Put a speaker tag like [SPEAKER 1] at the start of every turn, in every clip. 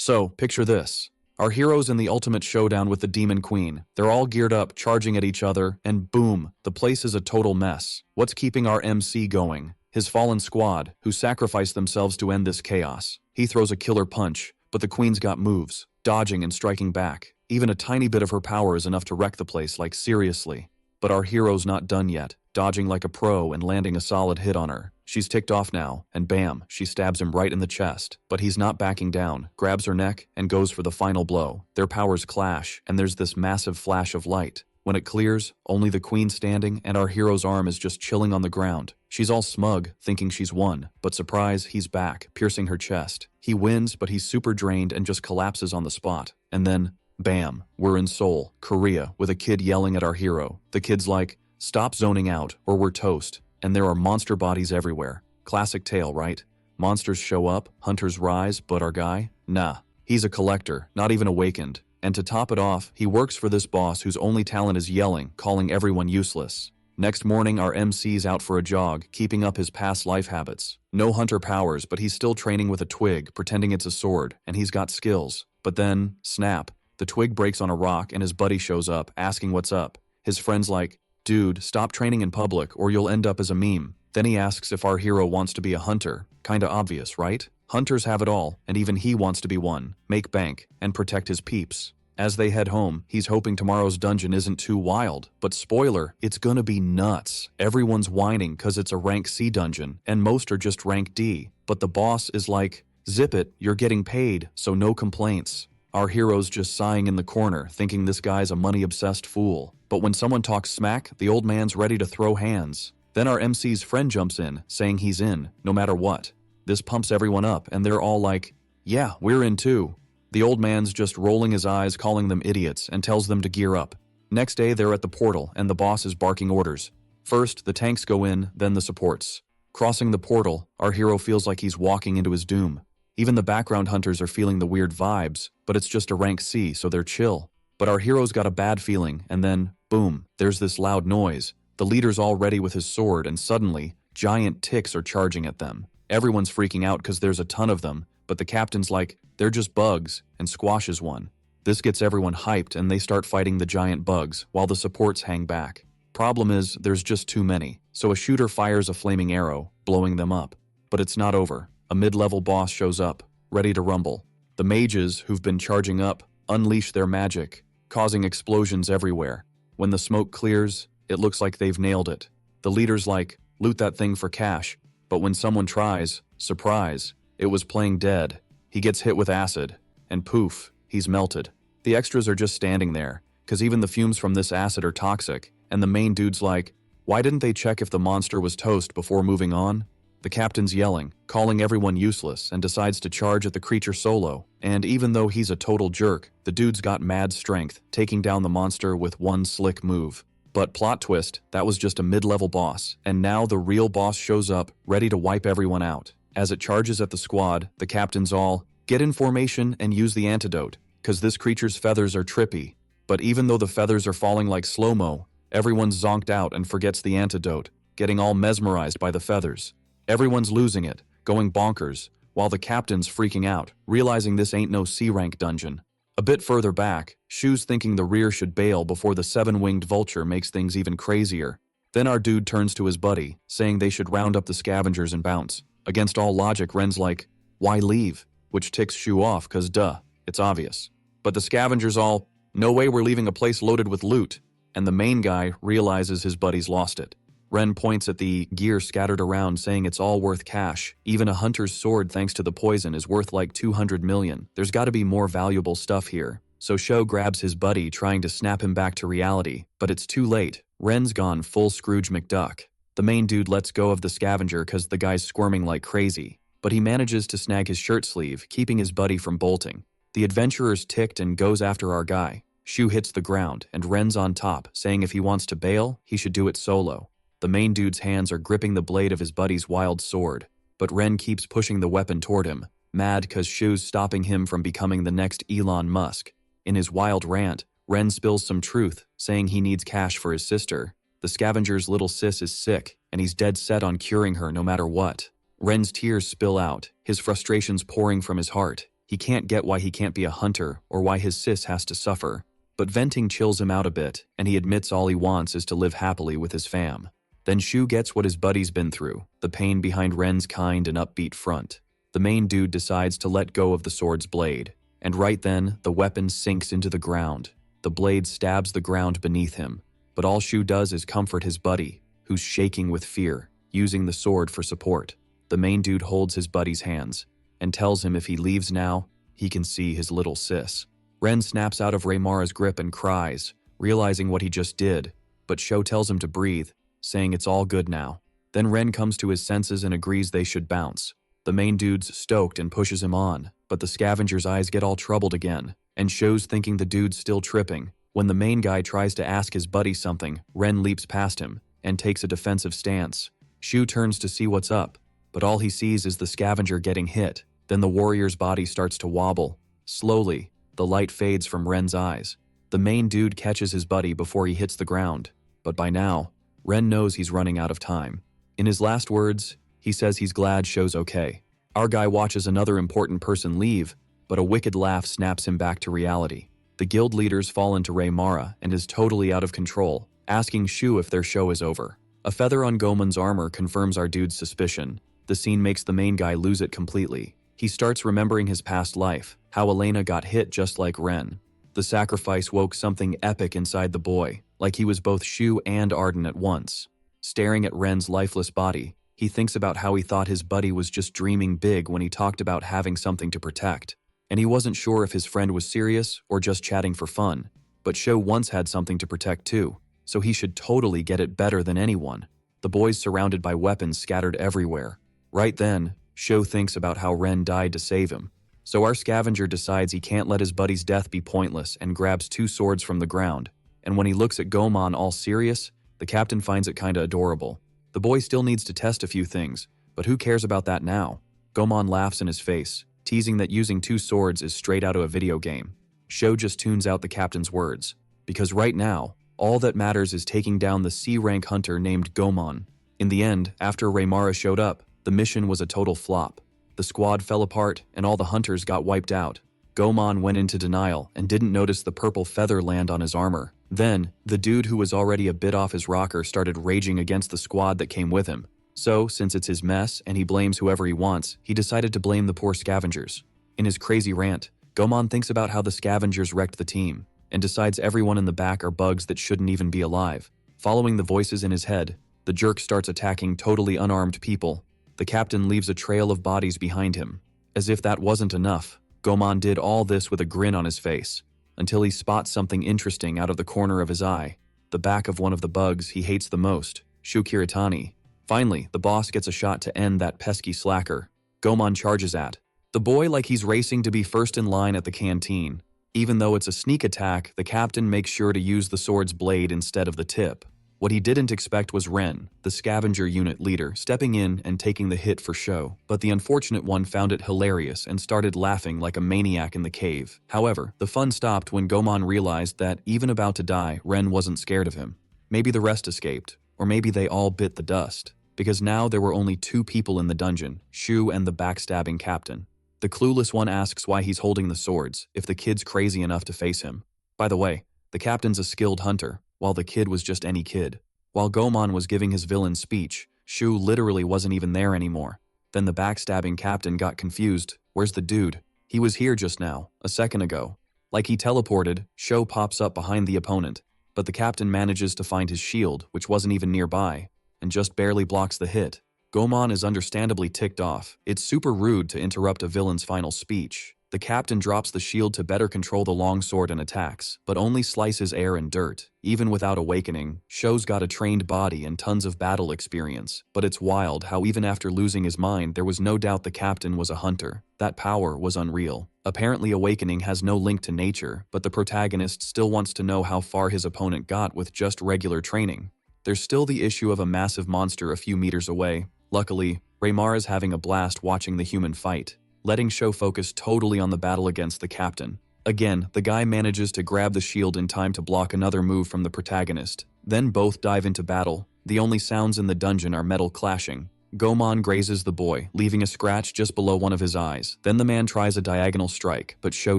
[SPEAKER 1] So, picture this. Our heroes in the ultimate showdown with the Demon Queen. They're all geared up, charging at each other, and boom, the place is a total mess. What's keeping our MC going? His fallen squad, who sacrificed themselves to end this chaos. He throws a killer punch, but the Queen's got moves, dodging and striking back. Even a tiny bit of her power is enough to wreck the place, like seriously. But our hero's not done yet, dodging like a pro and landing a solid hit on her. She's ticked off now, and bam, she stabs him right in the chest. But he's not backing down, grabs her neck, and goes for the final blow. Their powers clash, and there's this massive flash of light. When it clears, only the Queen standing, and our hero's arm is just chilling on the ground. She's all smug, thinking she's won, but surprise, he's back, piercing her chest. He wins, but he's super drained and just collapses on the spot. And then, bam, we're in Seoul, Korea, with a kid yelling at our hero. The kid's like, "Stop zoning out, or we're toast." And there are monster bodies everywhere. Classic tale, right? Monsters show up, hunters rise, but our guy? Nah. He's a collector, not even awakened. And to top it off, he works for this boss whose only talent is yelling, calling everyone useless. Next morning, our MC's out for a jog, keeping up his past life habits. No hunter powers, but he's still training with a twig, pretending it's a sword, and he's got skills. But then, snap, the twig breaks on a rock and his buddy shows up, asking what's up. His friend's like, "Dude, stop training in public or you'll end up as a meme." Then he asks if our hero wants to be a hunter. Kinda obvious, right? Hunters have it all, and even he wants to be one, make bank, and protect his peeps. As they head home, he's hoping tomorrow's dungeon isn't too wild, but spoiler, it's gonna be nuts. Everyone's whining cause it's a rank C dungeon, and most are just rank D. But the boss is like, "Zip it, you're getting paid, so no complaints." Our hero's just sighing in the corner, thinking this guy's a money-obsessed fool. But when someone talks smack, the old man's ready to throw hands. Then our MC's friend jumps in, saying he's in, no matter what. This pumps everyone up, and they're all like, "Yeah, we're in too." The old man's just rolling his eyes, calling them idiots, and tells them to gear up. Next day, they're at the portal, and the boss is barking orders. First, the tanks go in, then the supports. Crossing the portal, our hero feels like he's walking into his doom. Even the background hunters are feeling the weird vibes, but it's just a rank C, so they're chill. But our hero's got a bad feeling, and then, boom, there's this loud noise. The leader's all ready with his sword, and suddenly, giant ticks are charging at them. Everyone's freaking out because there's a ton of them, but the captain's like, "They're just bugs," and squashes one. This gets everyone hyped, and they start fighting the giant bugs, while the supports hang back. Problem is, there's just too many, so a shooter fires a flaming arrow, blowing them up. But it's not over. A mid-level boss shows up, ready to rumble. The mages, who've been charging up, unleash their magic, causing explosions everywhere. When the smoke clears, it looks like they've nailed it. The leader's like, "Loot that thing for cash." But when someone tries, surprise, it was playing dead. He gets hit with acid, and poof, he's melted. The extras are just standing there, cause even the fumes from this acid are toxic, and the main dude's like, "Why didn't they check if the monster was toast before moving on?" The captain's yelling, calling everyone useless, and decides to charge at the creature solo. And even though he's a total jerk, the dude's got mad strength, taking down the monster with one slick move. But plot twist, that was just a mid-level boss, and now the real boss shows up, ready to wipe everyone out. As it charges at the squad, the captain's all, "Get in formation and use the antidote, cause this creature's feathers are trippy." But even though the feathers are falling like slow-mo, everyone's zonked out and forgets the antidote, getting all mesmerized by the feathers. Everyone's losing it, going bonkers, while the captain's freaking out, realizing this ain't no C-rank dungeon. A bit further back, Shu's thinking the rear should bail before the seven-winged vulture makes things even crazier. Then our dude turns to his buddy, saying they should round up the scavengers and bounce. Against all logic, Ren's like, "Why leave?" Which ticks Shu off, cause duh, it's obvious. But the scavengers all, "No way we're leaving a place loaded with loot." And the main guy realizes his buddy's lost it. Ren points at the gear scattered around, saying it's all worth cash. Even a hunter's sword, thanks to the poison, is worth like 200 million. There's gotta be more valuable stuff here. So Sho grabs his buddy, trying to snap him back to reality. But it's too late. Ren's gone full Scrooge McDuck. The main dude lets go of the scavenger cause the guy's squirming like crazy. But he manages to snag his shirt sleeve, keeping his buddy from bolting. The adventurer's ticked and goes after our guy. Shu hits the ground, and Ren's on top, saying if he wants to bail, he should do it solo. The main dude's hands are gripping the blade of his buddy's wild sword, but Ren keeps pushing the weapon toward him, mad cause Shu's stopping him from becoming the next Elon Musk. In his wild rant, Ren spills some truth, saying he needs cash for his sister. The scavenger's little sis is sick, and he's dead set on curing her no matter what. Ren's tears spill out, his frustrations pouring from his heart. He can't get why he can't be a hunter or why his sis has to suffer. But venting chills him out a bit, and he admits all he wants is to live happily with his fam. Then Shu gets what his buddy's been through, the pain behind Ren's kind and upbeat front. The main dude decides to let go of the sword's blade, and right then, the weapon sinks into the ground. The blade stabs the ground beneath him, but all Shu does is comfort his buddy, who's shaking with fear, using the sword for support. The main dude holds his buddy's hands, and tells him if he leaves now, he can see his little sis. Ren snaps out of Raymara's grip and cries, realizing what he just did, but Sho tells him to breathe, saying it's all good now. Then Ren comes to his senses and agrees they should bounce. The main dude's stoked and pushes him on, but the scavenger's eyes get all troubled again, and Sho's thinking the dude's still tripping. When the main guy tries to ask his buddy something, Ren leaps past him and takes a defensive stance. Shu turns to see what's up, but all he sees is the scavenger getting hit. Then the warrior's body starts to wobble. Slowly, the light fades from Ren's eyes. The main dude catches his buddy before he hits the ground, but by now, Ren knows he's running out of time. In his last words, he says he's glad Sho's okay. Our guy watches another important person leave, but a wicked laugh snaps him back to reality. The guild leaders fall into Raymara and is totally out of control, asking Shu if their show is over. A feather on Gomon's armor confirms our dude's suspicion. The scene makes the main guy lose it completely. He starts remembering his past life, how Elena got hit just like Ren. The sacrifice woke something epic inside the boy, like he was both Shu and Arden at once. Staring at Ren's lifeless body, he thinks about how he thought his buddy was just dreaming big when he talked about having something to protect. And he wasn't sure if his friend was serious or just chatting for fun. But Sho once had something to protect too, so he should totally get it better than anyone. The boy's surrounded by weapons scattered everywhere. Right then, Sho thinks about how Ren died to save him. So our scavenger decides he can't let his buddy's death be pointless and grabs 2 swords from the ground. And when he looks at Gomon all serious, the captain finds it kinda adorable. The boy still needs to test a few things, but who cares about that now? Gomon laughs in his face, teasing that using 2 swords is straight out of a video game. Sho just tunes out the captain's words, because right now, all that matters is taking down the C-rank hunter named Gomon. In the end, after Raymara showed up, the mission was a total flop. The squad fell apart and all the hunters got wiped out. Gomon went into denial and didn't notice the purple feather land on his armor. Then, the dude who was already a bit off his rocker started raging against the squad that came with him. So, since it's his mess and he blames whoever he wants, he decided to blame the poor scavengers. In his crazy rant, Gomon thinks about how the scavengers wrecked the team, and decides everyone in the back are bugs that shouldn't even be alive. Following the voices in his head, the jerk starts attacking totally unarmed people. The captain leaves a trail of bodies behind him. As if that wasn't enough, Gomon did all this with a grin on his face, until he spots something interesting out of the corner of his eye, the back of one of the bugs he hates the most, Shukiratani. Finally, the boss gets a shot to end that pesky slacker. Gomon charges at the boy like he's racing to be first in line at the canteen. Even though it's a sneak attack, the captain makes sure to use the sword's blade instead of the tip. What he didn't expect was Ren, the scavenger unit leader, stepping in and taking the hit for show. But the unfortunate one found it hilarious and started laughing like a maniac in the cave. However, the fun stopped when Gomon realized that, even about to die, Ren wasn't scared of him. Maybe the rest escaped, or maybe they all bit the dust. Because now there were only 2 people in the dungeon, Shu and the backstabbing captain. The clueless one asks why he's holding the swords, if the kid's crazy enough to face him. By the way, the captain's a skilled hunter, while the kid was just any kid. While Gomon was giving his villain speech, Shu literally wasn't even there anymore. Then the backstabbing captain got confused. Where's the dude? He was here just now, a second ago. Like he teleported, Sho pops up behind the opponent, but the captain manages to find his shield, which wasn't even nearby, and just barely blocks the hit. Gomon is understandably ticked off. It's super rude to interrupt a villain's final speech. The captain drops the shield to better control the longsword and attacks, but only slices air and dirt. Even without awakening, Sho's got a trained body and tons of battle experience. But it's wild how even after losing his mind, there was no doubt the captain was a hunter. That power was unreal. Apparently awakening has no link to nature, but the protagonist still wants to know how far his opponent got with just regular training. There's still the issue of a massive monster a few meters away. Luckily, Raymar is having a blast watching the human fight, letting Sho focus totally on the battle against the captain. Again, the guy manages to grab the shield in time to block another move from the protagonist. Then both dive into battle. The only sounds in the dungeon are metal clashing. Gomon grazes the boy, leaving a scratch just below one of his eyes. Then the man tries a diagonal strike, but Sho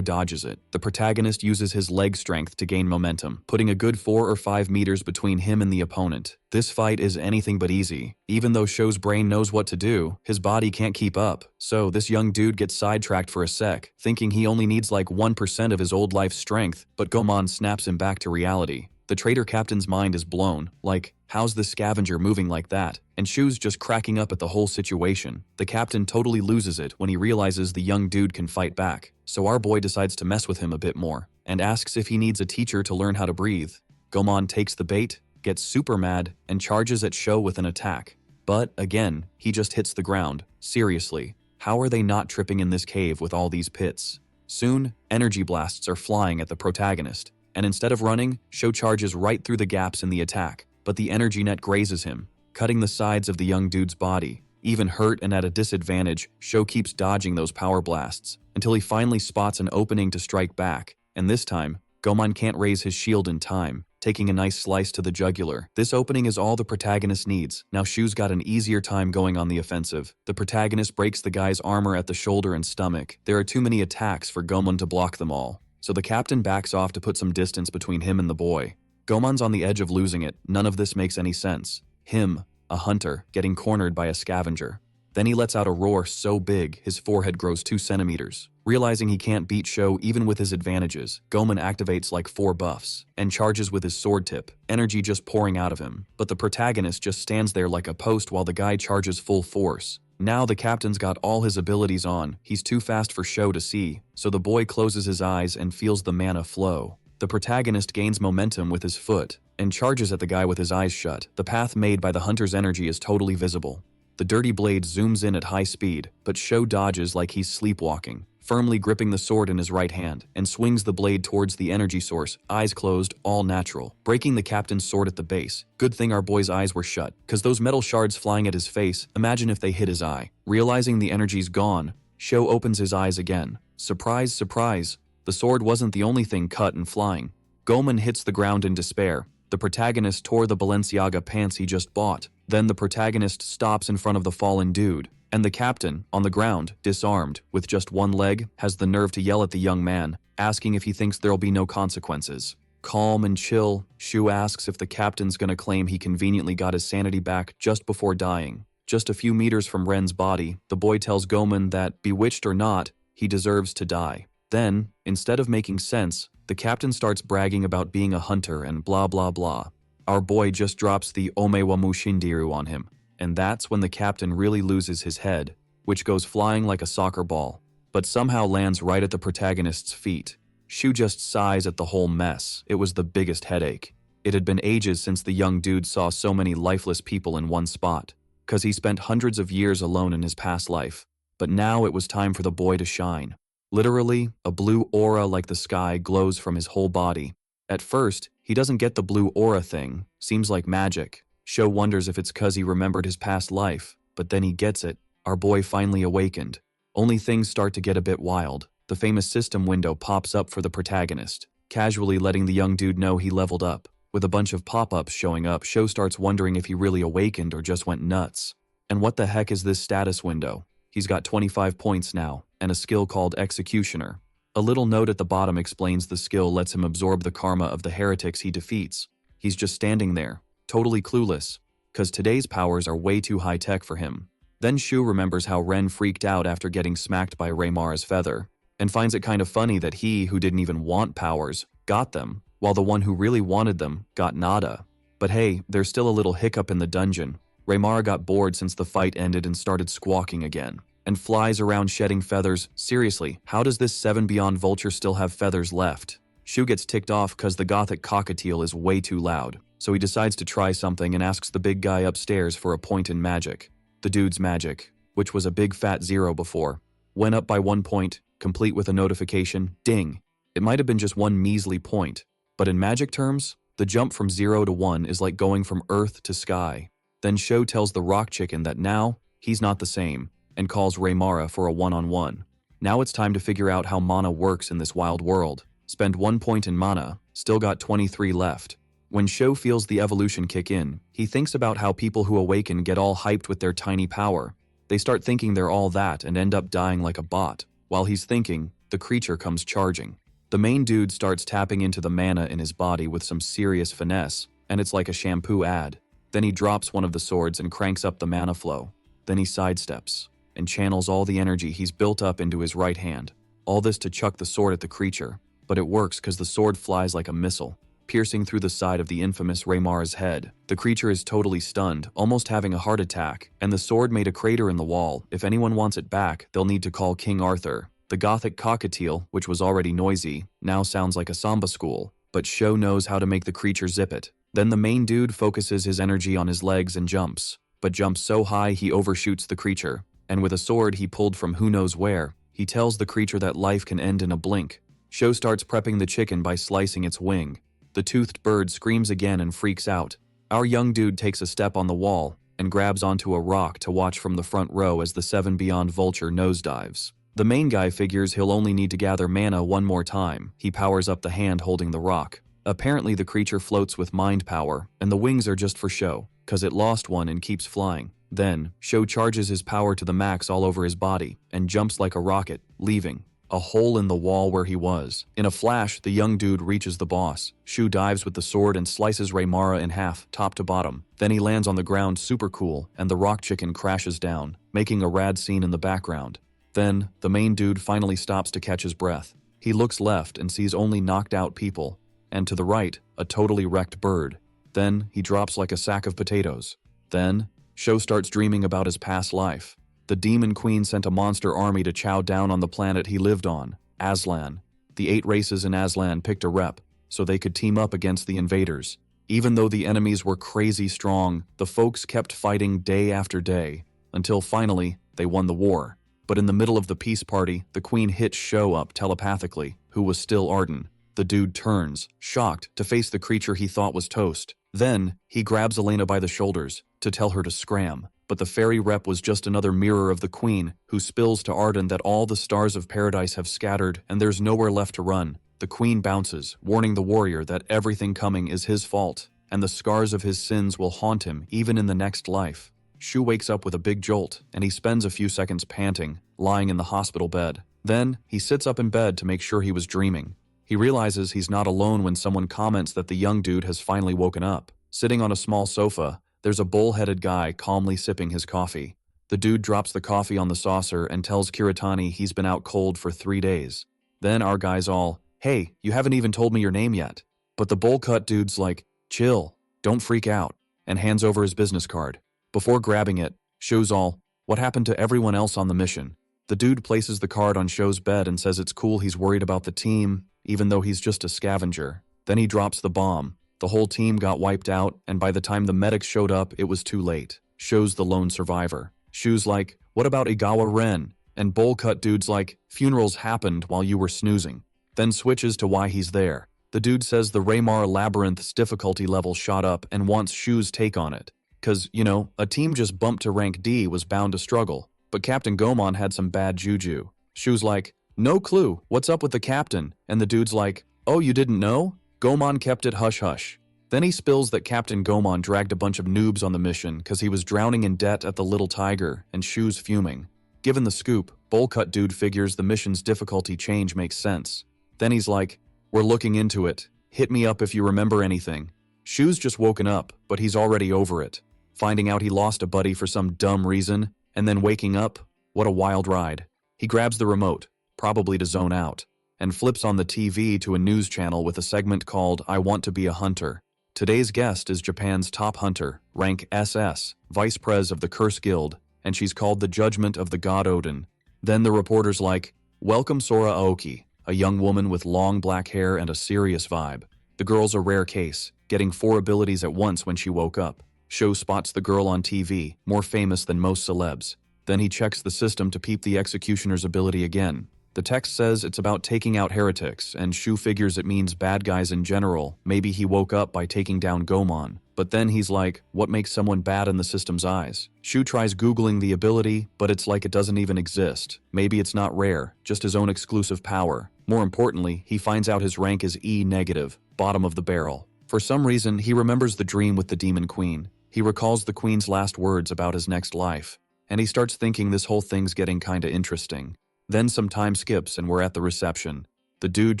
[SPEAKER 1] dodges it. The protagonist uses his leg strength to gain momentum, putting a good 4 or 5 meters between him and the opponent. This fight is anything but easy. Even though Sho's brain knows what to do, his body can't keep up. So this young dude gets sidetracked for a sec, thinking he only needs like 1% of his old life's strength, but Gomon snaps him back to reality. The traitor captain's mind is blown, like, how's the scavenger moving like that? And Shu's just cracking up at the whole situation. The captain totally loses it when he realizes the young dude can fight back. So our boy decides to mess with him a bit more, and asks if he needs a teacher to learn how to breathe. Gomon takes the bait, gets super mad, and charges at Sho with an attack. But, again, he just hits the ground. Seriously, how are they not tripping in this cave with all these pits? Soon, energy blasts are flying at the protagonist, and instead of running, Sho charges right through the gaps in the attack, but the energy net grazes him, cutting the sides of the young dude's body. Even hurt and at a disadvantage, Sho keeps dodging those power blasts, until he finally spots an opening to strike back, and this time, Gomon can't raise his shield in time, taking a nice slice to the jugular. This opening is all the protagonist needs. Now Shu's got an easier time going on the offensive. The protagonist breaks the guy's armor at the shoulder and stomach. There are too many attacks for Gomon to block them all, so the captain backs off to put some distance between him and the boy. Gomon's on the edge of losing it. None of this makes any sense. Him, a hunter, getting cornered by a scavenger. Then he lets out a roar so big, his forehead grows 2 centimeters. Realizing he can't beat Sho even with his advantages, Gomon activates like 4 buffs, and charges with his sword tip, energy just pouring out of him. But the protagonist just stands there like a post while the guy charges full force. Now the captain's got all his abilities on, he's too fast for Sho to see, so the boy closes his eyes and feels the mana flow. The protagonist gains momentum with his foot, and charges at the guy with his eyes shut. The path made by the hunter's energy is totally visible. The dirty blade zooms in at high speed, but Sho dodges like he's sleepwalking, firmly gripping the sword in his right hand, and swings the blade towards the energy source, eyes closed, all natural, breaking the captain's sword at the base. Good thing our boy's eyes were shut, cause those metal shards flying at his face, imagine if they hit his eye. Realizing the energy's gone, Sho opens his eyes again. Surprise, surprise, the sword wasn't the only thing cut and flying. Gomon hits the ground in despair. The protagonist tore the Balenciaga pants he just bought. Then the protagonist stops in front of the fallen dude, and the captain, on the ground, disarmed, with just one leg, has the nerve to yell at the young man, asking if he thinks there'll be no consequences. Calm and chill, Shu asks if the captain's gonna claim he conveniently got his sanity back just before dying. Just a few meters from Ren's body, the boy tells Gomon that, bewitched or not, he deserves to die. Then, instead of making sense, the captain starts bragging about being a hunter and blah blah blah. Our boy just drops the Omewa Mushindiru on him, and that's when the captain really loses his head, which goes flying like a soccer ball, but somehow lands right at the protagonist's feet. Shu just sighs at the whole mess. It was the biggest headache. It had been ages since the young dude saw so many lifeless people in one spot, cause he spent hundreds of years alone in his past life. But now it was time for the boy to shine. Literally, a blue aura like the sky glows from his whole body. At first, he doesn't get the blue aura thing, seems like magic. Sho wonders if it's cause he remembered his past life, but then he gets it. Our boy finally awakened. Only things start to get a bit wild. The famous system window pops up for the protagonist, casually letting the young dude know he leveled up. With a bunch of pop-ups showing up, Sho starts wondering if he really awakened or just went nuts. And what the heck is this status window? He's got 25 points now, and a skill called Executioner. A little note at the bottom explains the skill lets him absorb the karma of the heretics he defeats. He's just standing there, totally clueless, cause today's powers are way too high-tech for him. Then Shu remembers how Ren freaked out after getting smacked by Reymara's feather, and finds it kind of funny that he, who didn't even want powers, got them, while the one who really wanted them got nada. But hey, there's still a little hiccup in the dungeon. Reymara got bored since the fight ended and started squawking again, and flies around shedding feathers. Seriously, how does this 7 Beyond vulture still have feathers left? Shu gets ticked off cause the gothic cockatiel is way too loud, so he decides to try something and asks the big guy upstairs for a point in magic. The dude's magic, which was a big fat 0 before, went up by 1 point, complete with a notification, ding. It might have been just one measly point, but in magic terms, the jump from 0 to 1 is like going from earth to sky. Then Sho tells the rock chicken that now, he's not the same, and calls Reymara for a one-on-one. Now it's time to figure out how mana works in this wild world. Spend 1 point in mana, still got 23 left. When Sho feels the evolution kick in, he thinks about how people who awaken get all hyped with their tiny power. They start thinking they're all that and end up dying like a bot. While he's thinking, the creature comes charging. The main dude starts tapping into the mana in his body with some serious finesse, and it's like a shampoo ad. Then he drops one of the swords and cranks up the mana flow. Then he sidesteps and channels all the energy he's built up into his right hand. All this to chuck the sword at the creature, but it works because the sword flies like a missile, piercing through the side of the infamous Raymara's head. The creature is totally stunned, almost having a heart attack, and the sword made a crater in the wall. If anyone wants it back, they'll need to call King Arthur. The gothic cockatiel, which was already noisy, now sounds like a samba school, but Sho knows how to make the creature zip it. Then the main dude focuses his energy on his legs and jumps, but jumps so high he overshoots the creature, and with a sword he pulled from who knows where, he tells the creature that life can end in a blink. Sho starts prepping the chicken by slicing its wing. The toothed bird screams again and freaks out. Our young dude takes a step on the wall and grabs onto a rock to watch from the front row as the 7 Beyond vulture nosedives. The main guy figures he'll only need to gather mana one more time. He powers up the hand holding the rock. Apparently the creature floats with mind power, and the wings are just for show, cause it lost one and keeps flying. Then, Sho charges his power to the max all over his body, and jumps like a rocket, leaving a hole in the wall where he was. In a flash, the young dude reaches the boss. Shu dives with the sword and slices Raymara in half, top to bottom. Then he lands on the ground super cool, and the rock chicken crashes down, making a rad scene in the background. Then, the main dude finally stops to catch his breath. He looks left and sees only knocked out people, and to the right, a totally wrecked bird. Then, he drops like a sack of potatoes. Then, Sho starts dreaming about his past life. The Demon Queen sent a monster army to chow down on the planet he lived on, Aslan. The 8 races in Aslan picked a rep, so they could team up against the invaders. Even though the enemies were crazy strong, the folks kept fighting day after day, until finally, they won the war. But in the middle of the peace party, the queen hits Sho up telepathically, who was still Arden. The dude turns, shocked, to face the creature he thought was toast. Then, he grabs Elena by the shoulders, to tell her to scram. But the fairy rep was just another mirror of the queen, who spills to Arden that all the stars of paradise have scattered and there's nowhere left to run. The queen bounces, warning the warrior that everything coming is his fault, and the scars of his sins will haunt him even in the next life. Shu wakes up with a big jolt, and he spends a few seconds panting, lying in the hospital bed. Then, he sits up in bed to make sure he was dreaming. He realizes he's not alone when someone comments that the young dude has finally woken up. Sitting on a small sofa, there's a bull-headed guy calmly sipping his coffee. The dude drops the coffee on the saucer and tells Kiritani he's been out cold for 3 days. Then our guy's all, "Hey, you haven't even told me your name yet." But the bowl-cut dude's like, "Chill, don't freak out," and hands over his business card. Before grabbing it, Sho's all, "What happened to everyone else on the mission?" The dude places the card on Sho's bed and says it's cool he's worried about the team, even though he's just a scavenger. Then he drops the bomb. The whole team got wiped out, and by the time the medics showed up, it was too late. Sho's the lone survivor. Shu's like, "What about Igawa Ren?" And bowl-cut dude's like, "Funerals happened while you were snoozing." Then switches to why he's there. The dude says the Raymar Labyrinth's difficulty level shot up and wants Shu's take on it. Cause, a team just bumped to rank D was bound to struggle. But Captain Gomon had some bad juju. Shu's like, "No clue, what's up with the captain?" And the dude's like, "Oh, you didn't know? Gomon kept it hush-hush." Then he spills that Captain Gomon dragged a bunch of noobs on the mission cause he was drowning in debt at the Little Tiger, and Shu's fuming. Given the scoop, bowl-cut dude figures the mission's difficulty change makes sense. Then he's like, "We're looking into it. Hit me up if you remember anything." Shu's just woken up, but he's already over it. Finding out he lost a buddy for some dumb reason, and then waking up, what a wild ride. He grabs the remote, probably to zone out, and flips on the TV to a news channel with a segment called "I Want to Be a Hunter." Today's guest is Japan's top hunter, rank SS, vice prez of the Curse Guild, and she's called the Judgment of the God Odin. Then the reporter's like, "Welcome Sora Aoki, a young woman with long black hair and a serious vibe." The girl's a rare case, getting 4 abilities at once when she woke up. Sho spots the girl on TV, more famous than most celebs. Then he checks the system to peep the executioner's ability again. The text says it's about taking out heretics, and Shu figures it means bad guys in general. Maybe he woke up by taking down Gomon. But then he's like, what makes someone bad in the system's eyes? Shu tries Googling the ability, but it's like it doesn't even exist. Maybe it's not rare, just his own exclusive power. More importantly, he finds out his rank is E negative, bottom of the barrel. For some reason, he remembers the dream with the demon queen. He recalls the queen's last words about his next life, and he starts thinking this whole thing's getting kinda interesting. Then some time skips and we're at the reception. The dude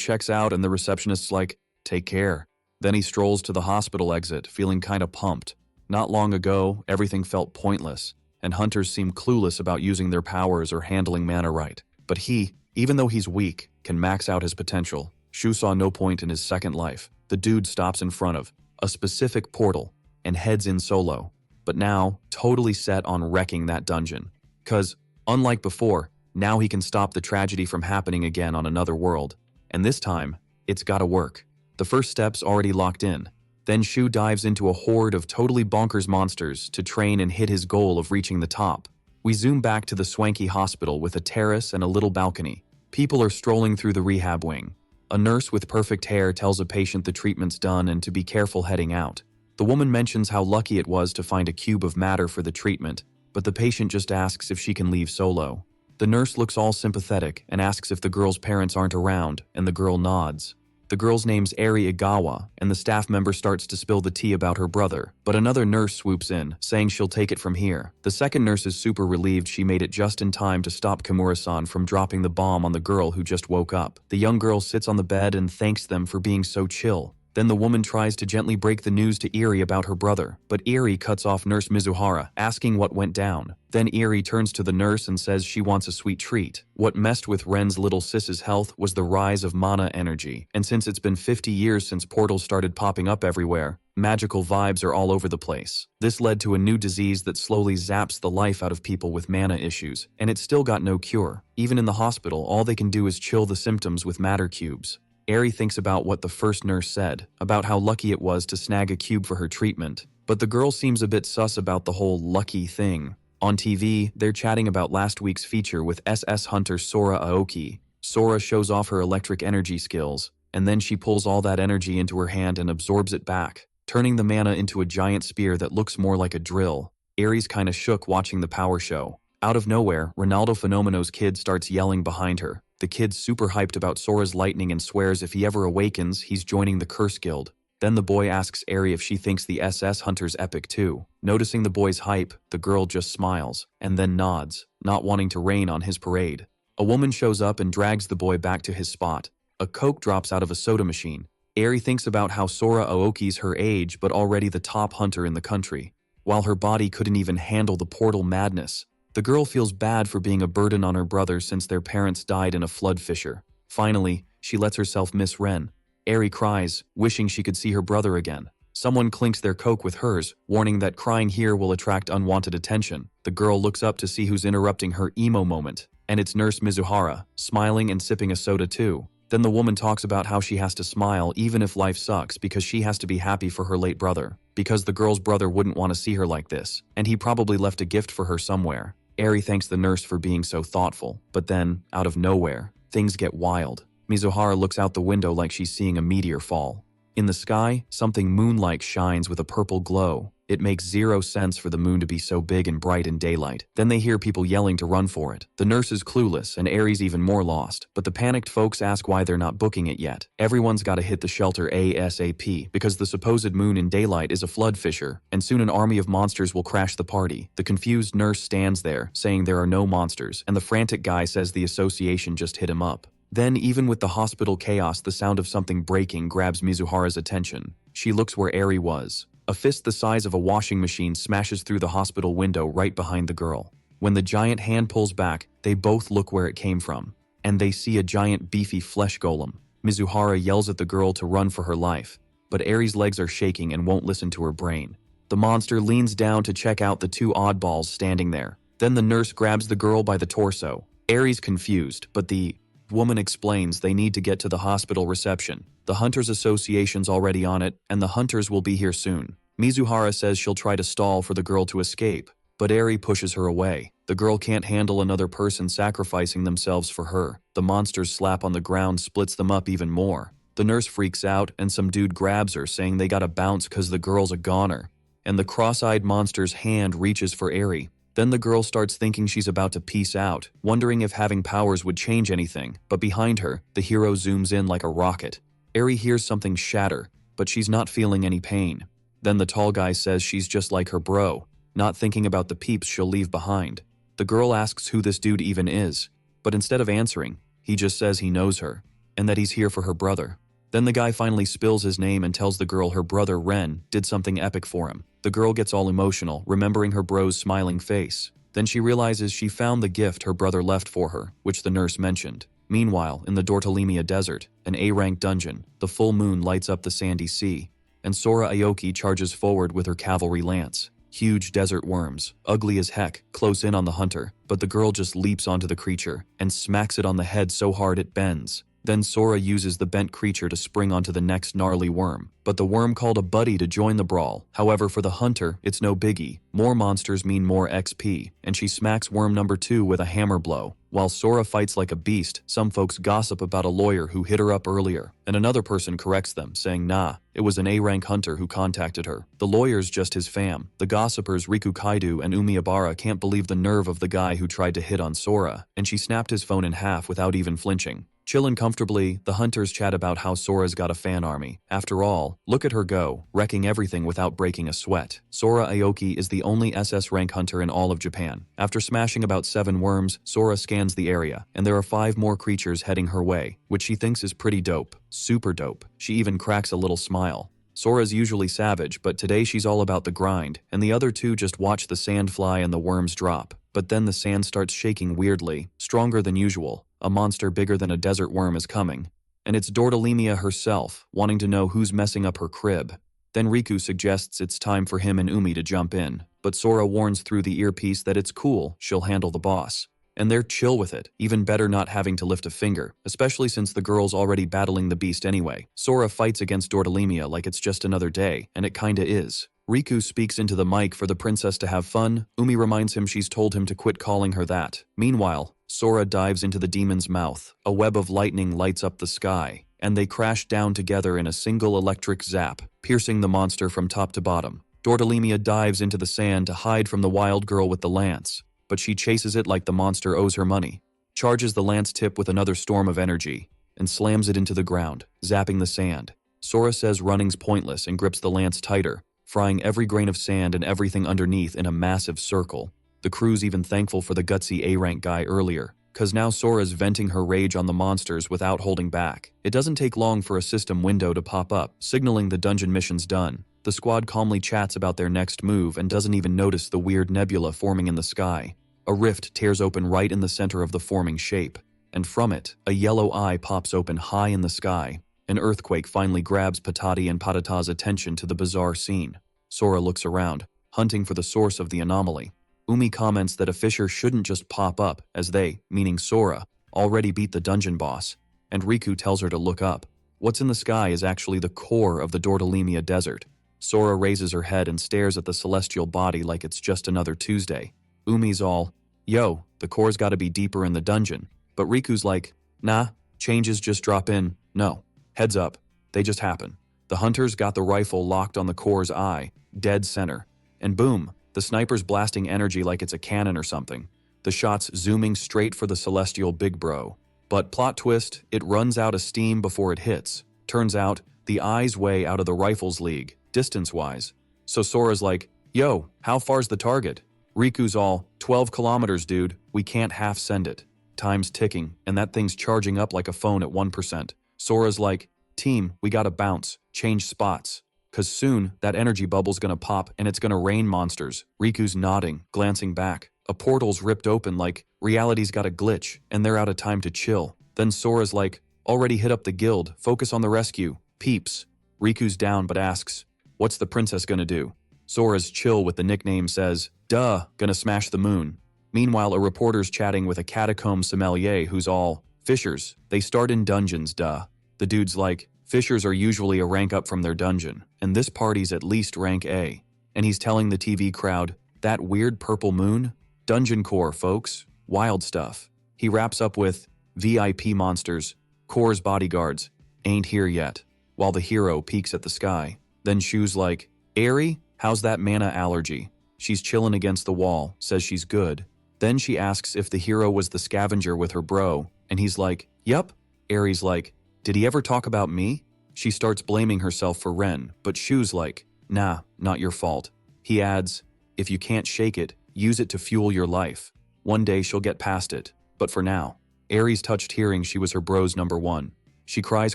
[SPEAKER 1] checks out and the receptionist's like, "Take care." Then he strolls to the hospital exit, feeling kinda pumped. Not long ago, everything felt pointless, and hunters seem clueless about using their powers or handling mana right. But he, even though he's weak, can max out his potential. Shu saw no point in his second life. The dude stops in front of a specific portal and heads in solo, but now totally set on wrecking that dungeon. 'Cause, unlike before, now he can stop the tragedy from happening again on another world. And this time, it's gotta work. The first step's already locked in. Then Shu dives into a horde of totally bonkers monsters to train and hit his goal of reaching the top. We zoom back to the swanky hospital with a terrace and a little balcony. People are strolling through the rehab wing. A nurse with perfect hair tells a patient the treatment's done and to be careful heading out. The woman mentions how lucky it was to find a cube of matter for the treatment, but the patient just asks if she can leave solo. The nurse looks all sympathetic and asks if the girl's parents aren't around, and the girl nods. The girl's name's Eri Igawa, and the staff member starts to spill the tea about her brother, but another nurse swoops in, saying she'll take it from here. The second nurse is super relieved she made it just in time to stop Kimura-san from dropping the bomb on the girl who just woke up. The young girl sits on the bed and thanks them for being so chill. Then the woman tries to gently break the news to Eri about her brother, but Eri cuts off Nurse Mizuhara, asking what went down. Then Eri turns to the nurse and says she wants a sweet treat. What messed with Ren's little sis's health was the rise of mana energy, and since it's been 50 years since portals started popping up everywhere, magical vibes are all over the place. This led to a new disease that slowly zaps the life out of people with mana issues, and it's still got no cure. Even in the hospital, all they can do is chill the symptoms with matter cubes. Eri thinks about what the first nurse said, about how lucky it was to snag a cube for her treatment, but the girl seems a bit sus about the whole lucky thing. On TV, they're chatting about last week's feature with SS Hunter Sora Aoki. Sora shows off her electric energy skills, and then she pulls all that energy into her hand and absorbs it back, turning the mana into a giant spear that looks more like a drill. Eri's kinda shook watching the power show. Out of nowhere, Ronaldo Fenomeno's kid starts yelling behind her. The kid's super hyped about Sora's lightning and swears if he ever awakens, he's joining the Curse Guild. Then the boy asks Eri if she thinks the SS Hunter's epic too. Noticing the boy's hype, the girl just smiles, and then nods, not wanting to rain on his parade. A woman shows up and drags the boy back to his spot. A Coke drops out of a soda machine. Eri thinks about how Sora Aoki's her age but already the top hunter in the country. While her body couldn't even handle the portal madness, the girl feels bad for being a burden on her brother since their parents died in a flood fissure. Finally, she lets herself miss Ren. Eri cries, wishing she could see her brother again. Someone clinks their Coke with hers, warning that crying here will attract unwanted attention. The girl looks up to see who's interrupting her emo moment, and it's Nurse Mizuhara, smiling and sipping a soda too. Then the woman talks about how she has to smile even if life sucks because she has to be happy for her late brother, because the girl's brother wouldn't want to see her like this, and he probably left a gift for her somewhere. Eri thanks the nurse for being so thoughtful, but then, out of nowhere, things get wild. Mizuhara looks out the window like she's seeing a meteor fall. In the sky, something moon-like shines with a purple glow. It makes zero sense for the moon to be so big and bright in daylight. Then they hear people yelling to run for it. The nurse is clueless, and Eri's even more lost, but the panicked folks ask why they're not booking it yet. Everyone's gotta hit the shelter ASAP, because the supposed moon in daylight is a flood fissure, and soon an army of monsters will crash the party. The confused nurse stands there, saying there are no monsters, and the frantic guy says the association just hit him up. Then, even with the hospital chaos, the sound of something breaking grabs Mizuhara's attention. She looks where Eri was. A fist the size of a washing machine smashes through the hospital window right behind the girl. When the giant hand pulls back, they both look where it came from, and they see a giant beefy flesh golem. Mizuhara yells at the girl to run for her life, but Eri's legs are shaking and won't listen to her brain. The monster leans down to check out the two oddballs standing there. Then the nurse grabs the girl by the torso. Eri's confused, but the woman explains they need to get to the hospital reception. The Hunters Association's already on it, and the Hunters will be here soon. Mizuhara says she'll try to stall for the girl to escape, but Eri pushes her away. The girl can't handle another person sacrificing themselves for her. The monster's slap on the ground splits them up even more. The nurse freaks out, and some dude grabs her, saying they gotta bounce cause the girl's a goner. And the cross-eyed monster's hand reaches for Eri. Then the girl starts thinking she's about to peace out, wondering if having powers would change anything, but behind her, the hero zooms in like a rocket. Eri hears something shatter, but she's not feeling any pain. Then the tall guy says she's just like her bro, not thinking about the peeps she'll leave behind. The girl asks who this dude even is, but instead of answering, he just says he knows her, and that he's here for her brother. Then the guy finally spills his name and tells the girl her brother Ren did something epic for him. The girl gets all emotional, remembering her bro's smiling face. Then she realizes she found the gift her brother left for her, which the nurse mentioned. Meanwhile, in the Dortalemia desert, an A-rank dungeon, the full moon lights up the sandy sea, and Sora Aoki charges forward with her cavalry lance. Huge desert worms, ugly as heck, close in on the hunter, but the girl just leaps onto the creature and smacks it on the head so hard it bends. Then Sora uses the bent creature to spring onto the next gnarly worm, but the worm called a buddy to join the brawl. However, for the hunter, it's no biggie. More monsters mean more XP, and she smacks worm number 2 with a hammer blow. While Sora fights like a beast, some folks gossip about a lawyer who hit her up earlier, and another person corrects them, saying nah, it was an A-rank hunter who contacted her. The lawyer's just his fam. The gossipers Riku Kaido and Umiabara can't believe the nerve of the guy who tried to hit on Sora, and she snapped his phone in half without even flinching. Chillin' comfortably, the hunters chat about how Sora's got a fan army. After all, look at her go, wrecking everything without breaking a sweat. Sora Aoki is the only SS rank hunter in all of Japan. After smashing about 7 worms, Sora scans the area, and there are 5 more creatures heading her way, which she thinks is pretty dope. Super dope. She even cracks a little smile. Sora's usually savage, but today she's all about the grind, and the other 2 just watch the sand fly and the worms drop. But then the sand starts shaking weirdly, stronger than usual. A monster bigger than a desert worm is coming, and it's Dortalemia herself, wanting to know who's messing up her crib. Then Riku suggests it's time for him and Umi to jump in, but Sora warns through the earpiece that it's cool, she'll handle the boss. And they're chill with it, even better not having to lift a finger, especially since the girl's already battling the beast anyway. Sora fights against Dortalemia like it's just another day, and it kinda is. Riku speaks into the mic for the princess to have fun. Umi reminds him she's told him to quit calling her that. Meanwhile, Sora dives into the demon's mouth. A web of lightning lights up the sky, and they crash down together in a single electric zap, piercing the monster from top to bottom. Dortalemia dives into the sand to hide from the wild girl with the lance, but she chases it like the monster owes her money, charges the lance tip with another storm of energy, and slams it into the ground, zapping the sand. Sora says running's pointless and grips the lance tighter, frying every grain of sand and everything underneath in a massive circle. The crew's even thankful for the gutsy A-rank guy earlier, cause now Sora's venting her rage on the monsters without holding back. It doesn't take long for a system window to pop up, signaling the dungeon mission's done. The squad calmly chats about their next move and doesn't even notice the weird nebula forming in the sky. A rift tears open right in the center of the forming shape, and from it, a yellow eye pops open high in the sky. An earthquake finally grabs Patati and Patata's attention to the bizarre scene. Sora looks around, hunting for the source of the anomaly. Umi comments that a fissure shouldn't just pop up, as they, meaning Sora, already beat the dungeon boss, and Riku tells her to look up. What's in the sky is actually the core of the Dortalemia desert. Sora raises her head and stares at the celestial body like it's just another Tuesday. Umi's all, yo, the core's gotta be deeper in the dungeon. But Riku's like, nah, changes just drop in, no. Heads up, they just happen. The hunters got the rifle locked on the core's eye, dead center. And boom, the sniper's blasting energy like it's a cannon or something. The shot's zooming straight for the celestial big bro. But plot twist, it runs out of steam before it hits. Turns out, the eye's way out of the rifle's league, distance-wise. So Sora's like, yo, how far's the target? Riku's all, 12 kilometers, dude, we can't half send it. Time's ticking, and that thing's charging up like a phone at 1%. Sora's like, team, we gotta bounce, change spots. Cause soon, that energy bubble's gonna pop and it's gonna rain monsters. Riku's nodding, glancing back. A portal's ripped open like, reality's got a glitch, and they're out of time to chill. Then Sora's like, already hit up the guild, focus on the rescue, peeps. Riku's down but asks, what's the princess gonna do? Sora's chill with the nickname says, duh, gonna smash the moon. Meanwhile, a reporter's chatting with a catacomb sommelier who's all, fishers, they start in dungeons, duh. The dude's like, fishers are usually a rank up from their dungeon, and this party's at least rank A. And he's telling the TV crowd, that weird purple moon? Dungeon core, folks. Wild stuff. He wraps up with, VIP monsters, core's bodyguards, ain't here yet, while the hero peeks at the sky. Then Shu's like, Aerie, how's that mana allergy? She's chillin' against the wall, says she's good. Then she asks if the hero was the scavenger with her bro, and he's like, yup. Aerie's like, did he ever talk about me? She starts blaming herself for Ren, but Shu's like, nah, not your fault. He adds, if you can't shake it, use it to fuel your life. One day she'll get past it, but for now. Aries touched hearing she was her bro's number one. She cries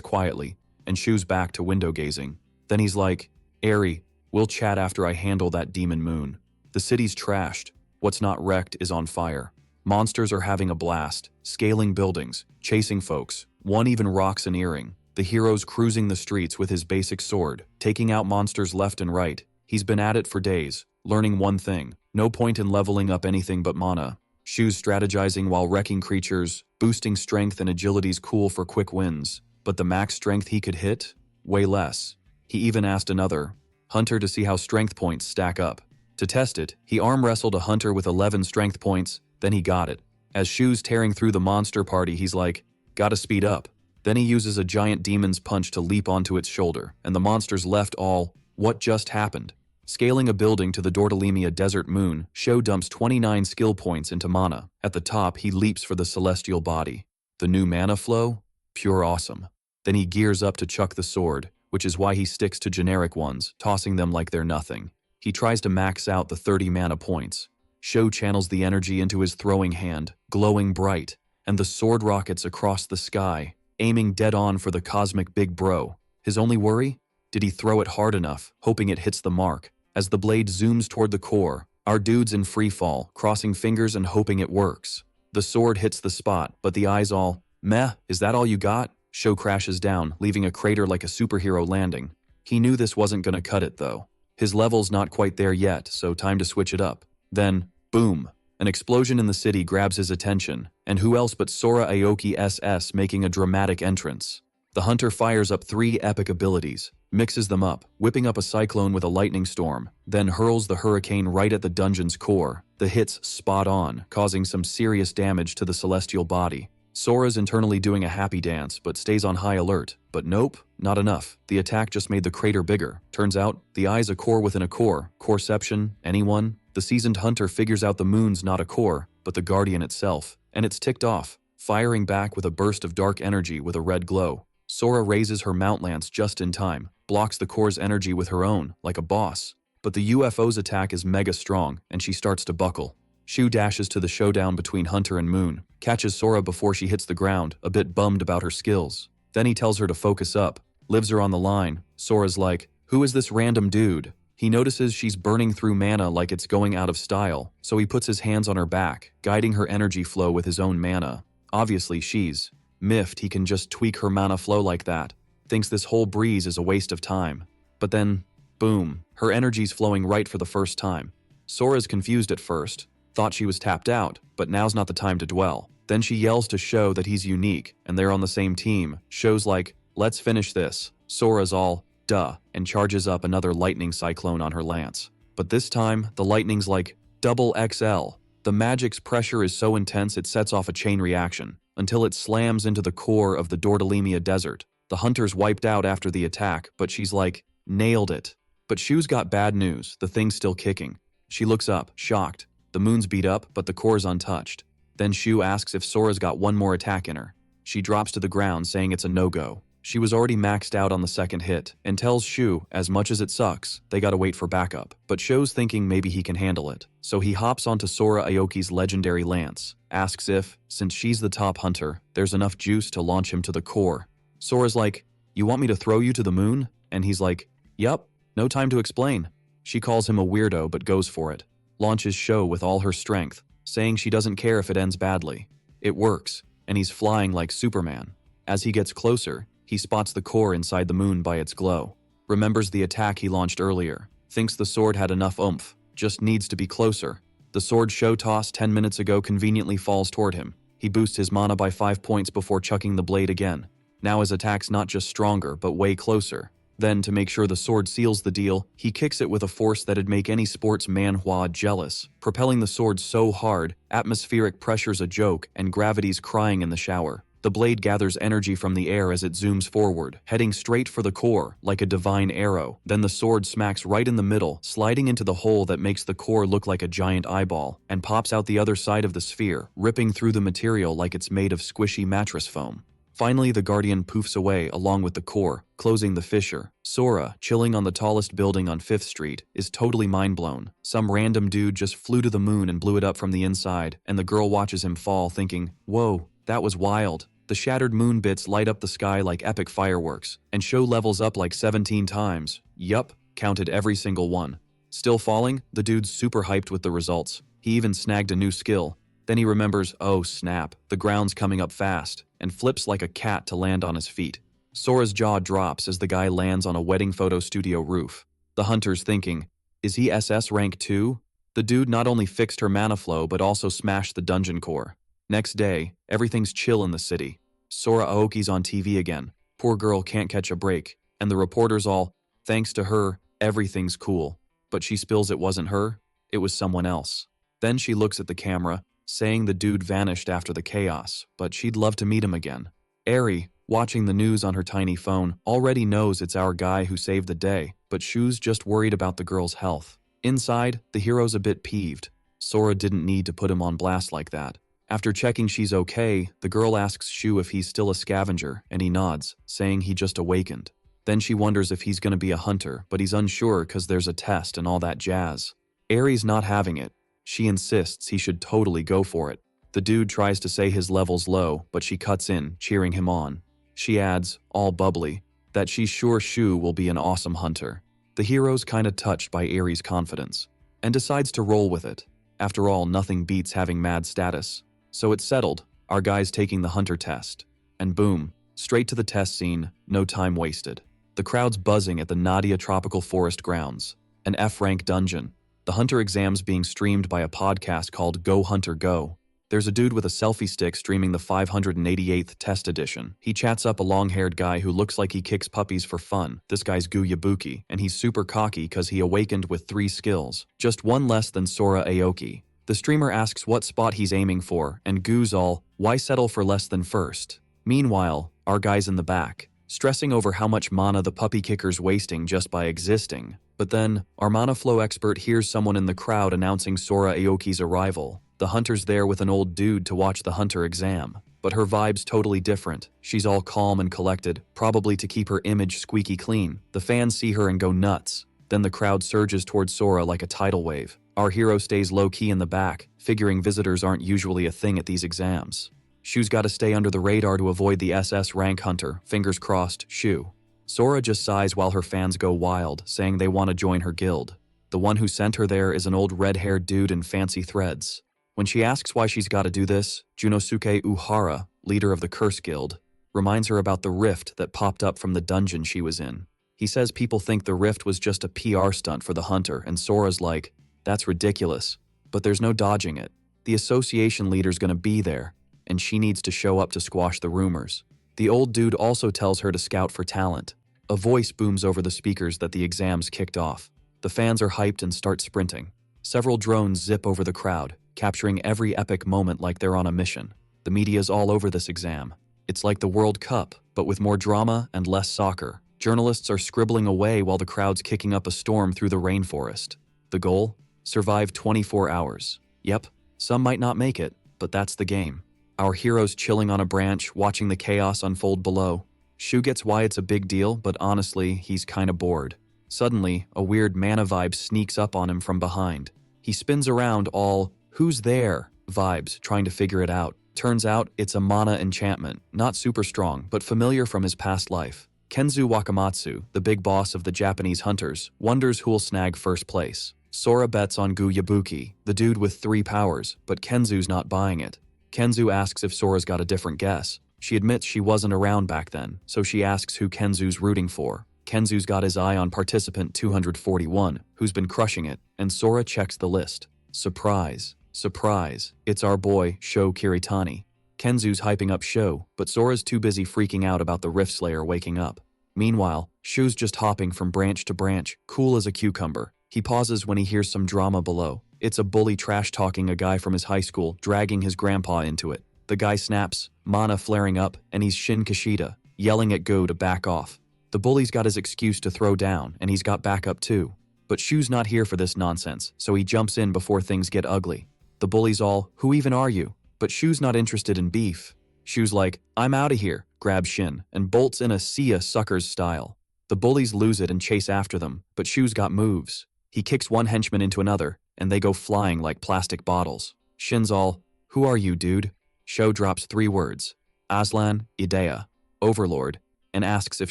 [SPEAKER 1] quietly, and Shu's back to window gazing. Then he's like, Aerie, we'll chat after I handle that demon moon. The city's trashed. What's not wrecked is on fire. Monsters are having a blast, scaling buildings, chasing folks. One even rocks an earring. The hero's cruising the streets with his basic sword, taking out monsters left and right. He's been at it for days, learning one thing. No point in leveling up anything but mana. Shu's strategizing while wrecking creatures, boosting strength and agility's cool for quick wins. But the max strength he could hit? Way less. He even asked another hunter to see how strength points stack up. To test it, he arm wrestled a hunter with 11 strength points, then he got it. As Shu's tearing through the monster party, he's like, gotta speed up. Then he uses a giant demon's punch to leap onto its shoulder, and the monsters left all, what just happened? Scaling a building to the Dortalemia desert moon, Sho dumps 29 skill points into mana. At the top, he leaps for the celestial body. The new mana flow? Pure awesome. Then he gears up to chuck the sword, which is why he sticks to generic ones, tossing them like they're nothing. He tries to max out the 30 mana points. Sho channels the energy into his throwing hand, glowing bright, and the sword rockets across the sky, aiming dead on for the cosmic big bro. His only worry? Did he throw it hard enough, hoping it hits the mark? As the blade zooms toward the core, our dude's in free fall, crossing fingers and hoping it works. The sword hits the spot, but the eyes all, meh, is that all you got? Sho crashes down, leaving a crater like a superhero landing. He knew this wasn't gonna cut it though. His level's not quite there yet, so time to switch it up. Then, boom, an explosion in the city grabs his attention, and who else but Sora Aoki SS making a dramatic entrance. The hunter fires up 3 epic abilities, mixes them up, whipping up a cyclone with a lightning storm, then hurls the hurricane right at the dungeon's core. The hit's spot on, causing some serious damage to the celestial body. Sora's internally doing a happy dance, but stays on high alert. But nope, not enough. The attack just made the crater bigger. Turns out, the eye's a core within a core. Coreception? Anyone? The seasoned hunter figures out the moon's not a core, but the guardian itself. And it's ticked off, firing back with a burst of dark energy with a red glow. Sora raises her mount lance just in time, blocks the core's energy with her own, like a boss. But the UFO's attack is mega strong, and she starts to buckle. Shu dashes to the showdown between Hunter and Moon, catches Sora before she hits the ground, a bit bummed about her skills. Then he tells her to focus up, lives her on the line. Sora's like, who is this random dude? He notices she's burning through mana like it's going out of style, so he puts his hands on her back, guiding her energy flow with his own mana. Obviously she's miffed he can just tweak her mana flow like that, thinks this whole breeze is a waste of time. But then, boom, her energy's flowing right for the first time. Sora's confused at first, thought she was tapped out, but now's not the time to dwell. Then she yells to Sho that he's unique, and they're on the same team. Sho's like, let's finish this. Sora's all, duh, and charges up another lightning cyclone on her lance. But this time, the lightning's like, double XL. The magic's pressure is so intense it sets off a chain reaction, until it slams into the core of the Dortalemia desert. The hunter's wiped out after the attack, but she's like, nailed it. But Shu's got bad news, the thing's still kicking. She looks up, shocked. The moon's beat up, but the core's untouched. Then Shu asks if Sora's got one more attack in her. She drops to the ground, saying it's a no-go. She was already maxed out on the second hit, and tells Shu, as much as it sucks, they gotta wait for backup. But Sho's thinking maybe he can handle it. So he hops onto Sora Aoki's legendary lance, asks if, since she's the top hunter, there's enough juice to launch him to the core. Sora's like, you want me to throw you to the moon? And he's like, yup, no time to explain. She calls him a weirdo but goes for it. Launches Sho with all her strength, saying she doesn't care if it ends badly. It works, and he's flying like Superman. As he gets closer, he spots the core inside the moon by its glow. Remembers the attack he launched earlier. Thinks the sword had enough oomph, just needs to be closer. The sword Sho tossed 10 minutes ago conveniently falls toward him. He boosts his mana by 5 points before chucking the blade again. Now his attack's not just stronger, but way closer. Then, to make sure the sword seals the deal, he kicks it with a force that'd make any sports manhwa jealous, propelling the sword so hard, atmospheric pressure's a joke, and gravity's crying in the shower. The blade gathers energy from the air as it zooms forward, heading straight for the core, like a divine arrow. Then the sword smacks right in the middle, sliding into the hole that makes the core look like a giant eyeball, and pops out the other side of the sphere, ripping through the material like it's made of squishy mattress foam. Finally, the Guardian poofs away along with the core, closing the fissure. Sora, chilling on the tallest building on 5th Street, is totally mind-blown. Some random dude just flew to the moon and blew it up from the inside, and the girl watches him fall thinking, whoa, that was wild. The shattered moon bits light up the sky like epic fireworks, and show levels up like 17 times. Yup, counted every single one. Still falling, the dude's super hyped with the results. He even snagged a new skill. Then he remembers, oh snap, the ground's coming up fast, and flips like a cat to land on his feet. Sora's jaw drops as the guy lands on a wedding photo studio roof. The hunter's thinking, is he SS rank 2? The dude not only fixed her mana flow but also smashed the dungeon core. Next day, everything's chill in the city. Sora Aoki's on TV again. Poor girl can't catch a break, and the reporters all, thanks to her, everything's cool. But she spills it wasn't her, it was someone else. Then she looks at the camera, saying the dude vanished after the chaos, but she'd love to meet him again. Eri, watching the news on her tiny phone, already knows it's our guy who saved the day, but Shu's just worried about the girl's health. Inside, the hero's a bit peeved. Sora didn't need to put him on blast like that. After checking she's okay, the girl asks Shu if he's still a scavenger, and he nods, saying he just awakened. Then she wonders if he's gonna be a hunter, but he's unsure cause there's a test and all that jazz. Eri's not having it. She insists he should totally go for it. The dude tries to say his level's low, but she cuts in, cheering him on. She adds, all bubbly, that she's sure Shu will be an awesome hunter. The hero's kinda touched by Eri's confidence, and decides to roll with it. After all, nothing beats having mad status. So it's settled, our guy's taking the hunter test. And boom, straight to the test scene, no time wasted. The crowd's buzzing at the Nadia Tropical Forest grounds, an F-rank dungeon. The hunter exam's being streamed by a podcast called Go Hunter Go. There's a dude with a selfie stick streaming the 588th test edition. He chats up a long-haired guy who looks like he kicks puppies for fun. This guy's Gu Yabuki, and he's super cocky cause he awakened with 3 skills, just one less than Sora Aoki. The streamer asks what spot he's aiming for, and Gu's all, why settle for less than first? Meanwhile, our guy's in the back, stressing over how much mana the puppy kicker's wasting just by existing. But then, our mana flow expert hears someone in the crowd announcing Sora Aoki's arrival. The hunter's there with an old dude to watch the hunter exam. But her vibe's totally different. She's all calm and collected, probably to keep her image squeaky clean. The fans see her and go nuts. Then the crowd surges towards Sora like a tidal wave. Our hero stays low-key in the back, figuring visitors aren't usually a thing at these exams. Shu's gotta stay under the radar to avoid the SS rank hunter, fingers crossed, Shu. Sora just sighs while her fans go wild, saying they want to join her guild. The one who sent her there is an old red-haired dude in fancy threads. When she asks why she's gotta do this, Junosuke Uhara, leader of the Curse Guild, reminds her about the rift that popped up from the dungeon she was in. He says people think the rift was just a PR stunt for the hunter, and Sora's like, that's ridiculous. But there's no dodging it. The association leader's gonna be there, and she needs to show up to squash the rumors. The old dude also tells her to scout for talent. A voice booms over the speakers that the exam's kicked off. The fans are hyped and start sprinting. Several drones zip over the crowd, capturing every epic moment like they're on a mission. The media's all over this exam. It's like the World Cup, but with more drama and less soccer. Journalists are scribbling away while the crowd's kicking up a storm through the rainforest. The goal? Survive 24 hours. Yep, some might not make it, but that's the game. Our hero's chilling on a branch, watching the chaos unfold below. Shu gets why it's a big deal, but honestly, he's kinda bored. Suddenly, a weird mana vibe sneaks up on him from behind. He spins around all, who's there? Vibes, trying to figure it out. Turns out, it's a mana enchantment, not super strong, but familiar from his past life. Kenzu Wakamatsu, the big boss of the Japanese hunters, wonders who'll snag first place. Sora bets on Gu Yabuki, the dude with 3 powers, but Kenzu's not buying it. Kenzu asks if Sora's got a different guess. She admits she wasn't around back then, so she asks who Kenzu's rooting for. Kenzu's got his eye on participant 241, who's been crushing it, and Sora checks the list. Surprise. Surprise. It's our boy, Sho Kiritani. Kenzu's hyping up Sho, but Sora's too busy freaking out about the Rift Slayer waking up. Meanwhile, Shu's just hopping from branch to branch, cool as a cucumber. He pauses when he hears some drama below. It's a bully trash-talking a guy from his high school, dragging his grandpa into it. The guy snaps, mana flaring up, and he's Shin Kashida, yelling at Go to back off. The bully's got his excuse to throw down, and he's got backup too. But Shu's not here for this nonsense, so he jumps in before things get ugly. The bully's all, who even are you? But Shu's not interested in beef. Shu's like, I'm outta here. grabs Shin, and bolts in a see ya suckers style. The bullies lose it and chase after them, but Shu's got moves. He kicks one henchman into another, and they go flying like plastic bottles. Shin's all, "Who are you, dude?" Sho drops 3 words, Aslan, Idea, Overlord, and asks if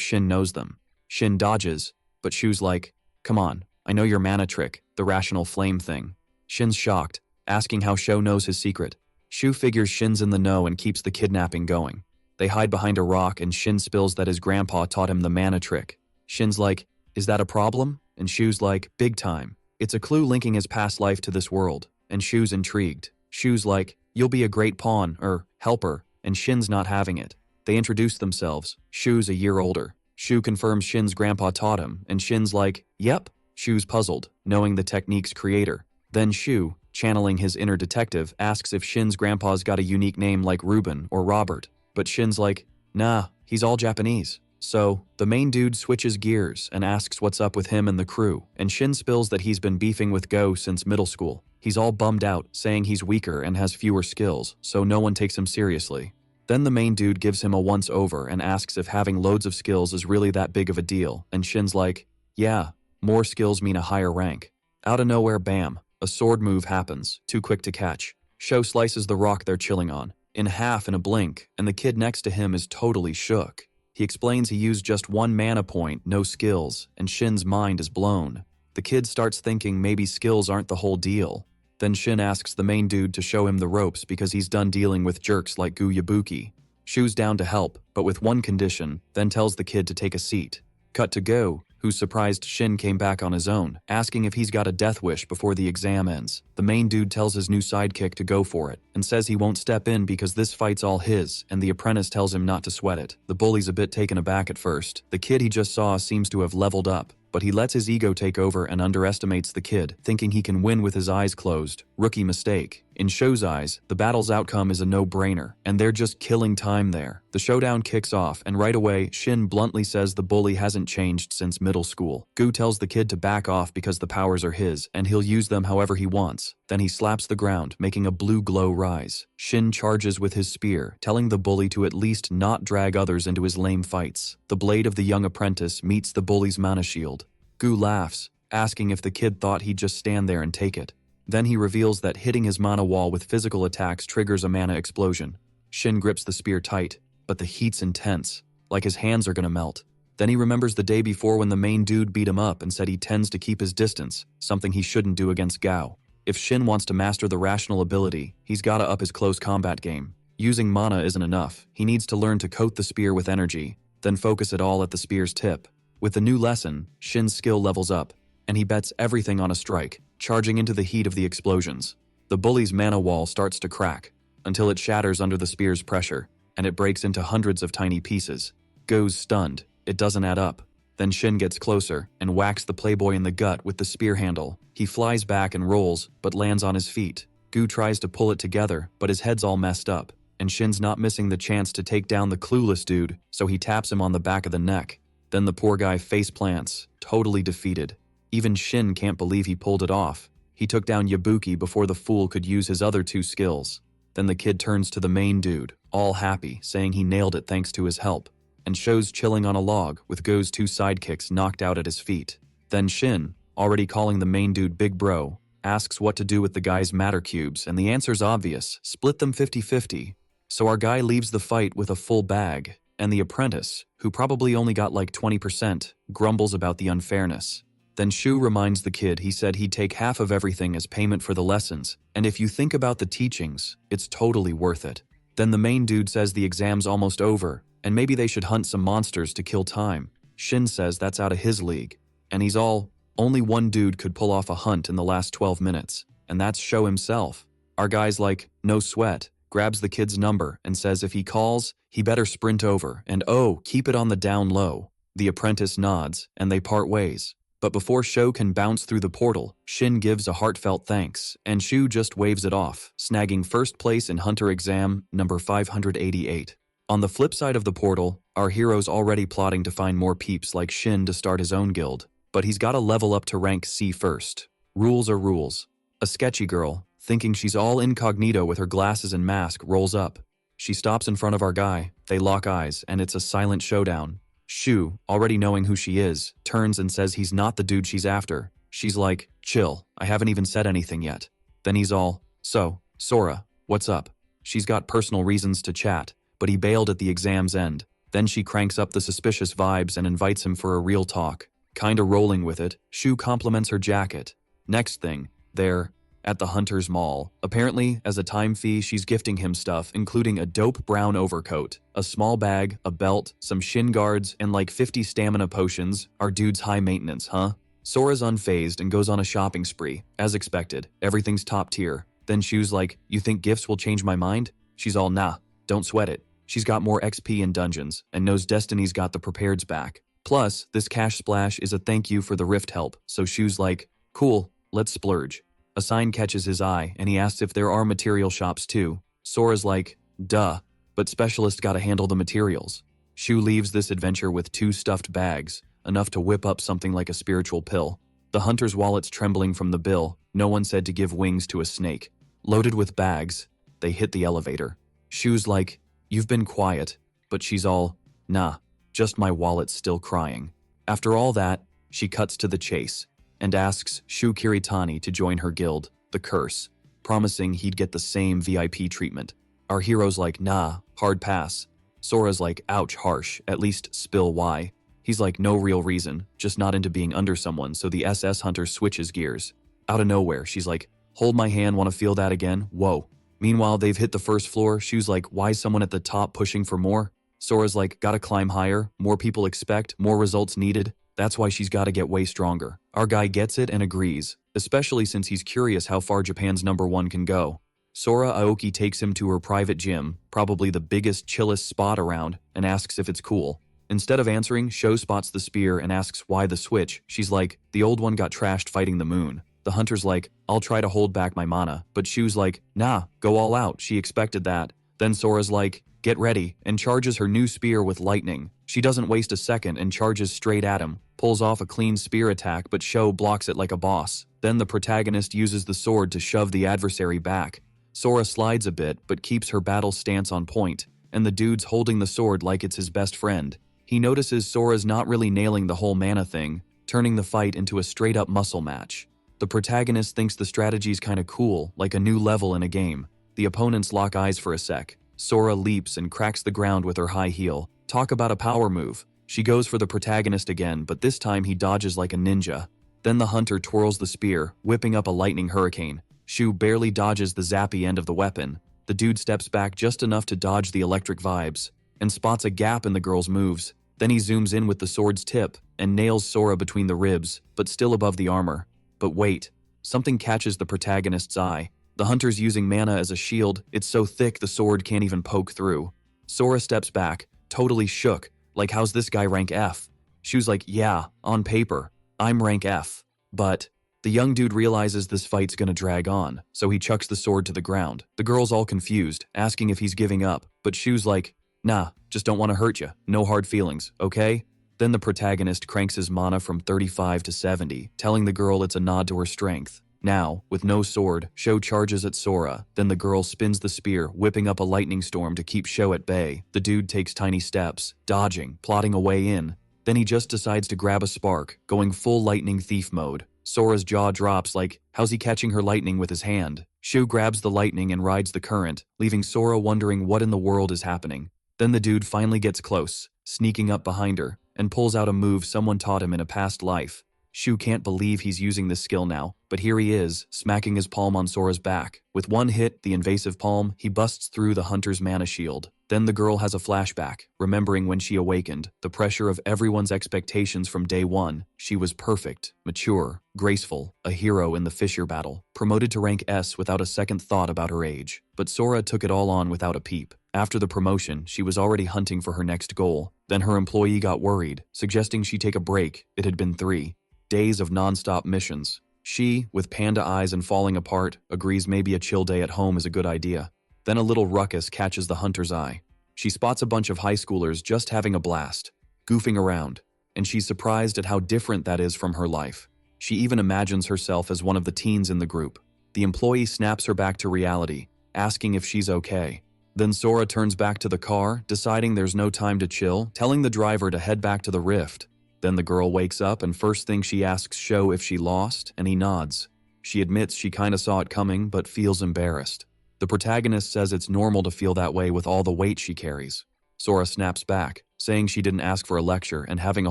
[SPEAKER 1] Shin knows them. Shin dodges, but Shu's like, "Come on, I know your mana trick, the rational flame thing." Shin's shocked, asking how Sho knows his secret. Shu figures Shin's in the know and keeps the kidnapping going. They hide behind a rock and Shin spills that his grandpa taught him the mana trick. Shin's like, "Is that a problem?" And Shu's like, "Big time. It's a clue linking his past life to this world." And Shu's intrigued. Shu's like, "You'll be a great pawn, or helper," and Shin's not having it. They introduce themselves. Shu's a year older. Shu confirms Shin's grandpa taught him, and Shin's like, "Yep." Shu's puzzled, knowing the technique's creator. Then Shu, channeling his inner detective, asks if Shin's grandpa's got a unique name like Ruben or Robert. But Shin's like, "Nah, he's all Japanese." So, the main dude switches gears and asks what's up with him and the crew, and Shin spills that he's been beefing with Go since middle school. He's all bummed out, saying he's weaker and has fewer skills, so no one takes him seriously. Then the main dude gives him a once-over and asks if having loads of skills is really that big of a deal, and Shin's like, "Yeah, more skills mean a higher rank." Out of nowhere, bam, a sword move happens, too quick to catch. Sho slices the rock they're chilling on in half in a blink, and the kid next to him is totally shook. He explains he used just 1 mana point, no skills, and Shin's mind is blown. The kid starts thinking maybe skills aren't the whole deal. Then Shin asks the main dude to show him the ropes because he's done dealing with jerks like Gu Yabuki. Shu's down to help, but with one condition, then tells the kid to take a seat. Cut to Go, who's surprised Shin came back on his own, asking if he's got a death wish before the exam ends. The main dude tells his new sidekick to go for it, and says he won't step in because this fight's all his, and the apprentice tells him not to sweat it. The bully's a bit taken aback at first. The kid he just saw seems to have leveled up, but he lets his ego take over and underestimates the kid, thinking he can win with his eyes closed. Rookie mistake. In Sho's eyes, the battle's outcome is a no-brainer, and they're just killing time there. The showdown kicks off, and right away, Shin bluntly says the bully hasn't changed since middle school. Gu tells the kid to back off because the powers are his, and he'll use them however he wants. Then he slaps the ground, making a blue glow rise. Shin charges with his spear, telling the bully to at least not drag others into his lame fights. The blade of the young apprentice meets the bully's mana shield. Gu laughs, asking if the kid thought he'd just stand there and take it. Then he reveals that hitting his mana wall with physical attacks triggers a mana explosion. Shin grips the spear tight, but the heat's intense, like his hands are gonna melt. Then he remembers the day before when the main dude beat him up and said he tends to keep his distance, something he shouldn't do against Gao. If Shin wants to master the rational ability, he's gotta up his close combat game. Using mana isn't enough. He needs to learn to coat the spear with energy, then focus it all at the spear's tip. With the new lesson, Shin's skill levels up, and he bets everything on a strike, charging into the heat of the explosions. The bully's mana wall starts to crack, until it shatters under the spear's pressure, and it breaks into hundreds of tiny pieces. Go's stunned. It doesn't add up. Then Shin gets closer, and whacks the playboy in the gut with the spear handle. He flies back and rolls, but lands on his feet. Gu tries to pull it together, but his head's all messed up, and Shin's not missing the chance to take down the clueless dude, so he taps him on the back of the neck. Then the poor guy face plants, totally defeated. Even Shin can't believe he pulled it off. He took down Yabuki before the fool could use his other 2 skills. Then the kid turns to the main dude, all happy, saying he nailed it thanks to his help, and Sho's chilling on a log with Go's 2 sidekicks knocked out at his feet. Then Shin, already calling the main dude Big Bro, asks what to do with the guy's matter cubes, and the answer's obvious: split them 50-50. So our guy leaves the fight with a full bag, and the apprentice, who probably only got like 20%, grumbles about the unfairness. Then Shu reminds the kid he said he'd take half of everything as payment for the lessons, and if you think about the teachings, it's totally worth it. Then the main dude says the exam's almost over, and maybe they should hunt some monsters to kill time. Shin says that's out of his league, and he's all, only one dude could pull off a hunt in the last 12 minutes, and that's Sho himself. Our guy's like, no sweat, grabs the kid's number and says if he calls, he better sprint over, and oh, keep it on the down low. The apprentice nods, and they part ways. But before Sho can bounce through the portal, Shin gives a heartfelt thanks, and Shu just waves it off, snagging first place in Hunter Exam number 588. On the flip side of the portal, our hero's already plotting to find more peeps like Shin to start his own guild, but he's gotta level up to rank C first. Rules are rules. A sketchy girl, thinking she's all incognito with her glasses and mask, rolls up. She stops in front of our guy, They lock eyes, and it's a silent showdown. Shu, already knowing who she is, turns and says he's not the dude she's after. She's like, chill, I haven't even said anything yet. Then he's all, so, Sora, what's up? She's got personal reasons to chat, but he bailed at the exam's end. Then she cranks up the suspicious vibes and invites him for a real talk. Kinda rolling with it, Shu compliments her jacket. Next thing, they're at the Hunter's Mall. Apparently, as a time fee, she's gifting him stuff, including a dope brown overcoat, a small bag, a belt, some shin guards, and like 50 stamina potions. Our dude's high maintenance, huh? Sora's unfazed and goes on a shopping spree. As expected, everything's top tier. Then Shu's like, you think gifts will change my mind? She's all, nah, don't sweat it. She's got more XP in dungeons, and knows Destiny's got the prepareds back. Plus, this cash splash is a thank you for the rift help, so Shu's like, cool, let's splurge. A sign catches his eye, and he asks if there are material shops too. Sora's like, duh, but specialists gotta handle the materials. Shu leaves this adventure with 2 stuffed bags, enough to whip up something like a spiritual pill. The hunter's wallet's trembling from the bill. No one said to give wings to a snake. Loaded with bags, they hit the elevator. Shu's like, you've been quiet, but she's all, nah, just my wallet's still crying. After all that, she cuts to the chase and asks Shu Kiritani to join her guild, the Curse, promising he'd get the same VIP treatment. Our hero's like, nah, hard pass. Sora's like, ouch, harsh, at least spill why. He's like, no real reason, just not into being under someone, so the SS hunter switches gears. Out of nowhere, she's like, hold my hand, wanna feel that again? Whoa. Meanwhile, they've hit the first floor. Shu's like, why someone at the top pushing for more? Sora's like, gotta climb higher, more people expect, more results needed. That's why she's gotta get way stronger. Our guy gets it and agrees, especially since he's curious how far Japan's #1 can go. Sora Aoki takes him to her private gym, probably the biggest, chillest spot around, and asks if it's cool. Instead of answering, Sho spots the spear and asks why the switch. She's like, the old one got trashed fighting the moon. The hunter's like, I'll try to hold back my mana, but Shu's like, nah, go all out. She expected that. Then Sora's like, get ready, and charges her new spear with lightning. She doesn't waste a second and charges straight at him, pulls off a clean spear attack, but Sho blocks it like a boss. Then the protagonist uses the sword to shove the adversary back. Sora slides a bit, but keeps her battle stance on point, and the dude's holding the sword like it's his best friend. He notices Sora's not really nailing the whole mana thing, turning the fight into a straight-up muscle match. The protagonist thinks the strategy's kinda cool, like a new level in a game. The opponents lock eyes for a sec. Sora leaps and cracks the ground with her high heel. Talk about a power move. She goes for the protagonist again, but this time he dodges like a ninja. Then the hunter twirls the spear, whipping up a lightning hurricane. Shu barely dodges the zappy end of the weapon. The dude steps back just enough to dodge the electric vibes, and spots a gap in the girl's moves. Then he zooms in with the sword's tip, and nails Sora between the ribs, but still above the armor. But wait, something catches the protagonist's eye. The hunter's using mana as a shield. It's so thick the sword can't even poke through. Sora steps back, totally shook, like how's this guy rank F? Shu's like, yeah, on paper, I'm rank F. But the young dude realizes this fight's gonna drag on, so he chucks the sword to the ground. The girl's all confused, asking if he's giving up, but Shu's like, nah, just don't want to hurt you, no hard feelings, okay? Then the protagonist cranks his mana from 35 to 70, telling the girl it's a nod to her strength. Now, with no sword, Sho charges at Sora. Then the girl spins the spear, whipping up a lightning storm to keep Sho at bay. The dude takes tiny steps, dodging, plotting a way in. Then he just decides to grab a spark, going full lightning thief mode. Sora's jaw drops like, how's he catching her lightning with his hand? Sho grabs the lightning and rides the current, leaving Sora wondering what in the world is happening. Then the dude finally gets close, sneaking up behind her, and pulls out a move someone taught him in a past life. Shu can't believe he's using this skill now, but here he is, smacking his palm on Sora's back. With one hit, the invasive palm, he busts through the hunter's mana shield. Then the girl has a flashback, remembering when she awakened, the pressure of everyone's expectations from day one. She was perfect, mature, graceful, a hero in the Fissure battle, promoted to rank S without a second thought about her age. But Sora took it all on without a peep. After the promotion, she was already hunting for her next goal. Then her employee got worried, suggesting she take a break. It had been 3 days of non-stop missions. She, with panda eyes and falling apart, agrees maybe a chill day at home is a good idea. Then a little ruckus catches the hunter's eye. She spots a bunch of high schoolers just having a blast, goofing around, and she's surprised at how different that is from her life. She even imagines herself as one of the teens in the group. The employee snaps her back to reality, asking if she's okay. Then Sora turns back to the car, deciding there's no time to chill, telling the driver to head back to the rift. Then the girl wakes up and first thing she asks Sho if she lost, and he nods. She admits she kinda saw it coming, but feels embarrassed. The protagonist says it's normal to feel that way with all the weight she carries. Sora snaps back, saying she didn't ask for a lecture and having a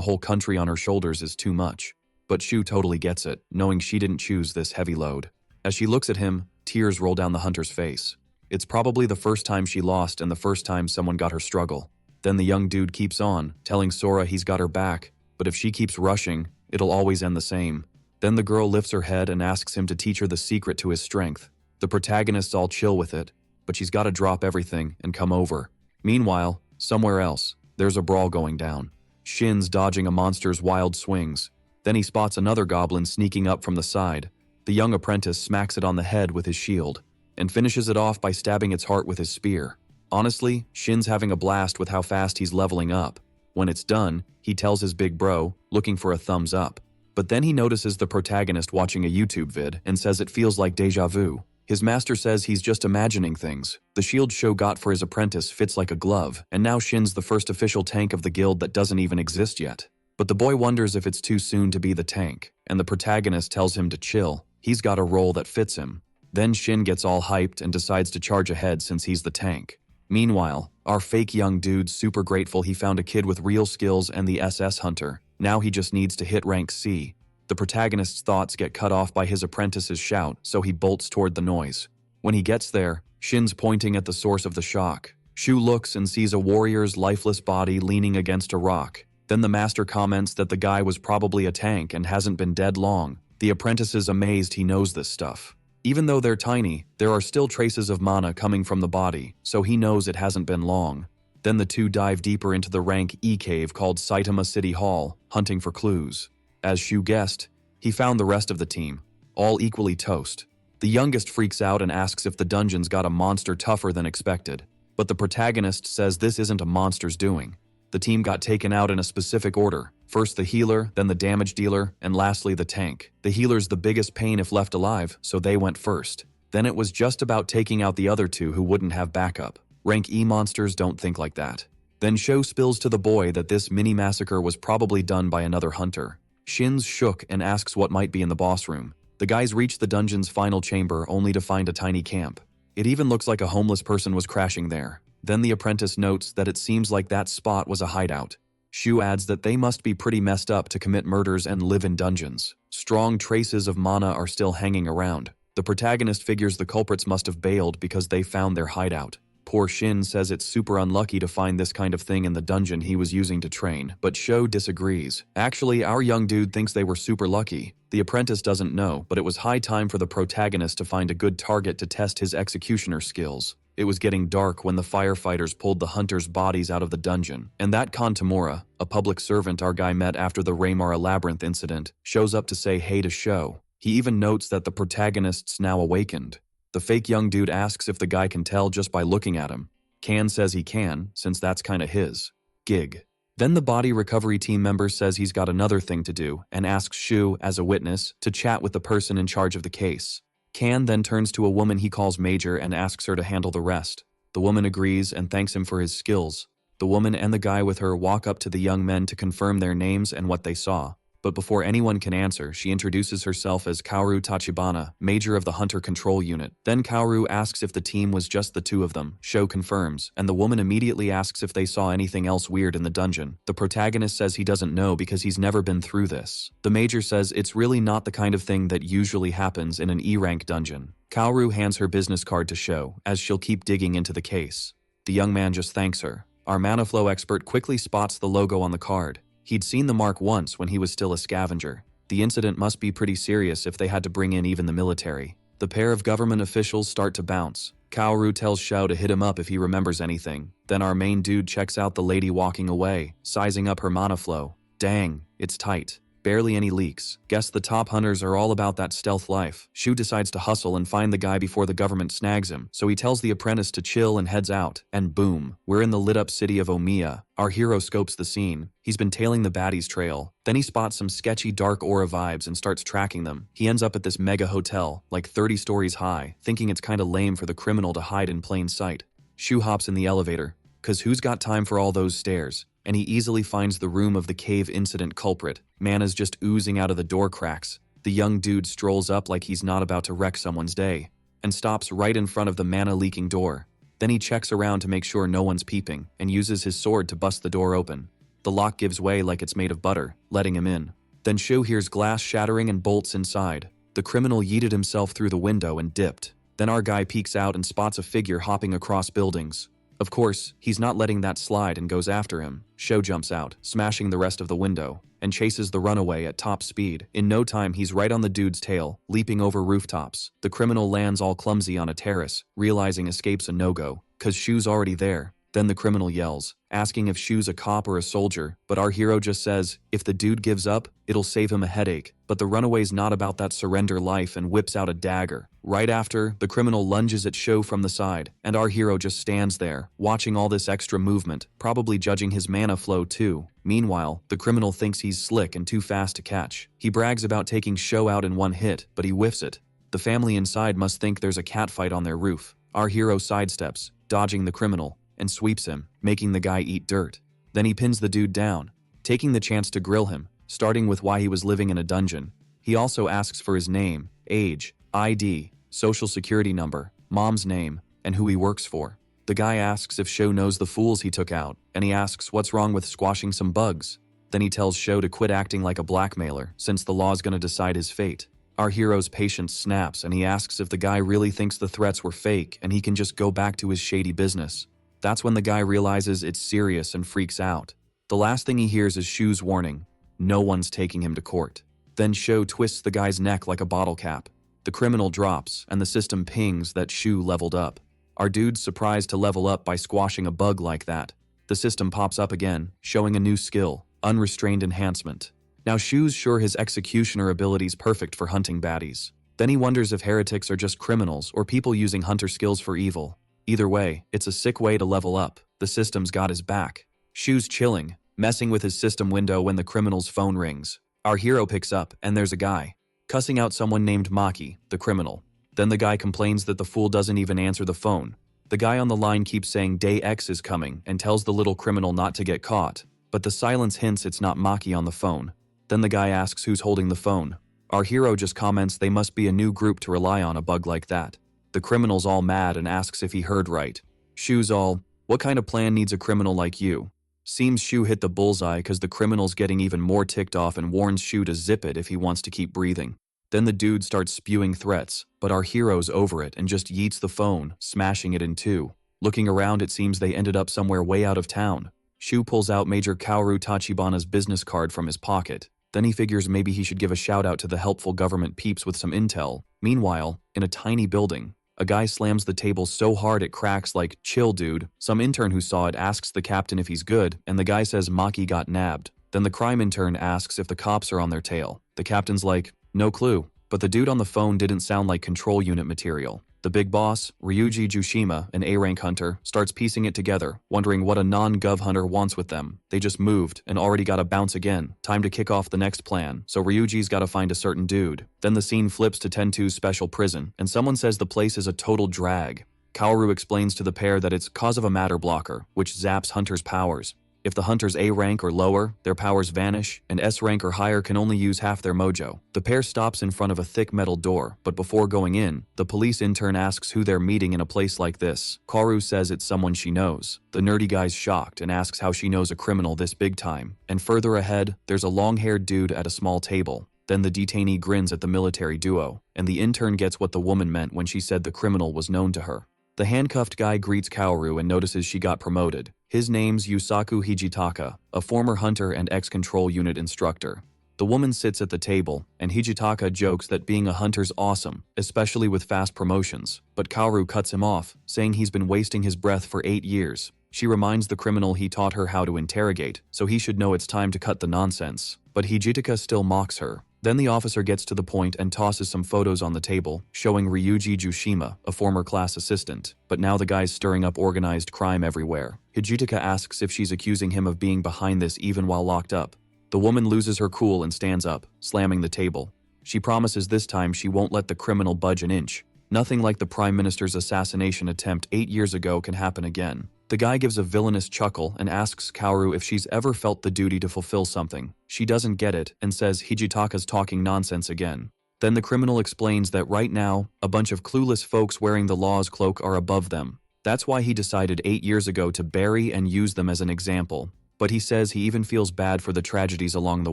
[SPEAKER 1] whole country on her shoulders is too much. But Shu totally gets it, knowing she didn't choose this heavy load. As she looks at him, tears roll down the hunter's face. It's probably the first time she lost and the first time someone got her struggle. Then the young dude keeps on, telling Sora he's got her back, but if she keeps rushing, it'll always end the same. Then the girl lifts her head and asks him to teach her the secret to his strength. The protagonist's all chill with it, but she's gotta drop everything and come over. Meanwhile, somewhere else, there's a brawl going down. Shin's dodging a monster's wild swings. Then he spots another goblin sneaking up from the side. The young apprentice smacks it on the head with his shield, and finishes it off by stabbing its heart with his spear. Honestly, Shin's having a blast with how fast he's leveling up. When it's done, he tells his big bro, looking for a thumbs up. But then he notices the protagonist watching a YouTube vid and says it feels like deja vu. His master says he's just imagining things. The shield Sho got for his apprentice fits like a glove, and now Shin's the first official tank of the guild that doesn't even exist yet. But the boy wonders if it's too soon to be the tank, and the protagonist tells him to chill. He's got a role that fits him. Then Shin gets all hyped and decides to charge ahead since he's the tank. Meanwhile, our fake young dude's super grateful he found a kid with real skills and the SS hunter. Now he just needs to hit rank C. The protagonist's thoughts get cut off by his apprentice's shout, so he bolts toward the noise. When he gets there, Shin's pointing at the source of the shock. Shu looks and sees a warrior's lifeless body leaning against a rock. Then the master comments that the guy was probably a tank and hasn't been dead long. The apprentice is amazed he knows this stuff. Even though they're tiny, there are still traces of mana coming from the body, so he knows it hasn't been long. Then the two dive deeper into the rank E cave called Saitama City Hall, hunting for clues. As Shu guessed, he found the rest of the team, all equally toast. The youngest freaks out and asks if the dungeon's got a monster tougher than expected. But the protagonist says this isn't a monster's doing. The team got taken out in a specific order. First the healer, then the damage dealer, and lastly the tank. The healer's the biggest pain if left alive, so they went first. Then it was just about taking out the other two who wouldn't have backup. Rank E monsters don't think like that. Then Sho spills to the boy that this mini-massacre was probably done by another hunter. Shin's shook and asks what might be in the boss room. The guys reach the dungeon's final chamber only to find a tiny camp. It even looks like a homeless person was crashing there. Then the apprentice notes that it seems like that spot was a hideout. Shu adds that they must be pretty messed up to commit murders and live in dungeons. Strong traces of mana are still hanging around. The protagonist figures the culprits must have bailed because they found their hideout. Poor Shin says it's super unlucky to find this kind of thing in the dungeon he was using to train, but Sho disagrees. Actually, our young dude thinks they were super lucky. The apprentice doesn't know, but it was high time for the protagonist to find a good target to test his executioner skills. It was getting dark when the firefighters pulled the hunters' bodies out of the dungeon, and that Kantamura, a public servant our guy met after the Raymara Labyrinth incident, shows up to say hey to Sho. He even notes that the protagonist's now awakened. The fake young dude asks if the guy can tell just by looking at him. Kan says he can, since that's kinda his gig. Then the body recovery team member says he's got another thing to do and asks Shu, as a witness, to chat with the person in charge of the case. Kan then turns to a woman he calls Major and asks her to handle the rest. The woman agrees and thanks him for his skills. The woman and the guy with her walk up to the young men to confirm their names and what they saw. But before anyone can answer, she introduces herself as Kaoru Tachibana, Major of the Hunter Control Unit. Then Kaoru asks if the team was just the two of them. Sho confirms, and the woman immediately asks if they saw anything else weird in the dungeon. The protagonist says he doesn't know because he's never been through this. The Major says it's really not the kind of thing that usually happens in an E-rank dungeon. Kaoru hands her business card to Sho, as she'll keep digging into the case. The young man just thanks her. Our mana flow expert quickly spots the logo on the card. He'd seen the mark once when he was still a scavenger. The incident must be pretty serious if they had to bring in even the military. The pair of government officials start to bounce. Kaoru tells Shao to hit him up if he remembers anything. Then our main dude checks out the lady walking away, sizing up her mana flow. Dang, it's tight. Barely any leaks. Guess the top hunters are all about that stealth life. Shu decides to hustle and find the guy before the government snags him, so he tells the apprentice to chill and heads out. And boom, we're in the lit-up city of Omiya. Our hero scopes the scene. He's been tailing the baddies' trail. Then he spots some sketchy dark aura vibes and starts tracking them. He ends up at this mega hotel, like 30 stories high, thinking it's kinda lame for the criminal to hide in plain sight. Shu hops in the elevator, cause who's got time for all those stairs, and he easily finds the room of the cave incident culprit. Mana's just oozing out of the door cracks. The young dude strolls up like he's not about to wreck someone's day, and stops right in front of the mana-leaking door. Then he checks around to make sure no one's peeping, and uses his sword to bust the door open. The lock gives way like it's made of butter, letting him in. Then Shu hears glass shattering and bolts inside. The criminal yeeted himself through the window and dipped. Then our guy peeks out and spots a figure hopping across buildings. Of course, he's not letting that slide and goes after him. Shu jumps out, smashing the rest of the window, and chases the runaway at top speed. In no time, he's right on the dude's tail, leaping over rooftops. The criminal lands all clumsy on a terrace, realizing escape's a no-go, cause Shu's already there. Then the criminal yells, asking if Shu's a cop or a soldier, but our hero just says, if the dude gives up, it'll save him a headache. But the runaway's not about that surrender life and whips out a dagger. Right after, the criminal lunges at Shu from the side, and our hero just stands there, watching all this extra movement, probably judging his mana flow too. Meanwhile, the criminal thinks he's slick and too fast to catch. He brags about taking Shu out in one hit, but he whiffs it. The family inside must think there's a catfight on their roof. Our hero sidesteps, dodging the criminal, and sweeps him, making the guy eat dirt. Then he pins the dude down, taking the chance to grill him, starting with why he was living in a dungeon. He also asks for his name, age, ID, social security number, mom's name, and who he works for. The guy asks if Shu knows the fools he took out, and he asks what's wrong with squashing some bugs. Then he tells Shu to quit acting like a blackmailer, since the law's gonna decide his fate. Our hero's patience snaps, and he asks if the guy really thinks the threats were fake and he can just go back to his shady business. That's when the guy realizes it's serious and freaks out. The last thing he hears is Shu's warning, no one's taking him to court. Then Shu twists the guy's neck like a bottle cap. The criminal drops, and the system pings that Shu leveled up. Our dude's surprised to level up by squashing a bug like that. The system pops up again, showing a new skill, unrestrained enhancement. Now Shu's sure his executioner ability's perfect for hunting baddies. Then he wonders if heretics are just criminals or people using hunter skills for evil. Either way, it's a sick way to level up. The system's got his back. Shu's chilling, messing with his system window when the criminal's phone rings. Our hero picks up, and there's a guy, cussing out someone named Maki, the criminal. Then the guy complains that the fool doesn't even answer the phone. The guy on the line keeps saying Day X is coming and tells the little criminal not to get caught, but the silence hints it's not Maki on the phone. Then the guy asks who's holding the phone. Our hero just comments they must be a new group to rely on a bug like that. The criminal's all mad and asks if he heard right. Shu's all, what kind of plan needs a criminal like you? Seems Shu hit the bullseye cause the criminal's getting even more ticked off and warns Shu to zip it if he wants to keep breathing. Then the dude starts spewing threats, but our hero's over it and just yeets the phone, smashing it in two. Looking around, it seems they ended up somewhere way out of town. Shu pulls out Major Kaoru Tachibana's business card from his pocket. Then he figures maybe he should give a shout out to the helpful government peeps with some intel. Meanwhile, in a tiny building, a guy slams the table so hard it cracks like, chill dude. Some intern who saw it asks the captain if he's good, and the guy says Maki got nabbed. Then the crime intern asks if the cops are on their tail. The captain's like, no clue. But the dude on the phone didn't sound like control unit material. The big boss, Ryuji Jushima, an A-rank hunter, starts piecing it together, wondering what a non-gov hunter wants with them. They just moved and already got to bounce again. Time to kick off the next plan, so Ryuji's got to find a certain dude. Then the scene flips to Tentu's special prison, and someone says the place is a total drag. Kaoru explains to the pair that it's cause of a matter blocker, which zaps hunters' powers. If the hunter's A rank or lower, their powers vanish, and S rank or higher can only use half their mojo. The pair stops in front of a thick metal door, but before going in, the police intern asks who they're meeting in a place like this. Kaoru says it's someone she knows. The nerdy guy's shocked and asks how she knows a criminal this big time. And further ahead, there's a long-haired dude at a small table. Then the detainee grins at the military duo, and the intern gets what the woman meant when she said the criminal was known to her. The handcuffed guy greets Kaoru and notices she got promoted. His name's Yusaku Hijitaka, a former hunter and ex-control unit instructor. The woman sits at the table, and Hijitaka jokes that being a hunter's awesome, especially with fast promotions. But Kaoru cuts him off, saying he's been wasting his breath for 8 years. She reminds the criminal he taught her how to interrogate, so he should know it's time to cut the nonsense. But Hijitaka still mocks her. Then the officer gets to the point and tosses some photos on the table, showing Ryuji Jushima, a former class assistant. But now the guy's stirring up organized crime everywhere. Hijitaka asks if she's accusing him of being behind this even while locked up. The woman loses her cool and stands up, slamming the table. She promises this time she won't let the criminal budge an inch. Nothing like the Prime Minister's assassination attempt 8 years ago can happen again. The guy gives a villainous chuckle and asks Kaoru if she's ever felt the duty to fulfill something. She doesn't get it and says Hijitaka's talking nonsense again. Then the criminal explains that right now, a bunch of clueless folks wearing the law's cloak are above them. That's why he decided 8 years ago to bury and use them as an example. But he says he even feels bad for the tragedies along the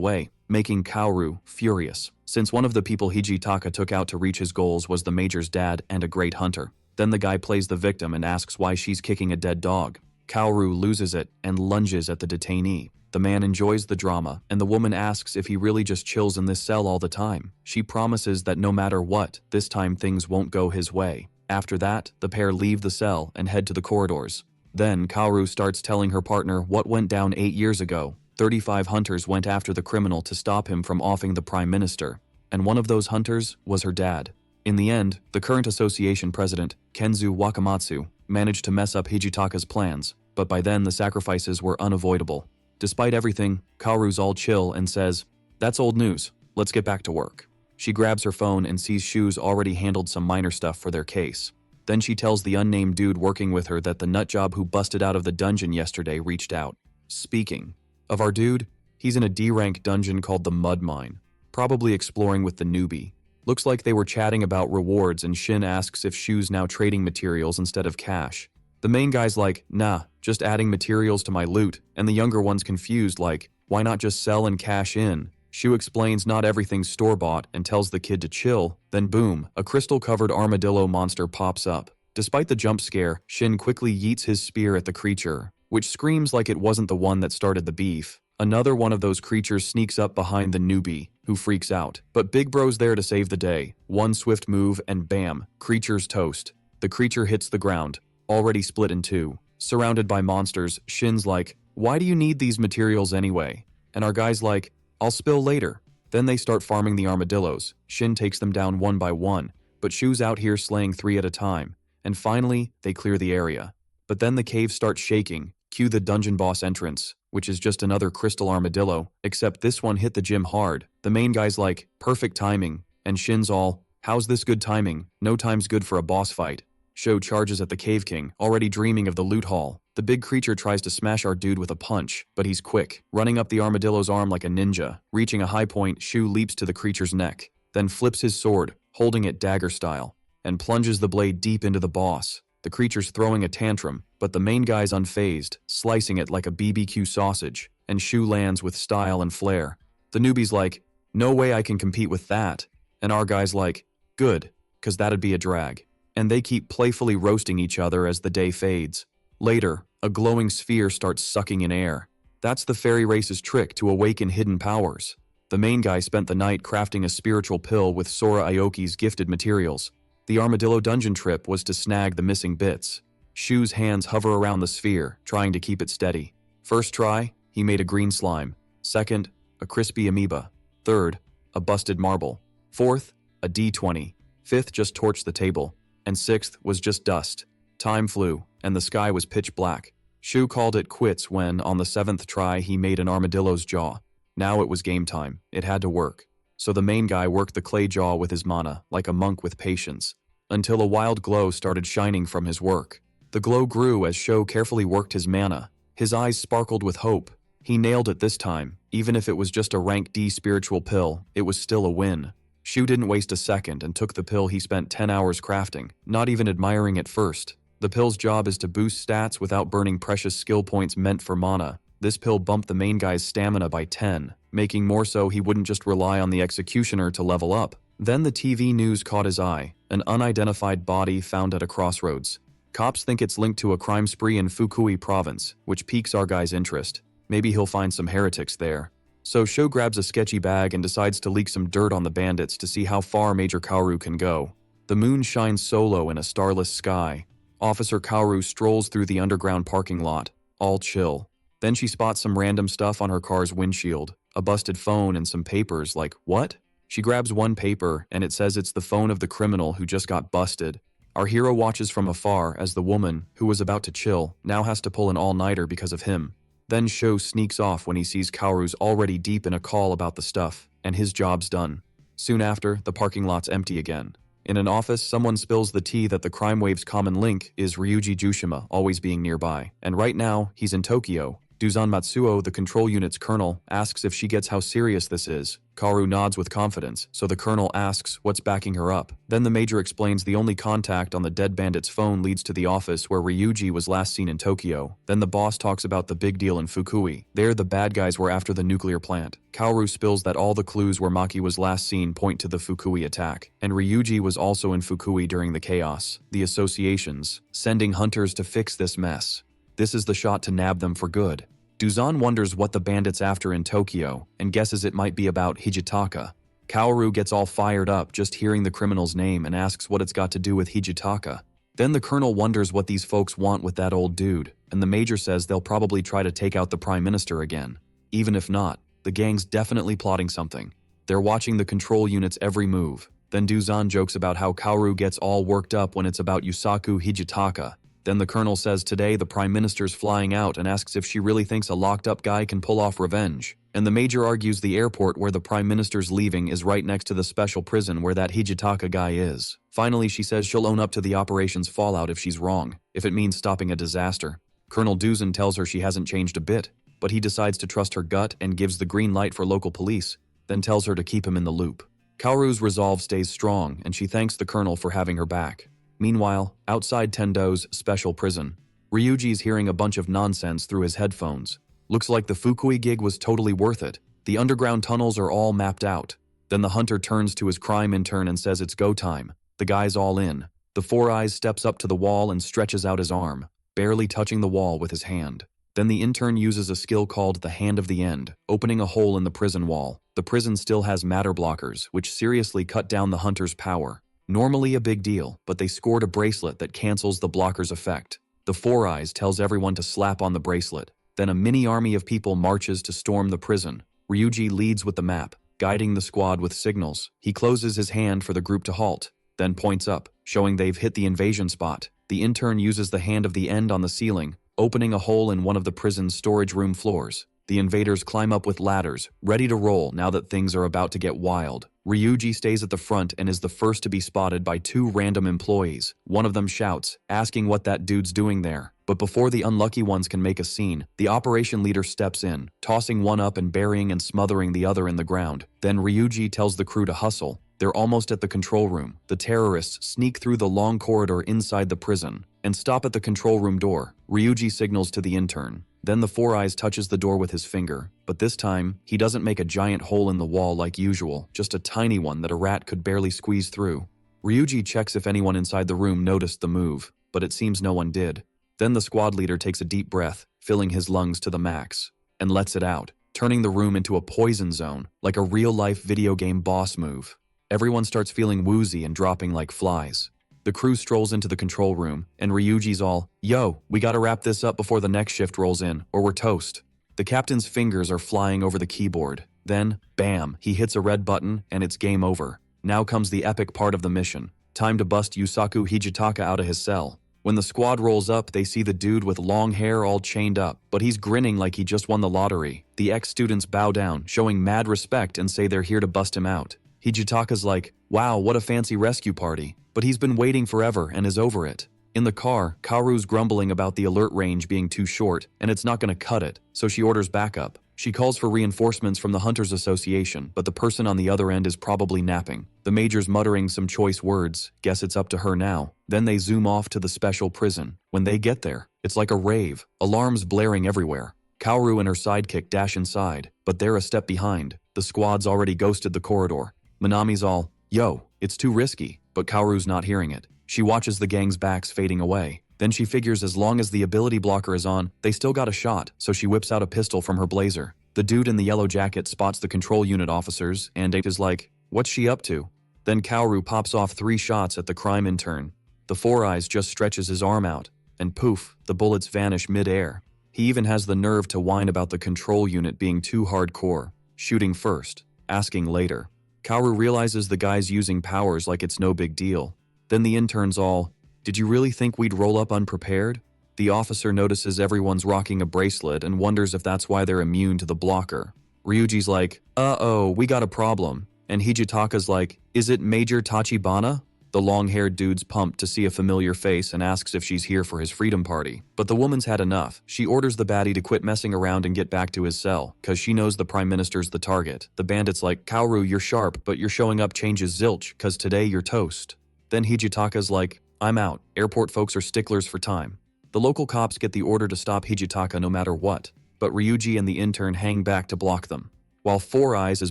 [SPEAKER 1] way, making Kaoru furious, since one of the people Hijitaka took out to reach his goals was the major's dad and a great hunter. Then the guy plays the victim and asks why she's kicking a dead dog. Kaoru loses it and lunges at the detainee. The man enjoys the drama, and the woman asks if he really just chills in this cell all the time. She promises that no matter what, this time things won't go his way. After that, the pair leave the cell and head to the corridors. Then Kaoru starts telling her partner what went down 8 years ago. 35 hunters went after the criminal to stop him from offing the Prime Minister, and one of those hunters was her dad. In the end, the current association president, Kenzu Wakamatsu, managed to mess up Hijitaka's plans, but by then the sacrifices were unavoidable. Despite everything, Kaoru's all chill and says, "That's old news, let's get back to work." She grabs her phone and sees Shu's already handled some minor stuff for their case. Then she tells the unnamed dude working with her that the nutjob who busted out of the dungeon yesterday reached out. Speaking of our dude, he's in a D-rank dungeon called the Mud Mine, probably exploring with the newbie. Looks like they were chatting about rewards and Shin asks if Shu's now trading materials instead of cash. The main guy's like, "Nah, just adding materials to my loot," and the younger one's confused like, "Why not just sell and cash in?" Shu explains not everything's store-bought and tells the kid to chill, then boom, a crystal-covered armadillo monster pops up. Despite the jump scare, Shin quickly yeets his spear at the creature, which screams like it wasn't the one that started the beef. Another one of those creatures sneaks up behind the newbie, who freaks out. But Big Bro's there to save the day. One swift move and bam, creature's toast. The creature hits the ground, already split in two. Surrounded by monsters, Shin's like, "Why do you need these materials anyway?" And our guy's like, "I'll spill later." Then they start farming the armadillos. Shin takes them down one by one, but Shu's out here slaying 3 at a time. And finally, they clear the area. But then the cave starts shaking. Cue the dungeon boss entrance, which is just another crystal armadillo, except this one hit the gym hard. The main guy's like, "Perfect timing," and Shin's all, "How's this good timing? No time's good for a boss fight." Sho charges at the Cave King, already dreaming of the loot haul. The big creature tries to smash our dude with a punch, but he's quick, running up the armadillo's arm like a ninja. Reaching a high point, Shu leaps to the creature's neck, then flips his sword, holding it dagger style, and plunges the blade deep into the boss. The creature's throwing a tantrum, but the main guy's unfazed, slicing it like a BBQ sausage, and Shu lands with style and flair. The newbie's like, "No way I can compete with that," and our guy's like, "Good, 'cause that'd be a drag." And they keep playfully roasting each other as the day fades. Later, a glowing sphere starts sucking in air. That's the fairy race's trick to awaken hidden powers. The main guy spent the night crafting a spiritual pill with Sora Aoki's gifted materials. The armadillo dungeon trip was to snag the missing bits. Shu's hands hover around the sphere, trying to keep it steady. First try, he made a green slime. Second, a crispy amoeba. Third, a busted marble. Fourth, a D20. Fifth just torched the table. And sixth was just dust. Time flew, and the sky was pitch black. Shu called it quits when, on the 7th try, he made an armadillo's jaw. Now it was game time. It had to work. So the main guy worked the clay jaw with his mana, like a monk with patience, until a wild glow started shining from his work. The glow grew as Sho carefully worked his mana. His eyes sparkled with hope. He nailed it this time. Even if it was just a rank D spiritual pill, it was still a win. Shu didn't waste a second and took the pill he spent 10 hours crafting, not even admiring it first. The pill's job is to boost stats without burning precious skill points meant for mana. This pill bumped the main guy's stamina by 10, making more so he wouldn't just rely on the executioner to level up. Then the TV news caught his eye, an unidentified body found at a crossroads. Cops think it's linked to a crime spree in Fukui province, which piques our guy's interest. Maybe he'll find some heretics there. So Sho grabs a sketchy bag and decides to leak some dirt on the bandits to see how far Major Kaoru can go. The moon shines solo in a starless sky. Officer Kaoru strolls through the underground parking lot, all chill. Then she spots some random stuff on her car's windshield, a busted phone and some papers like, what? She grabs one paper and it says it's the phone of the criminal who just got busted. Our hero watches from afar as the woman, who was about to chill, now has to pull an all-nighter because of him. Then Sho sneaks off when he sees Kaoru's already deep in a call about the stuff, and his job's done. Soon after, the parking lot's empty again. In an office, someone spills the tea that the crime wave's common link is Ryuji Jushima always being nearby. And right now, he's in Tokyo. Duzan Matsuo, the control unit's colonel, asks if she gets how serious this is. Kaoru nods with confidence, so the colonel asks what's backing her up. Then the major explains the only contact on the dead bandit's phone leads to the office where Ryuji was last seen in Tokyo. Then the boss talks about the big deal in Fukui. There, the bad guys were after the nuclear plant. Kaoru spills that all the clues where Maki was last seen point to the Fukui attack. And Ryuji was also in Fukui during the chaos. The associations, sending hunters to fix this mess. This is the shot to nab them for good. Duzan wonders what the bandit's after in Tokyo, and guesses it might be about Hijitaka. Kaoru gets all fired up just hearing the criminal's name and asks what it's got to do with Hijitaka. Then the colonel wonders what these folks want with that old dude, and the major says they'll probably try to take out the prime minister again. Even if not, the gang's definitely plotting something. They're watching the control unit's every move. Then Duzan jokes about how Kaoru gets all worked up when it's about Yusaku Hijitaka. Then the colonel says today the prime minister's flying out and asks if she really thinks a locked-up guy can pull off revenge. And the major argues the airport where the prime minister's leaving is right next to the special prison where that Hijitaka guy is. Finally, she says she'll own up to the operation's fallout if she's wrong, if it means stopping a disaster. Colonel Duzan tells her she hasn't changed a bit, but he decides to trust her gut and gives the green light for local police, then tells her to keep him in the loop. Kaoru's resolve stays strong, and she thanks the colonel for having her back. Meanwhile, outside Tendo's special prison, Ryuji's hearing a bunch of nonsense through his headphones. Looks like the Fukui gig was totally worth it. The underground tunnels are all mapped out. Then the hunter turns to his crime intern and says it's go time. The guy's all in. The Four Eyes steps up to the wall and stretches out his arm, barely touching the wall with his hand. Then the intern uses a skill called the Hand of the End, opening a hole in the prison wall. The prison still has matter blockers, which seriously cut down the hunter's power. Normally a big deal, but they scored a bracelet that cancels the blocker's effect. The Four Eyes tells everyone to slap on the bracelet. Then a mini army of people marches to storm the prison. Ryuji leads with the map, guiding the squad with signals. He closes his hand for the group to halt, then points up, showing they've hit the invasion spot. The intern uses the Hand of the End on the ceiling, opening a hole in one of the prison's storage room floors. The invaders climb up with ladders, ready to roll now that things are about to get wild. Ryuji stays at the front and is the first to be spotted by two random employees. One of them shouts, asking what that dude's doing there. But before the unlucky ones can make a scene, the operation leader steps in, tossing one up and burying and smothering the other in the ground. Then Ryuji tells the crew to hustle. They're almost at the control room. The terrorists sneak through the long corridor inside the prison and stop at the control room door. Ryuji signals to the intern. Then the Four Eyes touches the door with his finger, but this time, he doesn't make a giant hole in the wall like usual, just a tiny one that a rat could barely squeeze through. Ryuji checks if anyone inside the room noticed the move, but it seems no one did. Then the squad leader takes a deep breath, filling his lungs to the max, and lets it out, turning the room into a poison zone, like a real-life video game boss move. Everyone starts feeling woozy and dropping like flies. The crew strolls into the control room, and Ryuji's all, "Yo, we gotta wrap this up before the next shift rolls in, or we're toast." The captain's fingers are flying over the keyboard. Then, bam, he hits a red button, and it's game over. Now comes the epic part of the mission. Time to bust Yusaku Hijitaka out of his cell. When the squad rolls up, they see the dude with long hair all chained up, but he's grinning like he just won the lottery. The ex-students bow down, showing mad respect and say they're here to bust him out. Hijitaka's like, "Wow, what a fancy rescue party." But he's been waiting forever and is over it. In the car, Kaoru's grumbling about the alert range being too short, and it's not going to cut it, so she orders backup. She calls for reinforcements from the Hunters Association, but the person on the other end is probably napping. The major's muttering some choice words, guess it's up to her now. Then they zoom off to the special prison. When they get there, it's like a rave, alarms blaring everywhere. Kaoru and her sidekick dash inside, but they're a step behind. The squad's already ghosted the corridor. Manami's all, "Yo, it's too risky." But Kaoru's not hearing it. She watches the gang's backs fading away. Then she figures as long as the ability blocker is on, they still got a shot, so she whips out a pistol from her blazer. The dude in the yellow jacket spots the control unit officers, and is like, "What's she up to?" Then Kaoru pops off 3 shots at the crime intern. The Four Eyes just stretches his arm out, and poof, the bullets vanish mid-air. He even has the nerve to whine about the control unit being too hardcore, shooting first, asking later. Kaoru realizes the guy's using powers like it's no big deal. Then the intern's all, "Did you really think we'd roll up unprepared?" The officer notices everyone's rocking a bracelet and wonders if that's why they're immune to the blocker. Ryuji's like, "Uh-oh, we got a problem." And Hijitaka's like, "Is it Major Tachibana?" The long-haired dude's pumped to see a familiar face and asks if she's here for his freedom party. But the woman's had enough. She orders the baddie to quit messing around and get back to his cell, cause she knows the prime minister's the target. The bandit's like, Kaoru, you're sharp, but your showing up changes zilch, cause today you're toast. Then Hijitaka's like, I'm out. Airport folks are sticklers for time. The local cops get the order to stop Hijitaka no matter what, but Ryuji and the intern hang back to block them. While Four Eyes is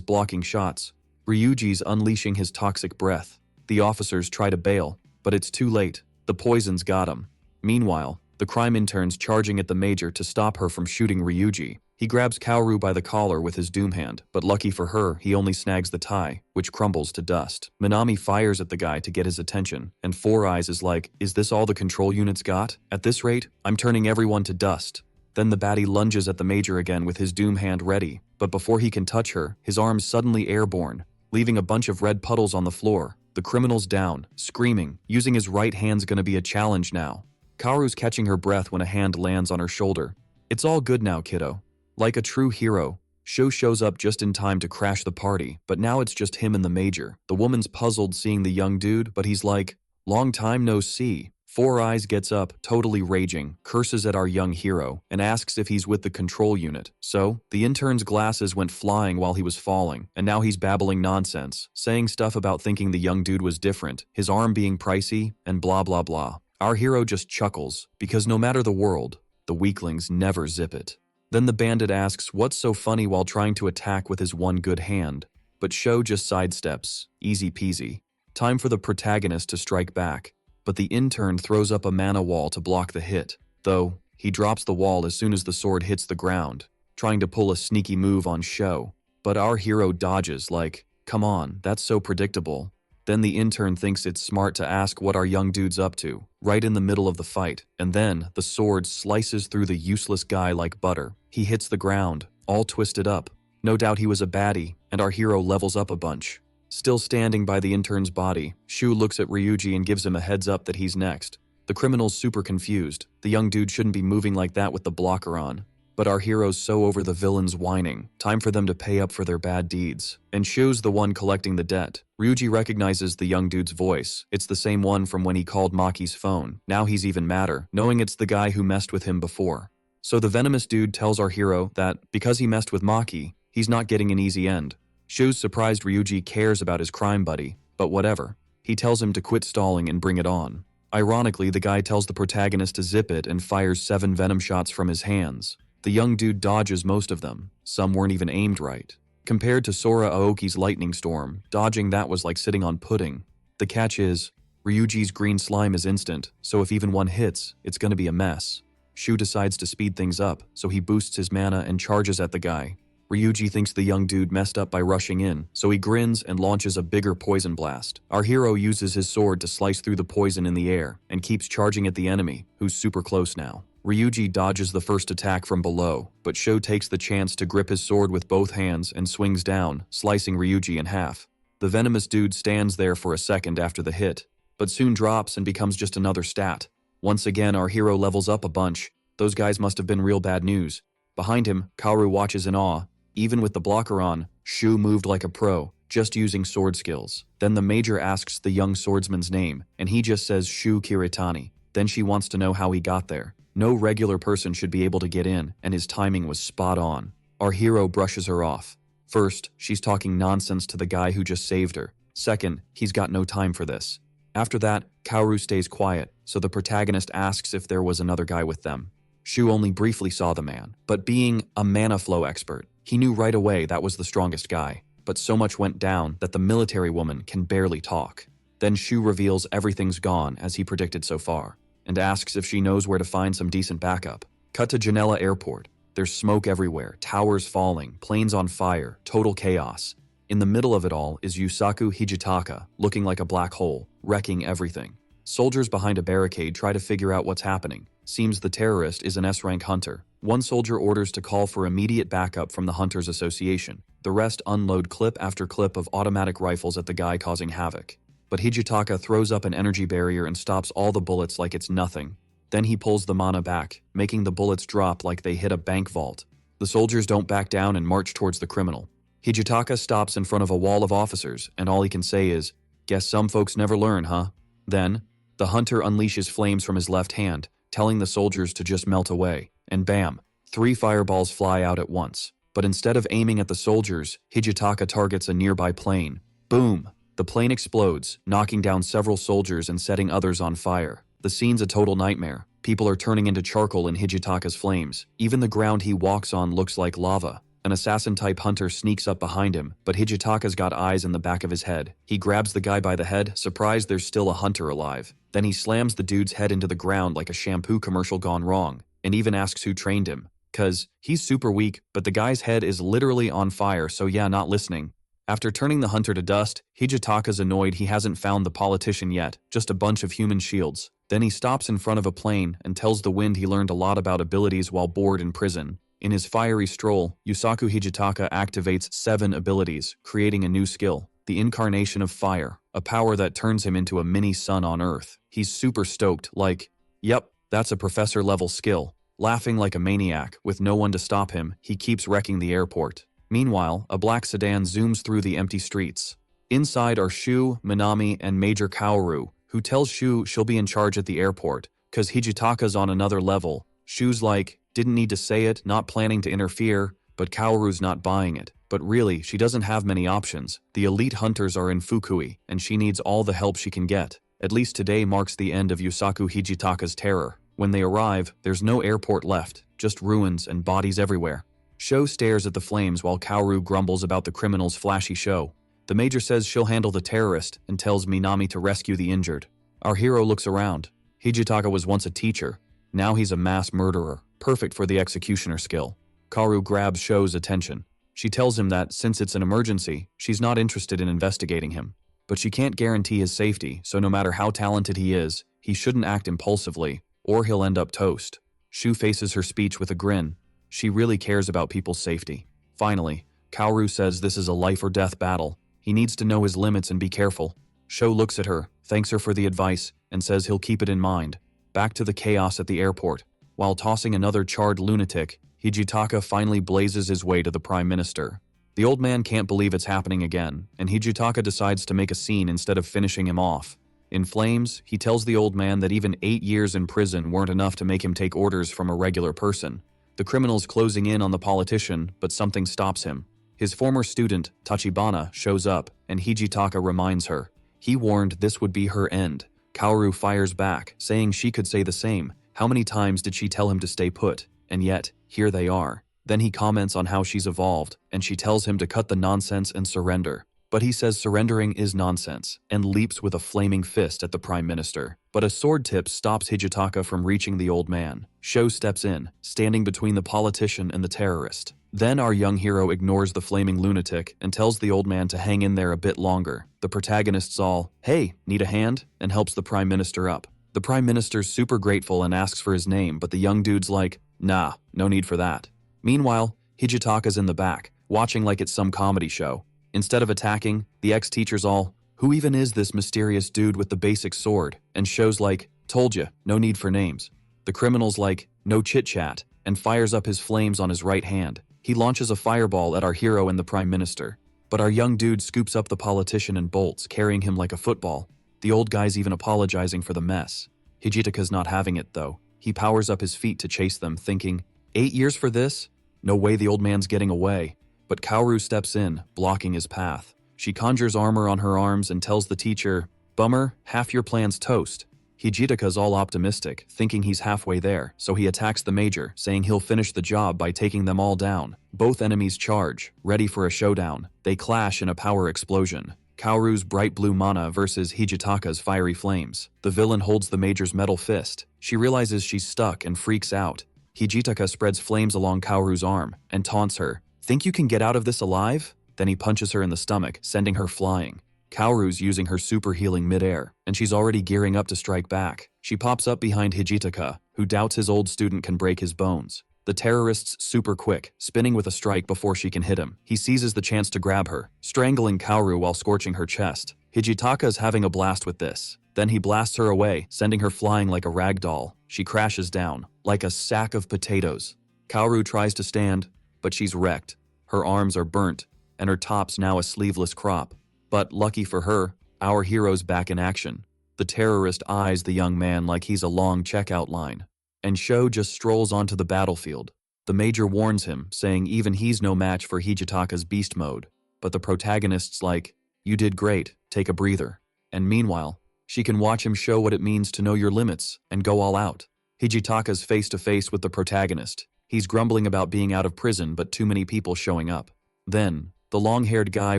[SPEAKER 1] blocking shots, Ryuji's unleashing his toxic breath. The officers try to bail, but it's too late. The poison's got him. Meanwhile, the crime intern's charging at the major to stop her from shooting Ryuji. He grabs Kaoru by the collar with his doom hand, but lucky for her, he only snags the tie, which crumbles to dust. Minami fires at the guy to get his attention, and Four Eyes is like, is this all the control units got? At this rate, I'm turning everyone to dust. Then the baddie lunges at the major again with his doom hand ready, but before he can touch her, his arm's suddenly airborne, leaving a bunch of red puddles on the floor. The criminal's down, screaming. Using his right hand's gonna be a challenge now. Kaoru's catching her breath when a hand lands on her shoulder. It's all good now, kiddo. Like a true hero, Sho shows up just in time to crash the party, but now it's just him and the major. The woman's puzzled seeing the young dude, but he's like, long time no see. Four Eyes gets up, totally raging, curses at our young hero, and asks if he's with the control unit. So, the intern's glasses went flying while he was falling, and now he's babbling nonsense, saying stuff about thinking the young dude was different, his arm being pricey, and blah blah blah. Our hero just chuckles, because no matter the world, the weaklings never zip it. Then the bandit asks what's so funny while trying to attack with his one good hand, but Sho just sidesteps, easy peasy. Time for the protagonist to strike back. But the intern throws up a mana wall to block the hit, though he drops the wall as soon as the sword hits the ground, trying to pull a sneaky move on Sho. But our hero dodges like, come on, that's so predictable. Then the intern thinks it's smart to ask what our young dude's up to, right in the middle of the fight, and then the sword slices through the useless guy like butter. He hits the ground, all twisted up. No doubt he was a baddie, and our hero levels up a bunch. Still standing by the intern's body, Shu looks at Ryuji and gives him a heads up that he's next. The criminal's super confused. The young dude shouldn't be moving like that with the blocker on. But our hero's so over the villain's whining. Time for them to pay up for their bad deeds. And Shu's the one collecting the debt. Ryuji recognizes the young dude's voice. It's the same one from when he called Maki's phone. Now he's even madder, knowing it's the guy who messed with him before. So the venomous dude tells our hero that, because he messed with Maki, he's not getting an easy end. Shu's surprised Ryuji cares about his crime buddy, but whatever. He tells him to quit stalling and bring it on. Ironically, the guy tells the protagonist to zip it and fires 7 venom shots from his hands. The young dude dodges most of them. Some weren't even aimed right. Compared to Sora Aoki's lightning storm, dodging that was like sitting on pudding. The catch is, Ryuji's green slime is instant, so if even one hits, it's gonna be a mess. Shu decides to speed things up, so he boosts his mana and charges at the guy. Ryuji thinks the young dude messed up by rushing in, so he grins and launches a bigger poison blast. Our hero uses his sword to slice through the poison in the air, and keeps charging at the enemy, who's super close now. Ryuji dodges the first attack from below, but Sho takes the chance to grip his sword with both hands and swings down, slicing Ryuji in half. The venomous dude stands there for a second after the hit, but soon drops and becomes just another stat. Once again, our hero levels up a bunch. Those guys must have been real bad news. Behind him, Kaoru watches in awe. Even with the blocker on, Shu moved like a pro, just using sword skills. Then the major asks the young swordsman's name, and he just says Shu Kiritani. Then she wants to know how he got there. No regular person should be able to get in, and his timing was spot on. Our hero brushes her off. First, she's talking nonsense to the guy who just saved her. Second, he's got no time for this. After that, Kaoru stays quiet, so the protagonist asks if there was another guy with them. Shu only briefly saw the man, but being a mana flow expert, he knew right away that was the strongest guy. But so much went down that the military woman can barely talk. Then Shu reveals everything's gone as he predicted so far, and asks if she knows where to find some decent backup. Cut to Janela Airport. There's smoke everywhere, towers falling, planes on fire, total chaos. In the middle of it all is Yusaku Hijitaka, looking like a black hole, wrecking everything. Soldiers behind a barricade try to figure out what's happening. Seems the terrorist is an S-rank hunter. One soldier orders to call for immediate backup from the Hunters Association. The rest unload clip after clip of automatic rifles at the guy causing havoc. But Hijitaka throws up an energy barrier and stops all the bullets like it's nothing. Then he pulls the mana back, making the bullets drop like they hit a bank vault. The soldiers don't back down and march towards the criminal. Hijitaka stops in front of a wall of officers, and all he can say is, Guess some folks never learn, huh? Then, the hunter unleashes flames from his left hand, telling the soldiers to just melt away, and bam, 3 fireballs fly out at once. But instead of aiming at the soldiers, Hijitaka targets a nearby plane. Boom! The plane explodes, knocking down several soldiers and setting others on fire. The scene's a total nightmare. People are turning into charcoal in Hijitaka's flames. Even the ground he walks on looks like lava. An assassin-type hunter sneaks up behind him, but Hijitaka's got eyes in the back of his head. He grabs the guy by the head, surprised there's still a hunter alive. Then he slams the dude's head into the ground like a shampoo commercial gone wrong, and even asks who trained him. 'Cause he's super weak, but the guy's head is literally on fire, so yeah, not listening. After turning the hunter to dust, Hijitaka's annoyed he hasn't found the politician yet, just a bunch of human shields. Then he stops in front of a plane and tells the wind he learned a lot about abilities while bored in prison. In his fiery stroll, Yusaku Hijitaka activates 7 abilities, creating a new skill, the incarnation of fire, a power that turns him into a mini sun on Earth. He's super stoked, like, yep, that's a professor-level skill. Laughing like a maniac, with no one to stop him, he keeps wrecking the airport. Meanwhile, a black sedan zooms through the empty streets. Inside are Shu, Minami, and Major Kaoru, who tells Shu she'll be in charge at the airport, cause Hijitaka's on another level. Shu's like, didn't need to say it, not planning to interfere, but Kaoru's not buying it. But really, she doesn't have many options. The elite hunters are in Fukui, and she needs all the help she can get. At least today marks the end of Yusaku Hijitaka's terror. When they arrive, there's no airport left, just ruins and bodies everywhere. Sho stares at the flames while Kaoru grumbles about the criminal's flashy show. The major says she'll handle the terrorist and tells Minami to rescue the injured. Our hero looks around. Hijitaka was once a teacher. Now he's a mass murderer, perfect for the executioner skill. Kaoru grabs Sho's attention. She tells him that, since it's an emergency, she's not interested in investigating him. But she can't guarantee his safety, so no matter how talented he is, he shouldn't act impulsively, or he'll end up toast. Shu faces her speech with a grin. She really cares about people's safety. Finally, Kaoru says this is a life-or-death battle. He needs to know his limits and be careful. Sho looks at her, thanks her for the advice, and says he'll keep it in mind. Back to the chaos at the airport. While tossing another charred lunatic, Hijitaka finally blazes his way to the Prime Minister. The old man can't believe it's happening again, and Hijitaka decides to make a scene instead of finishing him off. In flames, he tells the old man that even 8 years in prison weren't enough to make him take orders from a regular person. The criminal's closing in on the politician, but something stops him. His former student, Tachibana, shows up, and Hijitaka reminds her. He warned this would be her end. Kaoru fires back, saying she could say the same. How many times did she tell him to stay put? And yet, here they are. Then he comments on how she's evolved, and she tells him to cut the nonsense and surrender. But he says surrendering is nonsense, and leaps with a flaming fist at the Prime Minister. But a sword tip stops Hijitaka from reaching the old man. Sho steps in, standing between the politician and the terrorist. Then our young hero ignores the flaming lunatic and tells the old man to hang in there a bit longer. The protagonist's all, hey, need a hand? And helps the Prime Minister up. The Prime Minister's super grateful and asks for his name, but the young dude's like, nah, no need for that. Meanwhile, Hijitaka's in the back, watching like it's some comedy show. Instead of attacking, the ex-teacher's all, who even is this mysterious dude with the basic sword? And Sho's like, told ya, no need for names. The criminal's like, no chit-chat, and fires up his flames on his right hand. He launches a fireball at our hero and the Prime Minister. But our young dude scoops up the politician and bolts, carrying him like a football. The old guy's even apologizing for the mess. Hijitaka's not having it, though. He powers up his feet to chase them, thinking, 8 years for this? No way the old man's getting away. But Kaoru steps in, blocking his path. She conjures armor on her arms and tells the teacher, bummer, half your plan's toast. Hijitaka's all optimistic, thinking he's halfway there, so he attacks the major, saying he'll finish the job by taking them all down. Both enemies charge, ready for a showdown. They clash in a power explosion. Kaoru's bright blue mana versus Hijitaka's fiery flames. The villain holds the major's metal fist. She realizes she's stuck and freaks out. Hijitaka spreads flames along Kaoru's arm and taunts her. Think you can get out of this alive? Then he punches her in the stomach, sending her flying. Kaoru's using her super healing midair, and she's already gearing up to strike back. She pops up behind Hijitaka, who doubts his old student can break his bones. The terrorist's super quick, spinning with a strike before she can hit him. He seizes the chance to grab her, strangling Kaoru while scorching her chest. Hijitaka's having a blast with this. Then he blasts her away, sending her flying like a rag doll. She crashes down, like a sack of potatoes. Kaoru tries to stand, but she's wrecked. Her arms are burnt, and her top's now a sleeveless crop. But lucky for her, Our hero's back in action. The terrorist eyes the young man like he's a long checkout line. And Sho just strolls onto the battlefield. The major warns him, saying even he's no match for Hijitaka's beast mode. But the protagonist's like, "You did great, take a breather." And meanwhile, she can watch him show what it means to know your limits and go all out. Hijitaka's face to face with the protagonist. He's grumbling about being out of prison but too many people showing up. Then, the long-haired guy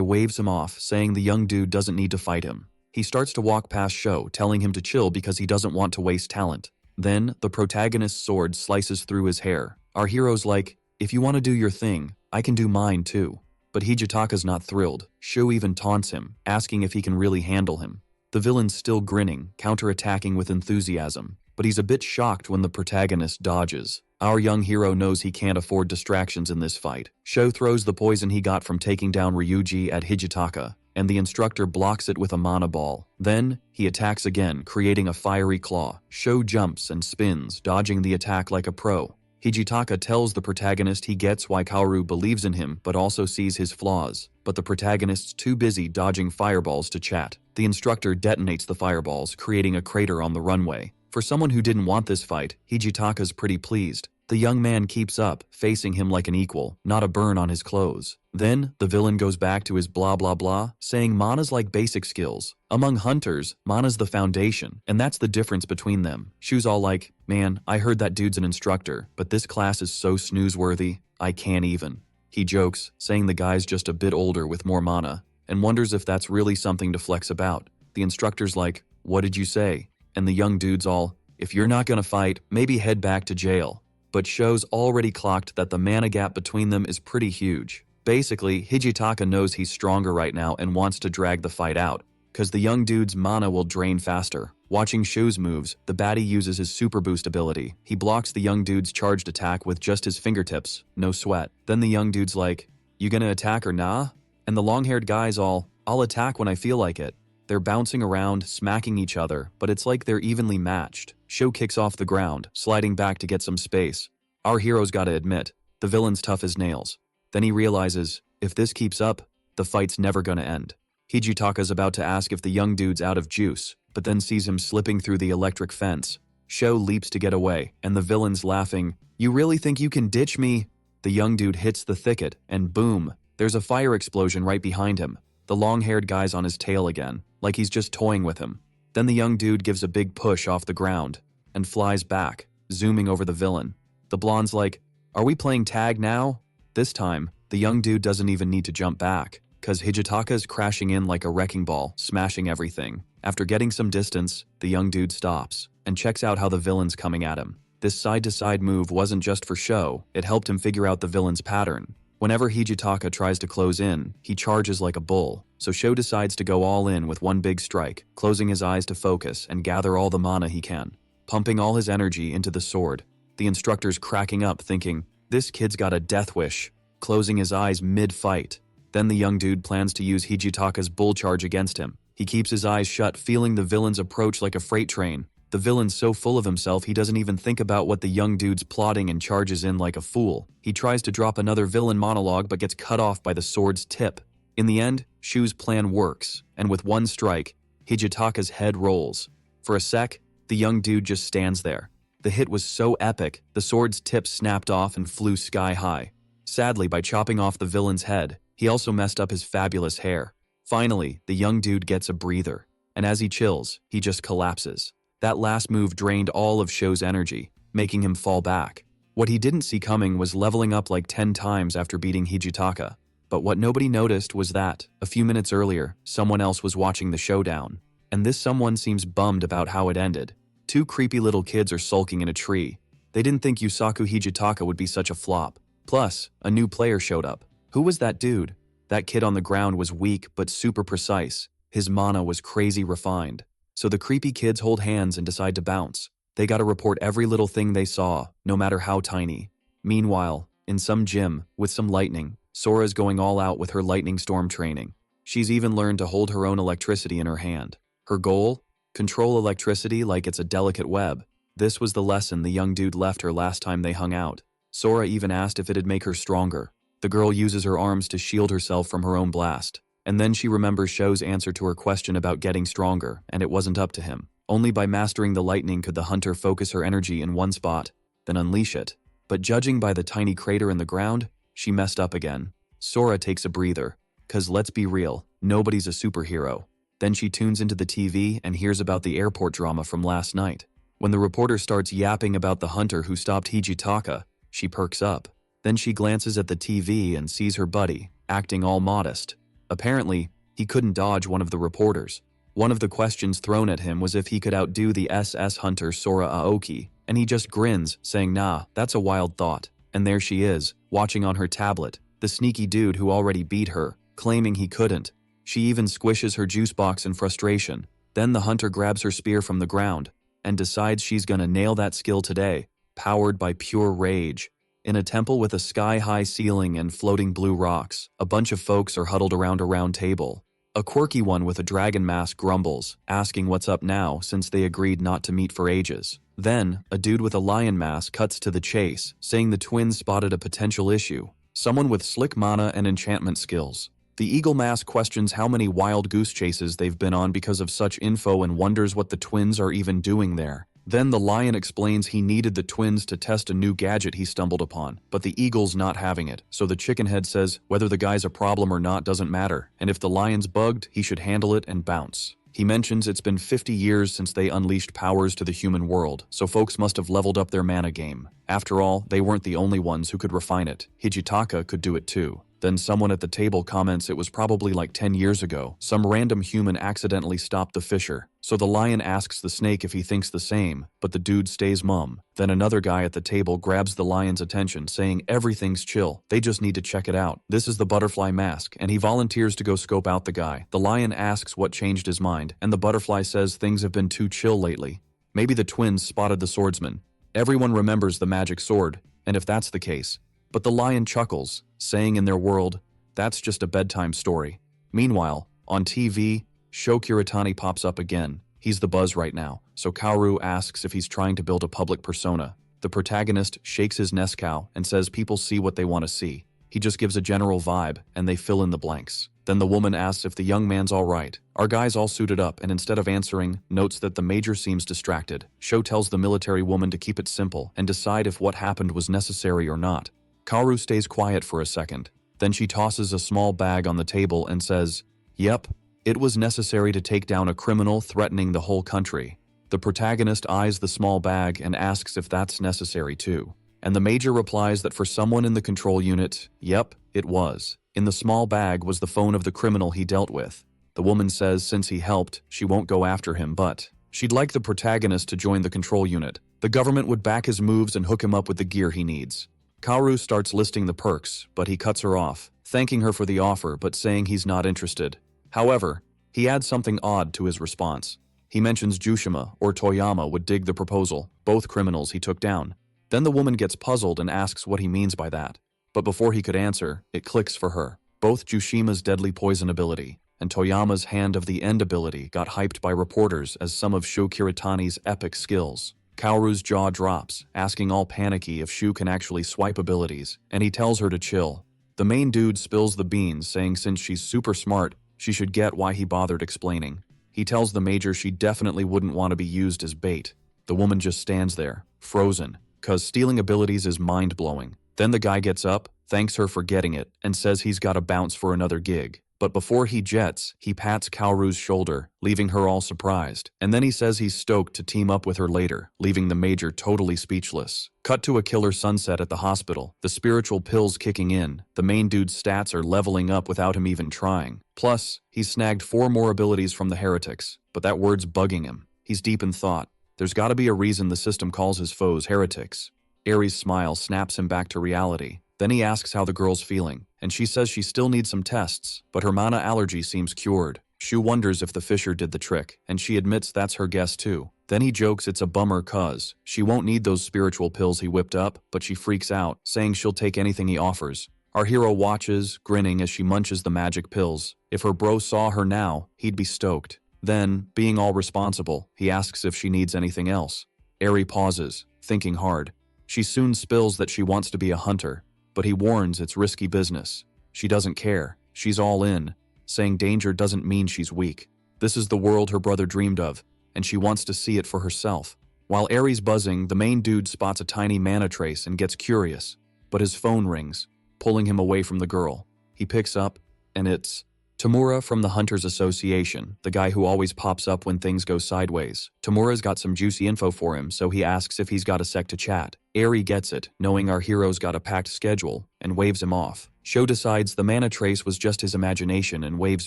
[SPEAKER 1] waves him off, saying the young dude doesn't need to fight him. He starts to walk past Sho, telling him to chill because he doesn't want to waste talent. Then, the protagonist's sword slices through his hair. Our hero's like, "If you want to do your thing, I can do mine too." But Hijitaka's not thrilled. Sho even taunts him, asking if he can really handle him. The villain's still grinning, counterattacking with enthusiasm. But he's a bit shocked when the protagonist dodges. Our young hero knows he can't afford distractions in this fight. Sho throws the poison he got from taking down Ryuji at Hijitaka, and the instructor blocks it with a mana ball. Then, he attacks again, creating a fiery claw. Sho jumps and spins, dodging the attack like a pro. Hijitaka tells the protagonist he gets why Kaoru believes in him but also sees his flaws. But the protagonist's too busy dodging fireballs to chat. The instructor detonates the fireballs, creating a crater on the runway. For someone who didn't want this fight, Hijitaka's pretty pleased. The young man keeps up, facing him like an equal, not a burn on his clothes. Then, the villain goes back to his blah blah blah, saying mana's like basic skills. Among hunters, mana's the foundation, and that's the difference between them. Shu's all like, "Man, I heard that dude's an instructor, but this class is so snooze-worthy, I can't even." He jokes, saying the guy's just a bit older with more mana, and wonders if that's really something to flex about. The instructor's like, "What did you say?" And the young dude's all, "If you're not gonna fight, maybe head back to jail." But Sho's already clocked that the mana gap between them is pretty huge. Basically, Hijitaka knows he's stronger right now and wants to drag the fight out, cause the young dude's mana will drain faster. Watching Sho's moves, the baddie uses his super boost ability. He blocks the young dude's charged attack with just his fingertips, no sweat. Then the young dude's like, "You gonna attack or nah?" And the long-haired guy's all, "I'll attack when I feel like it." They're bouncing around, smacking each other, but it's like they're evenly matched. Sho kicks off the ground, sliding back to get some space. Our hero's gotta admit, the villain's tough as nails. Then he realizes, if this keeps up, the fight's never gonna end. Hijitaka's about to ask if the young dude's out of juice, but then sees him slipping through the electric fence. Sho leaps to get away, and the villain's laughing, "You really think you can ditch me?" The young dude hits the thicket, and boom, there's a fire explosion right behind him. The long-haired guy's on his tail again, like he's just toying with him. Then the young dude gives a big push off the ground, and flies back, zooming over the villain. The blonde's like, "Are we playing tag now?" This time, the young dude doesn't even need to jump back, cause Hijitaka's crashing in like a wrecking ball, smashing everything. After getting some distance, the young dude stops, and checks out how the villain's coming at him. This side-to-side move wasn't just for show, it helped him figure out the villain's pattern. Whenever Hijitaka tries to close in, he charges like a bull, so Sho decides to go all in with one big strike, closing his eyes to focus and gather all the mana he can, pumping all his energy into the sword. The instructor's cracking up thinking, "This kid's got a death wish," closing his eyes mid-fight. Then the young dude plans to use Hijitaka's bull charge against him. He keeps his eyes shut, feeling the villain's approach like a freight train. The villain's so full of himself he doesn't even think about what the young dude's plotting and charges in like a fool. He tries to drop another villain monologue but gets cut off by the sword's tip. In the end, Shu's plan works, and with one strike, Hijitaka's head rolls. For a sec, the young dude just stands there. The hit was so epic, the sword's tip snapped off and flew sky high. Sadly, by chopping off the villain's head, he also messed up his fabulous hair. Finally, the young dude gets a breather, and as he chills, he just collapses. That last move drained all of Sho's energy, making him fall back. What he didn't see coming was leveling up like 10 times after beating Hijitaka. But what nobody noticed was that, a few minutes earlier, someone else was watching the showdown. And this someone seems bummed about how it ended. Two creepy little kids are sulking in a tree. They didn't think Yusaku Hijitaka would be such a flop. Plus, a new player showed up. Who was that dude? That kid on the ground was weak but super precise. His mana was crazy refined. So the creepy kids hold hands and decide to bounce. They gotta report every little thing they saw, no matter how tiny. Meanwhile, in some gym, with some lightning, Sora's going all out with her lightning storm training. She's even learned to hold her own electricity in her hand. Her goal? Control electricity like it's a delicate web. This was the lesson the young dude left her last time they hung out. Sora even asked if it'd make her stronger. The girl uses her arms to shield herself from her own blast. And then she remembers Shou's answer to her question about getting stronger, and it wasn't up to him. Only by mastering the lightning could the hunter focus her energy in one spot, then unleash it. But judging by the tiny crater in the ground, she messed up again. Sora takes a breather, 'cause let's be real, nobody's a superhero. Then she tunes into the TV and hears about the airport drama from last night. When the reporter starts yapping about the hunter who stopped Hijitaka, she perks up. Then she glances at the TV and sees her buddy, acting all modest. Apparently, he couldn't dodge one of the reporters. One of the questions thrown at him was if he could outdo the SS hunter Sora Aoki, and he just grins, saying, "Nah, that's a wild thought." And there she is, watching on her tablet, the sneaky dude who already beat her, claiming he couldn't. She even squishes her juice box in frustration. Then the hunter grabs her spear from the ground and decides she's gonna nail that skill today, powered by pure rage. In a temple with a sky-high ceiling and floating blue rocks, a bunch of folks are huddled around a round table. A quirky one with a dragon mask grumbles, asking what's up now since they agreed not to meet for ages. Then, a dude with a lion mask cuts to the chase, saying the twins spotted a potential issue. Someone with slick mana and enchantment skills. The eagle mask questions how many wild goose chases they've been on because of such info and wonders what the twins are even doing there. Then the lion explains he needed the twins to test a new gadget he stumbled upon, but the eagle's not having it, so the chicken head says whether the guy's a problem or not doesn't matter, and if the lion's bugged, he should handle it and bounce. He mentions it's been 50 years since they unleashed powers to the human world, so folks must have leveled up their mana game. After all, they weren't the only ones who could refine it. Hijitaka could do it too. Then someone at the table comments it was probably like 10 years ago. Some random human accidentally stopped the fisher. So the lion asks the snake if he thinks the same, but the dude stays mum. Then another guy at the table grabs the lion's attention, saying everything's chill, they just need to check it out. This is the butterfly mask, and he volunteers to go scope out the guy. The lion asks what changed his mind, and the butterfly says things have been too chill lately. Maybe the twins spotted the swordsman. Everyone remembers the magic sword, and if that's the case. But the lion chuckles, saying in their world, that's just a bedtime story. Meanwhile, on TV, Sho Kuretani pops up again. He's the buzz right now, so Kaoru asks if he's trying to build a public persona. The protagonist shakes his Nescau and says people see what they want to see. He just gives a general vibe, and they fill in the blanks. Then the woman asks if the young man's all right. Our guy's all suited up, and instead of answering, notes that the major seems distracted. Sho tells the military woman to keep it simple and decide if what happened was necessary or not. Kaoru stays quiet for a second. Then she tosses a small bag on the table and says, "Yep, it was necessary to take down a criminal threatening the whole country." The protagonist eyes the small bag and asks if that's necessary too. And the major replies that for someone in the control unit, yep, it was. In the small bag was the phone of the criminal he dealt with. The woman says since he helped, she won't go after him, but she'd like the protagonist to join the control unit. The government would back his moves and hook him up with the gear he needs. Kaoru starts listing the perks, but he cuts her off, thanking her for the offer but saying he's not interested. However, he adds something odd to his response. He mentions Jushima or Toyama would dig the proposal, both criminals he took down. Then the woman gets puzzled and asks what he means by that. But before he could answer, it clicks for her. Both Jushima's deadly poison ability and Toyama's Hand of the End ability got hyped by reporters as some of Sho Kuretani's epic skills. Kaoru's jaw drops, asking all panicky if Shu can actually swipe abilities, and he tells her to chill. The main dude spills the beans, saying since she's super smart, she should get why he bothered explaining. He tells the major she definitely wouldn't want to be used as bait. The woman just stands there, frozen, 'cause stealing abilities is mind-blowing. Then the guy gets up, thanks her for getting it, and says he's got to bounce for another gig. But before he jets, he pats Kaoru's shoulder, leaving her all surprised. And then he says he's stoked to team up with her later, leaving the major totally speechless. Cut to a killer sunset at the hospital, the spiritual pills kicking in. The main dude's stats are leveling up without him even trying. Plus, he's snagged 4 more abilities from the heretics, but that word's bugging him. He's deep in thought. There's gotta be a reason the system calls his foes heretics. Aries' smile snaps him back to reality. Then he asks how the girl's feeling, and she says she still needs some tests, but her mana allergy seems cured. Shu wonders if the fisher did the trick, and she admits that's her guess too. Then he jokes it's a bummer 'cause she won't need those spiritual pills he whipped up, but she freaks out, saying she'll take anything he offers. Our hero watches, grinning as she munches the magic pills. If her bro saw her now, he'd be stoked. Then, being all responsible, he asks if she needs anything else. Aerie pauses, thinking hard. She soon spills that she wants to be a hunter, but he warns it's risky business. She doesn't care. She's all in. saying danger doesn't mean she's weak. This is the world her brother dreamed of, and she wants to see it for herself. While Aries buzzing, the main dude spots a tiny mana trace and gets curious, but his phone rings, pulling him away from the girl. He picks up, and it's Tamura from the Hunters Association, the guy who always pops up when things go sideways. Tamura's got some juicy info for him, so he asks if he's got a sec to chat. Aerie gets it, knowing our hero's got a packed schedule, and waves him off. Sho decides the mana trace was just his imagination and waves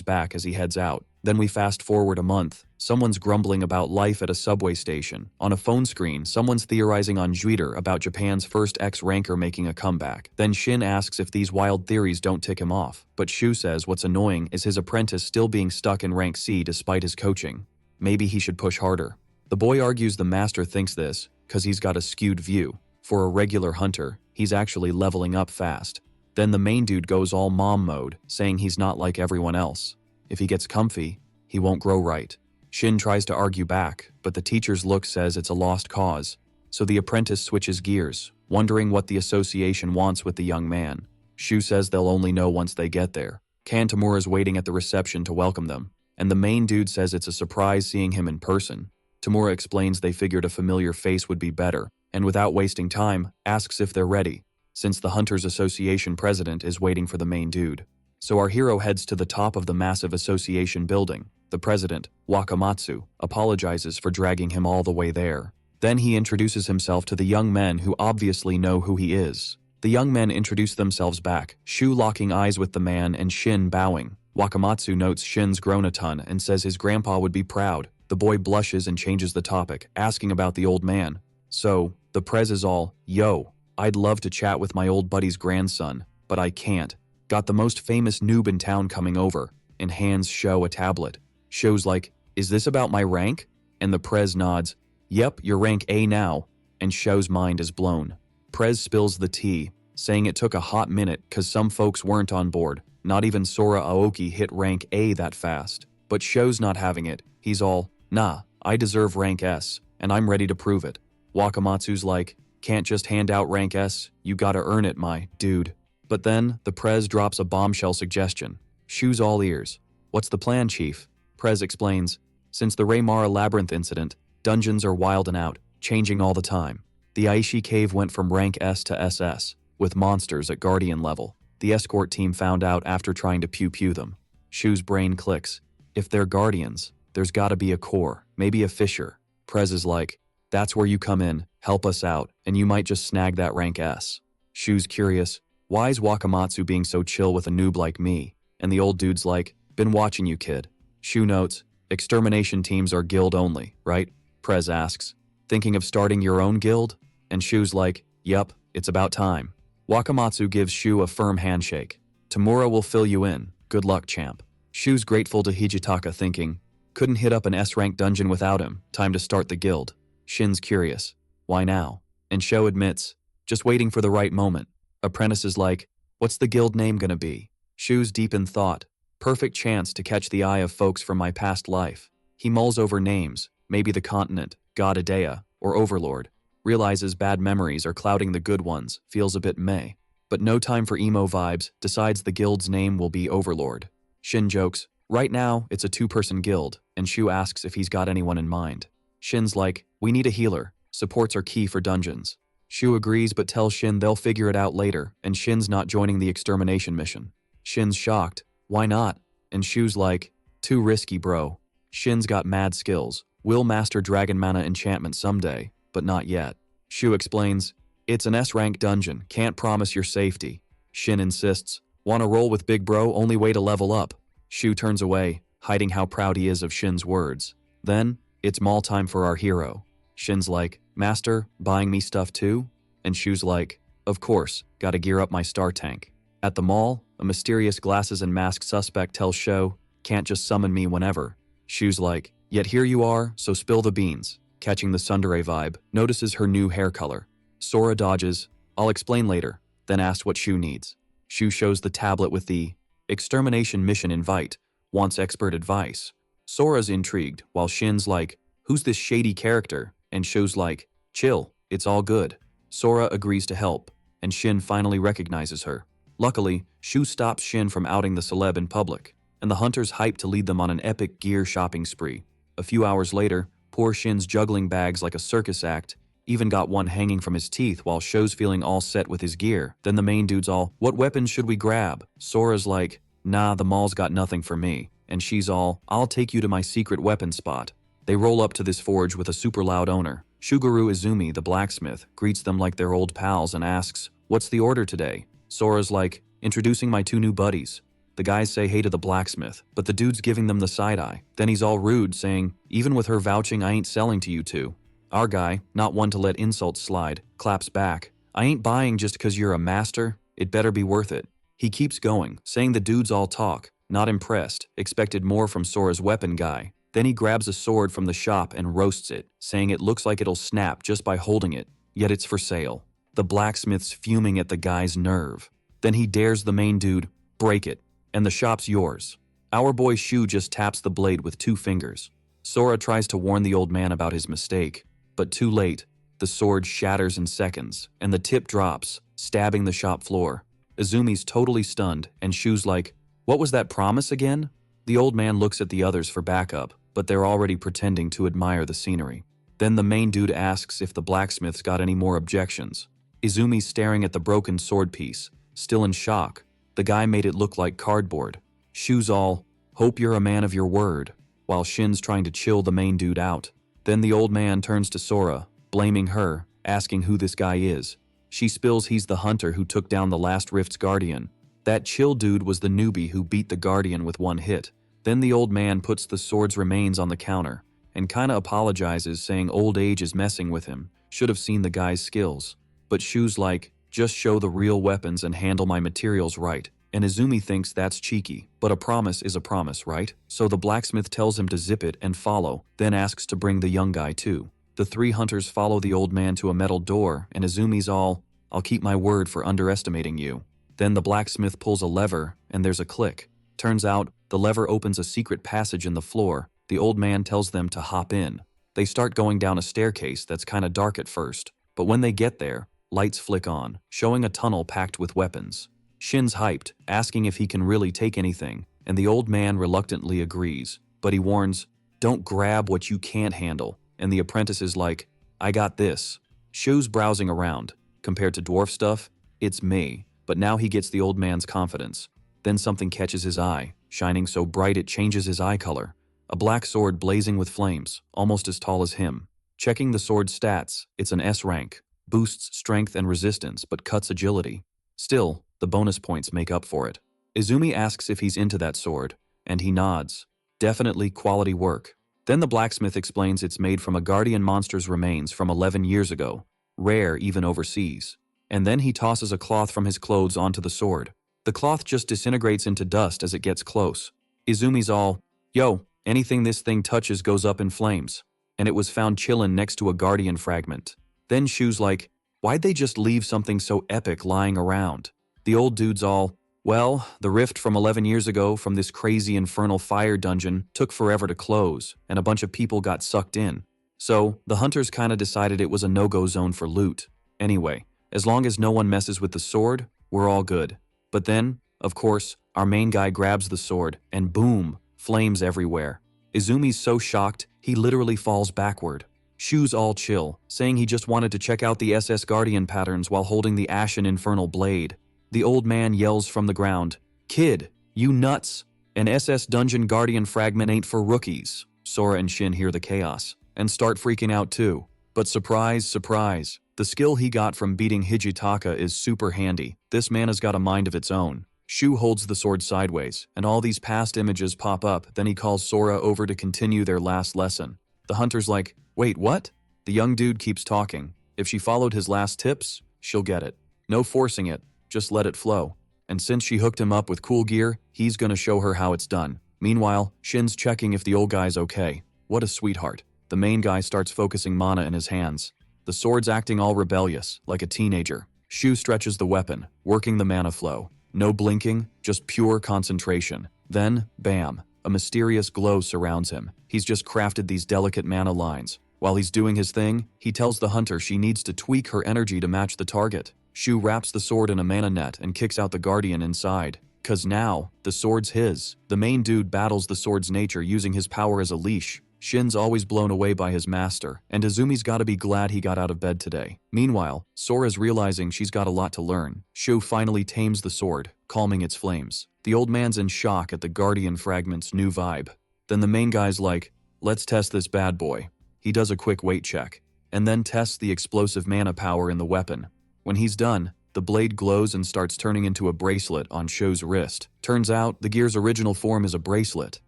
[SPEAKER 1] back as he heads out. Then we fast forward a month. Someone's grumbling about life at a subway station. On a phone screen, someone's theorizing on Twitter about Japan's first ex-ranker making a comeback. Then Shin asks if these wild theories don't tick him off. But Shu says what's annoying is his apprentice still being stuck in rank C despite his coaching. Maybe he should push harder. The boy argues the master thinks this because he's got a skewed view. For a regular hunter, he's actually leveling up fast. Then the main dude goes all mom mode, saying he's not like everyone else. If he gets comfy, he won't grow right. Shin tries to argue back, but the teacher's look says it's a lost cause. So the apprentice switches gears, wondering what the association wants with the young man. Shu says they'll only know once they get there. Tamura's waiting at the reception to welcome them, and the main dude says it's a surprise seeing him in person. Tamura explains they figured a familiar face would be better, and without wasting time, asks if they're ready, since the Hunters Association president is waiting for the main dude. So our hero heads to the top of the massive association building. The president, Wakamatsu, apologizes for dragging him all the way there. Then he introduces himself to the young men who obviously know who he is. The young men introduce themselves back, Shu locking eyes with the man and Shin bowing. Wakamatsu notes Shin's grown a ton and says his grandpa would be proud. The boy blushes and changes the topic, asking about the old man. So, the prez is all, yo, I'd love to chat with my old buddy's grandson, but I can't. Got the most famous noob in town coming over, and hands Sho a tablet. Sho's like, is this about my rank? And the prez nods, yep, you're rank A now, and Sho's mind is blown. Prez spills the tea, saying it took a hot minute cause some folks weren't on board. Not even Sora Aoki hit rank A that fast. But Sho's not having it. He's all, nah, I deserve rank S, and I'm ready to prove it. Wakamatsu's like, can't just hand out rank S, you gotta earn it, my dude. But then, the prez drops a bombshell suggestion. Shu's all ears. What's the plan, chief? Prez explains, since the Raymara Labyrinth incident, dungeons are wild and out, changing all the time. The Aishi Cave went from rank S to SS, with monsters at Guardian level. The escort team found out after trying to pew-pew them. Shu's brain clicks. If they're Guardians, there's gotta be a core, maybe a Fisher. Prez is like, that's where you come in, help us out, and you might just snag that rank S. Shu's curious, why's Wakamatsu being so chill with a noob like me? And the old dude's like, been watching you, kid. Shu notes, extermination teams are guild only, right? Prez asks, thinking of starting your own guild? And Shu's like, yup, it's about time. Wakamatsu gives Shu a firm handshake. Tamura will fill you in, good luck, champ. Shu's grateful to Hijitaka, thinking, couldn't hit up an S-rank dungeon without him, time to start the guild. Shin's curious, why now? And Sho admits, just waiting for the right moment. Apprentice is like, what's the guild name gonna be? Shu's deep in thought, perfect chance to catch the eye of folks from my past life. He mulls over names, maybe the continent, God Adea, or Overlord. Realizes bad memories are clouding the good ones, feels a bit meh. But no time for emo vibes, decides the guild's name will be Overlord. Shin jokes, right now it's a 2-person guild, and Shu asks if he's got anyone in mind. Shin's like, we need a healer, supports are key for dungeons. Shu agrees but tells Shin they'll figure it out later, and Shin's not joining the extermination mission. Shin's shocked, why not? And Shu's like, too risky, bro. Shin's got mad skills, will master dragon mana enchantment someday, but not yet. Shu explains, it's an S-rank dungeon, can't promise your safety. Shin insists, wanna roll with big bro, only way to level up. Shu turns away, hiding how proud he is of Shin's words. Then, it's mall time for our hero. Shin's like, master, buying me stuff too? And Shu's like, of course, gotta gear up my star tank. At the mall, a mysterious glasses and mask suspect tells Sho, can't just summon me whenever. Shu's like, yet here you are, so spill the beans. Catching the tsundere vibe, notices her new hair color. Sora dodges, I'll explain later, then asks what Shu needs. Shu shows the tablet with the extermination mission invite, wants expert advice. Sora's intrigued, while Shin's like, who's this shady character? And Shu's like, chill, it's all good. Sora agrees to help, and Shin finally recognizes her. Luckily, Shu stops Shin from outing the celeb in public. and the hunters hyped to lead them on an epic gear shopping spree. A few hours later, poor Shin's juggling bags like a circus act, even got one hanging from his teeth while Sho's feeling all set with his gear. Then the main dude's all, "What weapons should we grab?" Sora's like, "Nah, the mall's got nothing for me." And she's all, "I'll take you to my secret weapon spot." They roll up to this forge with a super loud owner. Shuguru Izumi, the blacksmith, greets them like they're old pals and asks, "What's the order today?" Sora's like, "Introducing my two new buddies." The guys say hey to the blacksmith, but the dude's giving them the side eye. Then he's all rude, saying, "Even with her vouching, I ain't selling to you two." Our guy, not one to let insults slide, claps back, "I ain't buying just 'cause you're a master. It better be worth it." He keeps going, saying the dudes all talk, not impressed, expected more from Sora's weapon guy. Then he grabs a sword from the shop and roasts it, saying it looks like it'll snap just by holding it, yet it's for sale. The blacksmith's fuming at the guy's nerve. Then he dares the main dude, "Break it, and the shop's yours." Our boy Shu just taps the blade with 2 fingers. Sora tries to warn the old man about his mistake, but too late. The sword shatters in seconds, and the tip drops, stabbing the shop floor. Izumi's totally stunned, and Shu's like, "What was that promise again?" The old man looks at the others for backup, but they're already pretending to admire the scenery. Then the main dude asks if the blacksmith's got any more objections. Izumi's staring at the broken sword piece, still in shock. The guy made it look like cardboard. Shu's all, "Hope you're a man of your word," while Shin's trying to chill the main dude out. Then the old man turns to Sora, blaming her, asking who this guy is. She spills he's the hunter who took down the last Rift's guardian. That chill dude was the newbie who beat the guardian with 1 hit. Then the old man puts the sword's remains on the counter, and kinda apologizes, saying old age is messing with him, should have seen the guy's skills. But Shu's like, "Just show the real weapons and handle my materials right." And Izumi thinks that's cheeky, but a promise is a promise, right? So the blacksmith tells him to zip it and follow, then asks to bring the young guy too. The 3 hunters follow the old man to a metal door, and Izumi's all, "I'll keep my word for underestimating you." Then the blacksmith pulls a lever, and there's a click. Turns out, the lever opens a secret passage in the floor. The old man tells them to hop in. They start going down a staircase that's kinda dark at first, but when they get there, lights flick on, showing a tunnel packed with weapons. Shin's hyped, asking if he can really take anything, and the old man reluctantly agrees, but he warns, "Don't grab what you can't handle," and the apprentice is like, "I got this." Shu's browsing around. Compared to dwarf stuff, it's me, but now he gets the old man's confidence. Then something catches his eye, shining so bright it changes his eye color. A black sword blazing with flames, almost as tall as him. Checking the sword's stats, it's an S rank, boosts strength and resistance but cuts agility. Still, the bonus points make up for it. Izumi asks if he's into that sword, and he nods. Definitely quality work. Then the blacksmith explains it's made from a guardian monster's remains from 11 years ago, rare even overseas. And then he tosses a cloth from his clothes onto the sword. The cloth just disintegrates into dust as it gets close. Izumi's all, "Yo, anything this thing touches goes up in flames." And it was found chillin' next to a guardian fragment. Then Shu's like, "Why'd they just leave something so epic lying around?" The old dude's all, "Well, the rift from 11 years ago from this crazy infernal fire dungeon took forever to close, and a bunch of people got sucked in. So, the hunters kinda decided it was a no-go zone for loot. Anyway, as long as no one messes with the sword, we're all good." But then, of course, our main guy grabs the sword, and boom, flames everywhere. Izumi's so shocked, he literally falls backward. Shu's all chill, saying he just wanted to check out the SS Guardian patterns while holding the ashen infernal blade. The old man yells from the ground, "Kid, you nuts! An SS Dungeon Guardian fragment ain't for rookies." Sora and Shin hear the chaos, and start freaking out too. But surprise, surprise, the skill he got from beating Hijitaka is super handy. This man has got a mind of its own. Shu holds the sword sideways, and all these past images pop up, then he calls Sora over to continue their last lesson. The hunter's like, "Wait, what?" The young dude keeps talking. If she followed his last tips, she'll get it. No forcing it, just let it flow. And since she hooked him up with cool gear, he's gonna show her how it's done. Meanwhile, Shin's checking if the old guy's okay. What a sweetheart. The main guy starts focusing mana in his hands. The sword's acting all rebellious, like a teenager. Shu stretches the weapon, working the mana flow. No blinking, just pure concentration. Then, bam, a mysterious glow surrounds him. He's just crafted these delicate mana lines. While he's doing his thing, he tells the hunter she needs to tweak her energy to match the target. Shu wraps the sword in a mana net and kicks out the guardian inside. 'Cause now, the sword's his. The main dude battles the sword's nature using his power as a leash. Shin's always blown away by his master, and Izumi's gotta be glad he got out of bed today. Meanwhile, Sora's realizing she's got a lot to learn. Shu finally tames the sword, calming its flames. The old man's in shock at the Guardian Fragment's new vibe. Then the main guy's like, let's test this bad boy. He does a quick weight check, and then tests the explosive mana power in the weapon. When he's done, the blade glows and starts turning into a bracelet on Shu's wrist. Turns out, the gear's original form is a bracelet.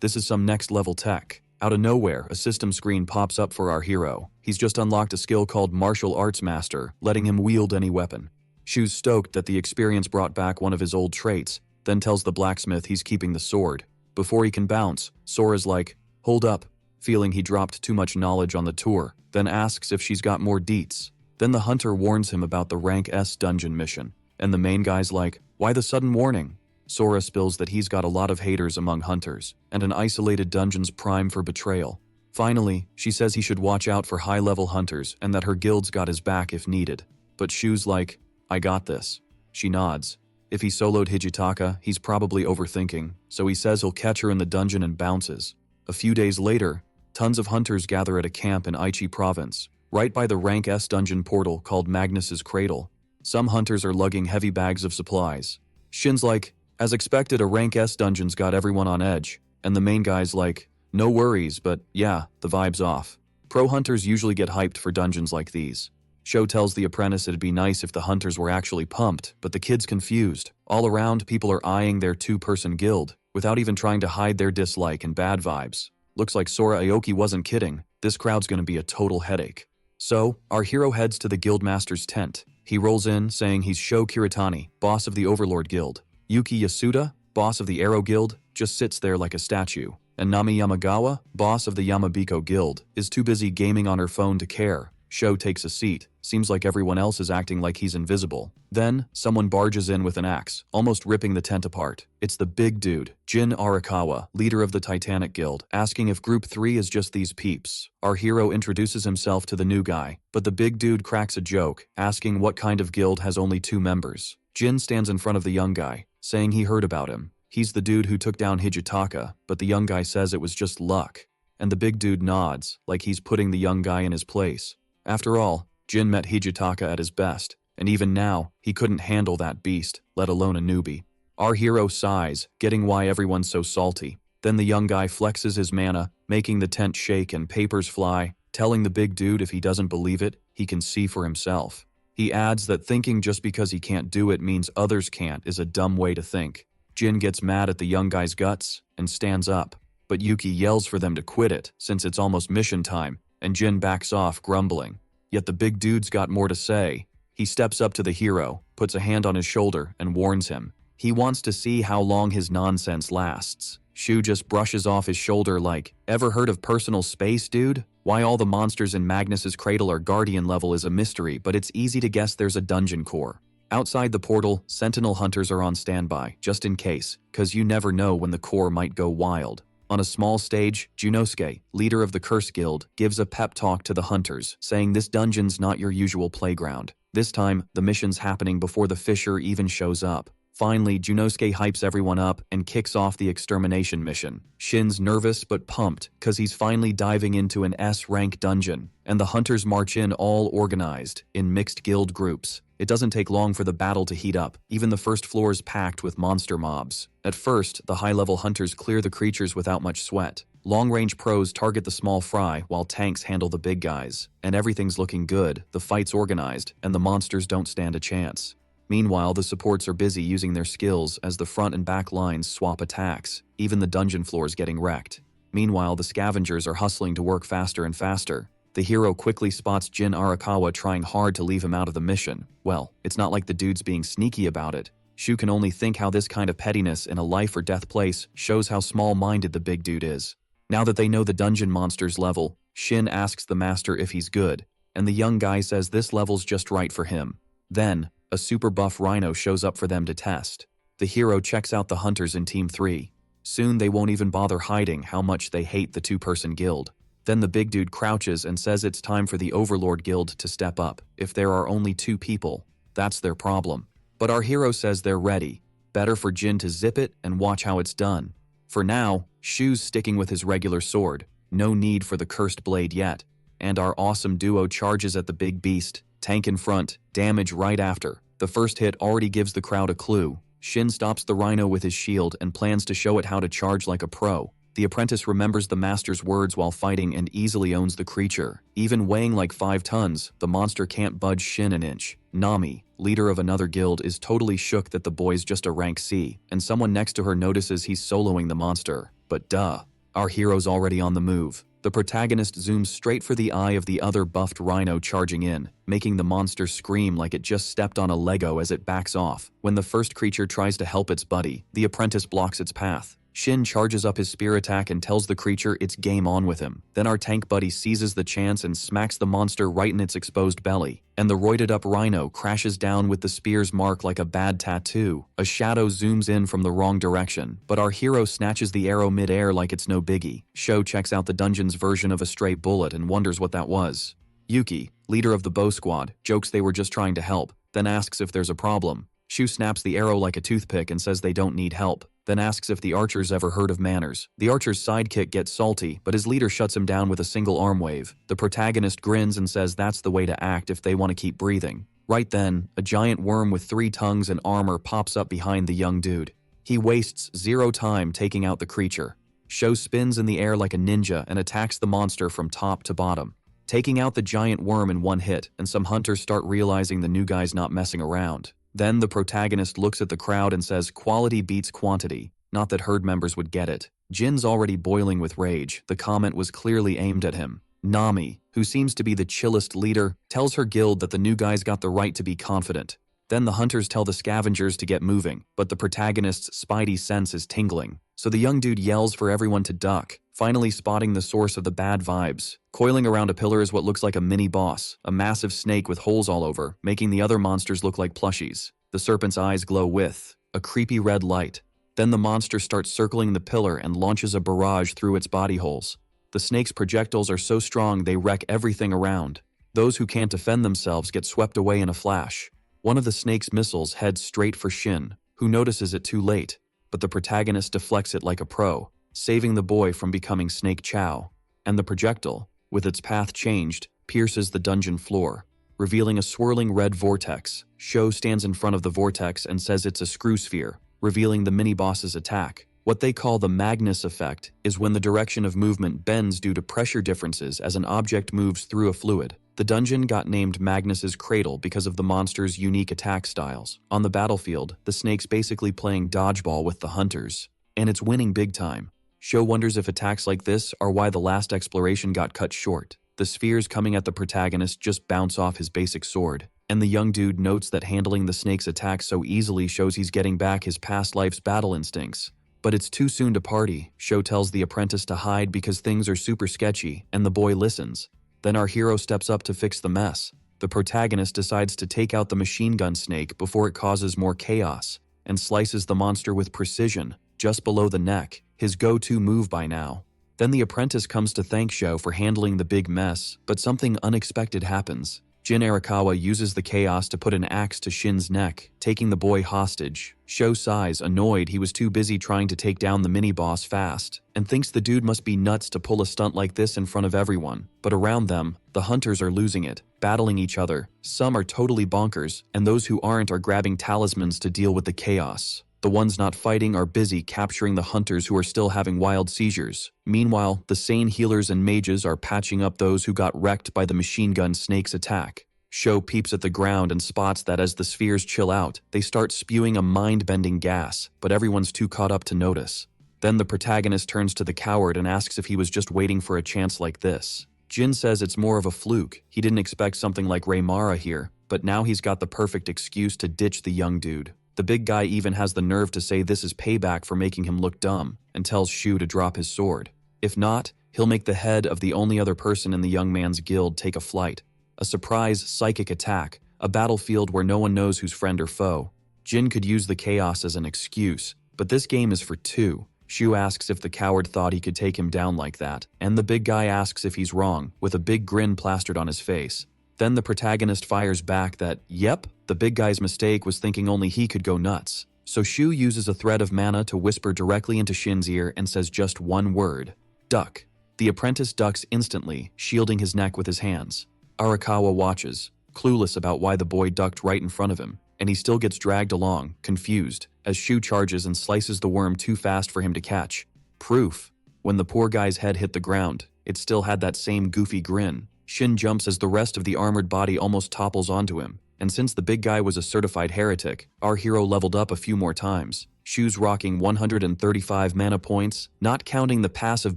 [SPEAKER 1] This is some next level tech. Out of nowhere, a system screen pops up for our hero. He's just unlocked a skill called Martial Arts Master, letting him wield any weapon. Shu's stoked that the experience brought back one of his old traits, then tells the blacksmith he's keeping the sword. Before he can bounce, Sora's like, hold up, feeling he dropped too much knowledge on the tour, then asks if she's got more deets. Then the hunter warns him about the rank S dungeon mission, and the main guy's like, why the sudden warning? Sora spills that he's got a lot of haters among hunters, and an isolated dungeon's prime for betrayal. Finally, she says he should watch out for high-level hunters and that her guild's got his back if needed. But Shu's like, I got this. She nods. If he soloed Hijitaka, he's probably overthinking, so he says he'll catch her in the dungeon and bounces. A few days later, tons of hunters gather at a camp in Aichi province, right by the rank S dungeon portal called Magnus's Cradle. Some hunters are lugging heavy bags of supplies. Shin's like, as expected, a rank S dungeon's got everyone on edge, and the main guy's like, no worries, but yeah, the vibe's off. Pro hunters usually get hyped for dungeons like these. Sho tells the apprentice it'd be nice if the hunters were actually pumped, but the kid's confused. All around, people are eyeing their two-person guild, without even trying to hide their dislike and bad vibes. Looks like Sora Aoki wasn't kidding. This crowd's gonna be a total headache. So, our hero heads to the guildmaster's tent. He rolls in, saying he's Sho Kiritani, boss of the Overlord Guild. Yuki Yasuda, boss of the Arrow Guild, just sits there like a statue. And Nami Yamagawa, boss of the Yamabiko Guild, is too busy gaming on her phone to care. Sho takes a seat. Seems like everyone else is acting like he's invisible. Then, someone barges in with an axe, almost ripping the tent apart. It's the big dude, Jin Arakawa, leader of the Titanic Guild, asking if Group 3 is just these peeps. Our hero introduces himself to the new guy, but the big dude cracks a joke, asking what kind of guild has only 2 members. Jin stands in front of the young guy, saying he heard about him. He's the dude who took down Hijitaka, but the young guy says it was just luck. And the big dude nods, like he's putting the young guy in his place. After all, Jin met Hijitaka at his best, and even now, he couldn't handle that beast, let alone a newbie. Our hero sighs, getting why everyone's so salty. Then the young guy flexes his mana, making the tent shake and papers fly, telling the big dude if he doesn't believe it, he can see for himself. He adds that thinking just because he can't do it means others can't is a dumb way to think. Jin gets mad at the young guy's guts and stands up, but Yuki yells for them to quit it since it's almost mission time, and Jin backs off, grumbling. Yet the big dude's got more to say. He steps up to the hero, puts a hand on his shoulder, and warns him. He wants to see how long his nonsense lasts. Shu just brushes off his shoulder like, ever heard of personal space, dude? Why all the monsters in Magnus's Cradle are Guardian level is a mystery, but it's easy to guess there's a dungeon core. Outside the portal, sentinel hunters are on standby, just in case, cause you never know when the core might go wild. On a small stage, Junosuke, leader of the Curse Guild, gives a pep talk to the hunters, saying this dungeon's not your usual playground. This time, the mission's happening before the Fisher even shows up. Finally, Junosuke hypes everyone up and kicks off the extermination mission. Shin's nervous but pumped, cause he's finally diving into an S-rank dungeon, and the hunters march in all organized, in mixed guild groups. It doesn't take long for the battle to heat up, even the first floor is packed with monster mobs. At first, the high-level hunters clear the creatures without much sweat. Long-range pros target the small fry while tanks handle the big guys. And everything's looking good, the fight's organized, and the monsters don't stand a chance. Meanwhile, the supports are busy using their skills as the front and back lines swap attacks, even the dungeon floor's getting wrecked. Meanwhile, the scavengers are hustling to work faster and faster. The hero quickly spots Jin Arakawa trying hard to leave him out of the mission. Well, it's not like the dude's being sneaky about it. Shu can only think how this kind of pettiness in a life or death place shows how small-minded the big dude is. Now that they know the dungeon monster's level, Shin asks the master if he's good, and the young guy says this level's just right for him. Then, a super buff rhino shows up for them to test. The hero checks out the hunters in Team 3. Soon they won't even bother hiding how much they hate the two-person guild. Then the big dude crouches and says it's time for the Overlord Guild to step up. If there are only 2 people, that's their problem. But our hero says they're ready. Better for Jin to zip it and watch how it's done. For now, Shu's sticking with his regular sword. No need for the cursed blade yet. And our awesome duo charges at the big beast. Tank in front, damage right after. The first hit already gives the crowd a clue. Shin stops the rhino with his shield and plans to show it how to charge like a pro. The apprentice remembers the master's words while fighting and easily owns the creature. Even weighing like 5 tons, the monster can't budge Shin an inch. Nami, leader of another guild, is totally shook that the boy's just a rank C, and someone next to her notices he's soloing the monster. But duh, our hero's already on the move. The protagonist zooms straight for the eye of the other buffed rhino charging in, making the monster scream like it just stepped on a Lego as it backs off. When the first creature tries to help its buddy, the apprentice blocks its path. Shin charges up his spear attack and tells the creature it's game on with him. Then our tank buddy seizes the chance and smacks the monster right in its exposed belly. And the roided up rhino crashes down with the spear's mark like a bad tattoo. A shadow zooms in from the wrong direction, but our hero snatches the arrow mid-air like it's no biggie. Sho checks out the dungeon's version of a stray bullet and wonders what that was. Yuki, leader of the bow squad, jokes they were just trying to help, then asks if there's a problem. Shu snaps the arrow like a toothpick and says they don't need help, then asks if the archer's ever heard of manners. The archer's sidekick gets salty, but his leader shuts him down with a single arm wave. The protagonist grins and says that's the way to act if they want to keep breathing. Right then, a giant worm with 3 tongues and armor pops up behind the young dude. He wastes 0 time taking out the creature. Sho spins in the air like a ninja and attacks the monster from top to bottom, taking out the giant worm in 1 hit, and some hunters start realizing the new guy's not messing around. Then the protagonist looks at the crowd and says quality beats quantity, not that herd members would get it. Jin's already boiling with rage. The comment was clearly aimed at him. Nami, who seems to be the chillest leader, tells her guild that the new guy's got the right to be confident. Then the hunters tell the scavengers to get moving, but the protagonist's spidey sense is tingling. So the young dude yells for everyone to duck, finally spotting the source of the bad vibes. Coiling around a pillar is what looks like a mini-boss, a massive snake with holes all over, making the other monsters look like plushies. The serpent's eyes glow with a creepy red light. Then the monster starts circling the pillar and launches a barrage through its body holes. The snake's projectiles are so strong they wreck everything around. Those who can't defend themselves get swept away in a flash. One of the snake's missiles heads straight for Shin, who notices it too late, but the protagonist deflects it like a pro, saving the boy from becoming Snake Chow. And the projectile, with its path changed, pierces the dungeon floor, revealing a swirling red vortex. Sho stands in front of the vortex and says it's a screw sphere, revealing the mini-boss's attack. What they call the Magnus effect is when the direction of movement bends due to pressure differences as an object moves through a fluid. The dungeon got named Magnus's Cradle because of the monster's unique attack styles. On the battlefield, the snake's basically playing dodgeball with the hunters, and it's winning big time. Sho wonders if attacks like this are why the last exploration got cut short. The spheres coming at the protagonist just bounce off his basic sword, and the young dude notes that handling the snake's attack so easily shows he's getting back his past life's battle instincts. But it's too soon to party. Sho tells the apprentice to hide because things are super sketchy, and the boy listens. Then our hero steps up to fix the mess. The protagonist decides to take out the machine gun snake before it causes more chaos, and slices the monster with precision, just below the neck, his go-to move by now. Then the apprentice comes to thank Sho for handling the big mess, but something unexpected happens. Jin Arakawa uses the chaos to put an axe to Shin's neck, taking the boy hostage. Sho sighs, annoyed he was too busy trying to take down the mini-boss fast, and thinks the dude must be nuts to pull a stunt like this in front of everyone. But around them, the hunters are losing it, battling each other. Some are totally bonkers, and those who aren't are grabbing talismans to deal with the chaos. The ones not fighting are busy capturing the hunters who are still having wild seizures. Meanwhile, the sane healers and mages are patching up those who got wrecked by the machine gun snake's attack. Sho peeps at the ground and spots that as the spheres chill out, they start spewing a mind-bending gas, but everyone's too caught up to notice. Then the protagonist turns to the coward and asks if he was just waiting for a chance like this. Jin says it's more of a fluke. He didn't expect something like Raymara here, but now he's got the perfect excuse to ditch the young dude. The big guy even has the nerve to say this is payback for making him look dumb, and tells Shu to drop his sword. If not, he'll make the head of the only other person in the young man's guild take a flight. A surprise psychic attack, a battlefield where no one knows who's friend or foe. Jin could use the chaos as an excuse, but this game is for two. Shu asks if the coward thought he could take him down like that, and the big guy asks if he's wrong, with a big grin plastered on his face. Then the protagonist fires back that, yep, the big guy's mistake was thinking only he could go nuts. So Shu uses a thread of mana to whisper directly into Shin's ear and says just one word: duck. The apprentice ducks instantly, shielding his neck with his hands. Arakawa watches, clueless about why the boy ducked right in front of him, and he still gets dragged along, confused, as Shu charges and slices the worm too fast for him to catch. Proof. When the poor guy's head hit the ground, it still had that same goofy grin. Shin jumps as the rest of the armored body almost topples onto him, and since the big guy was a certified heretic, our hero leveled up a few more times. Shu's rocking 135 mana points, not counting the passive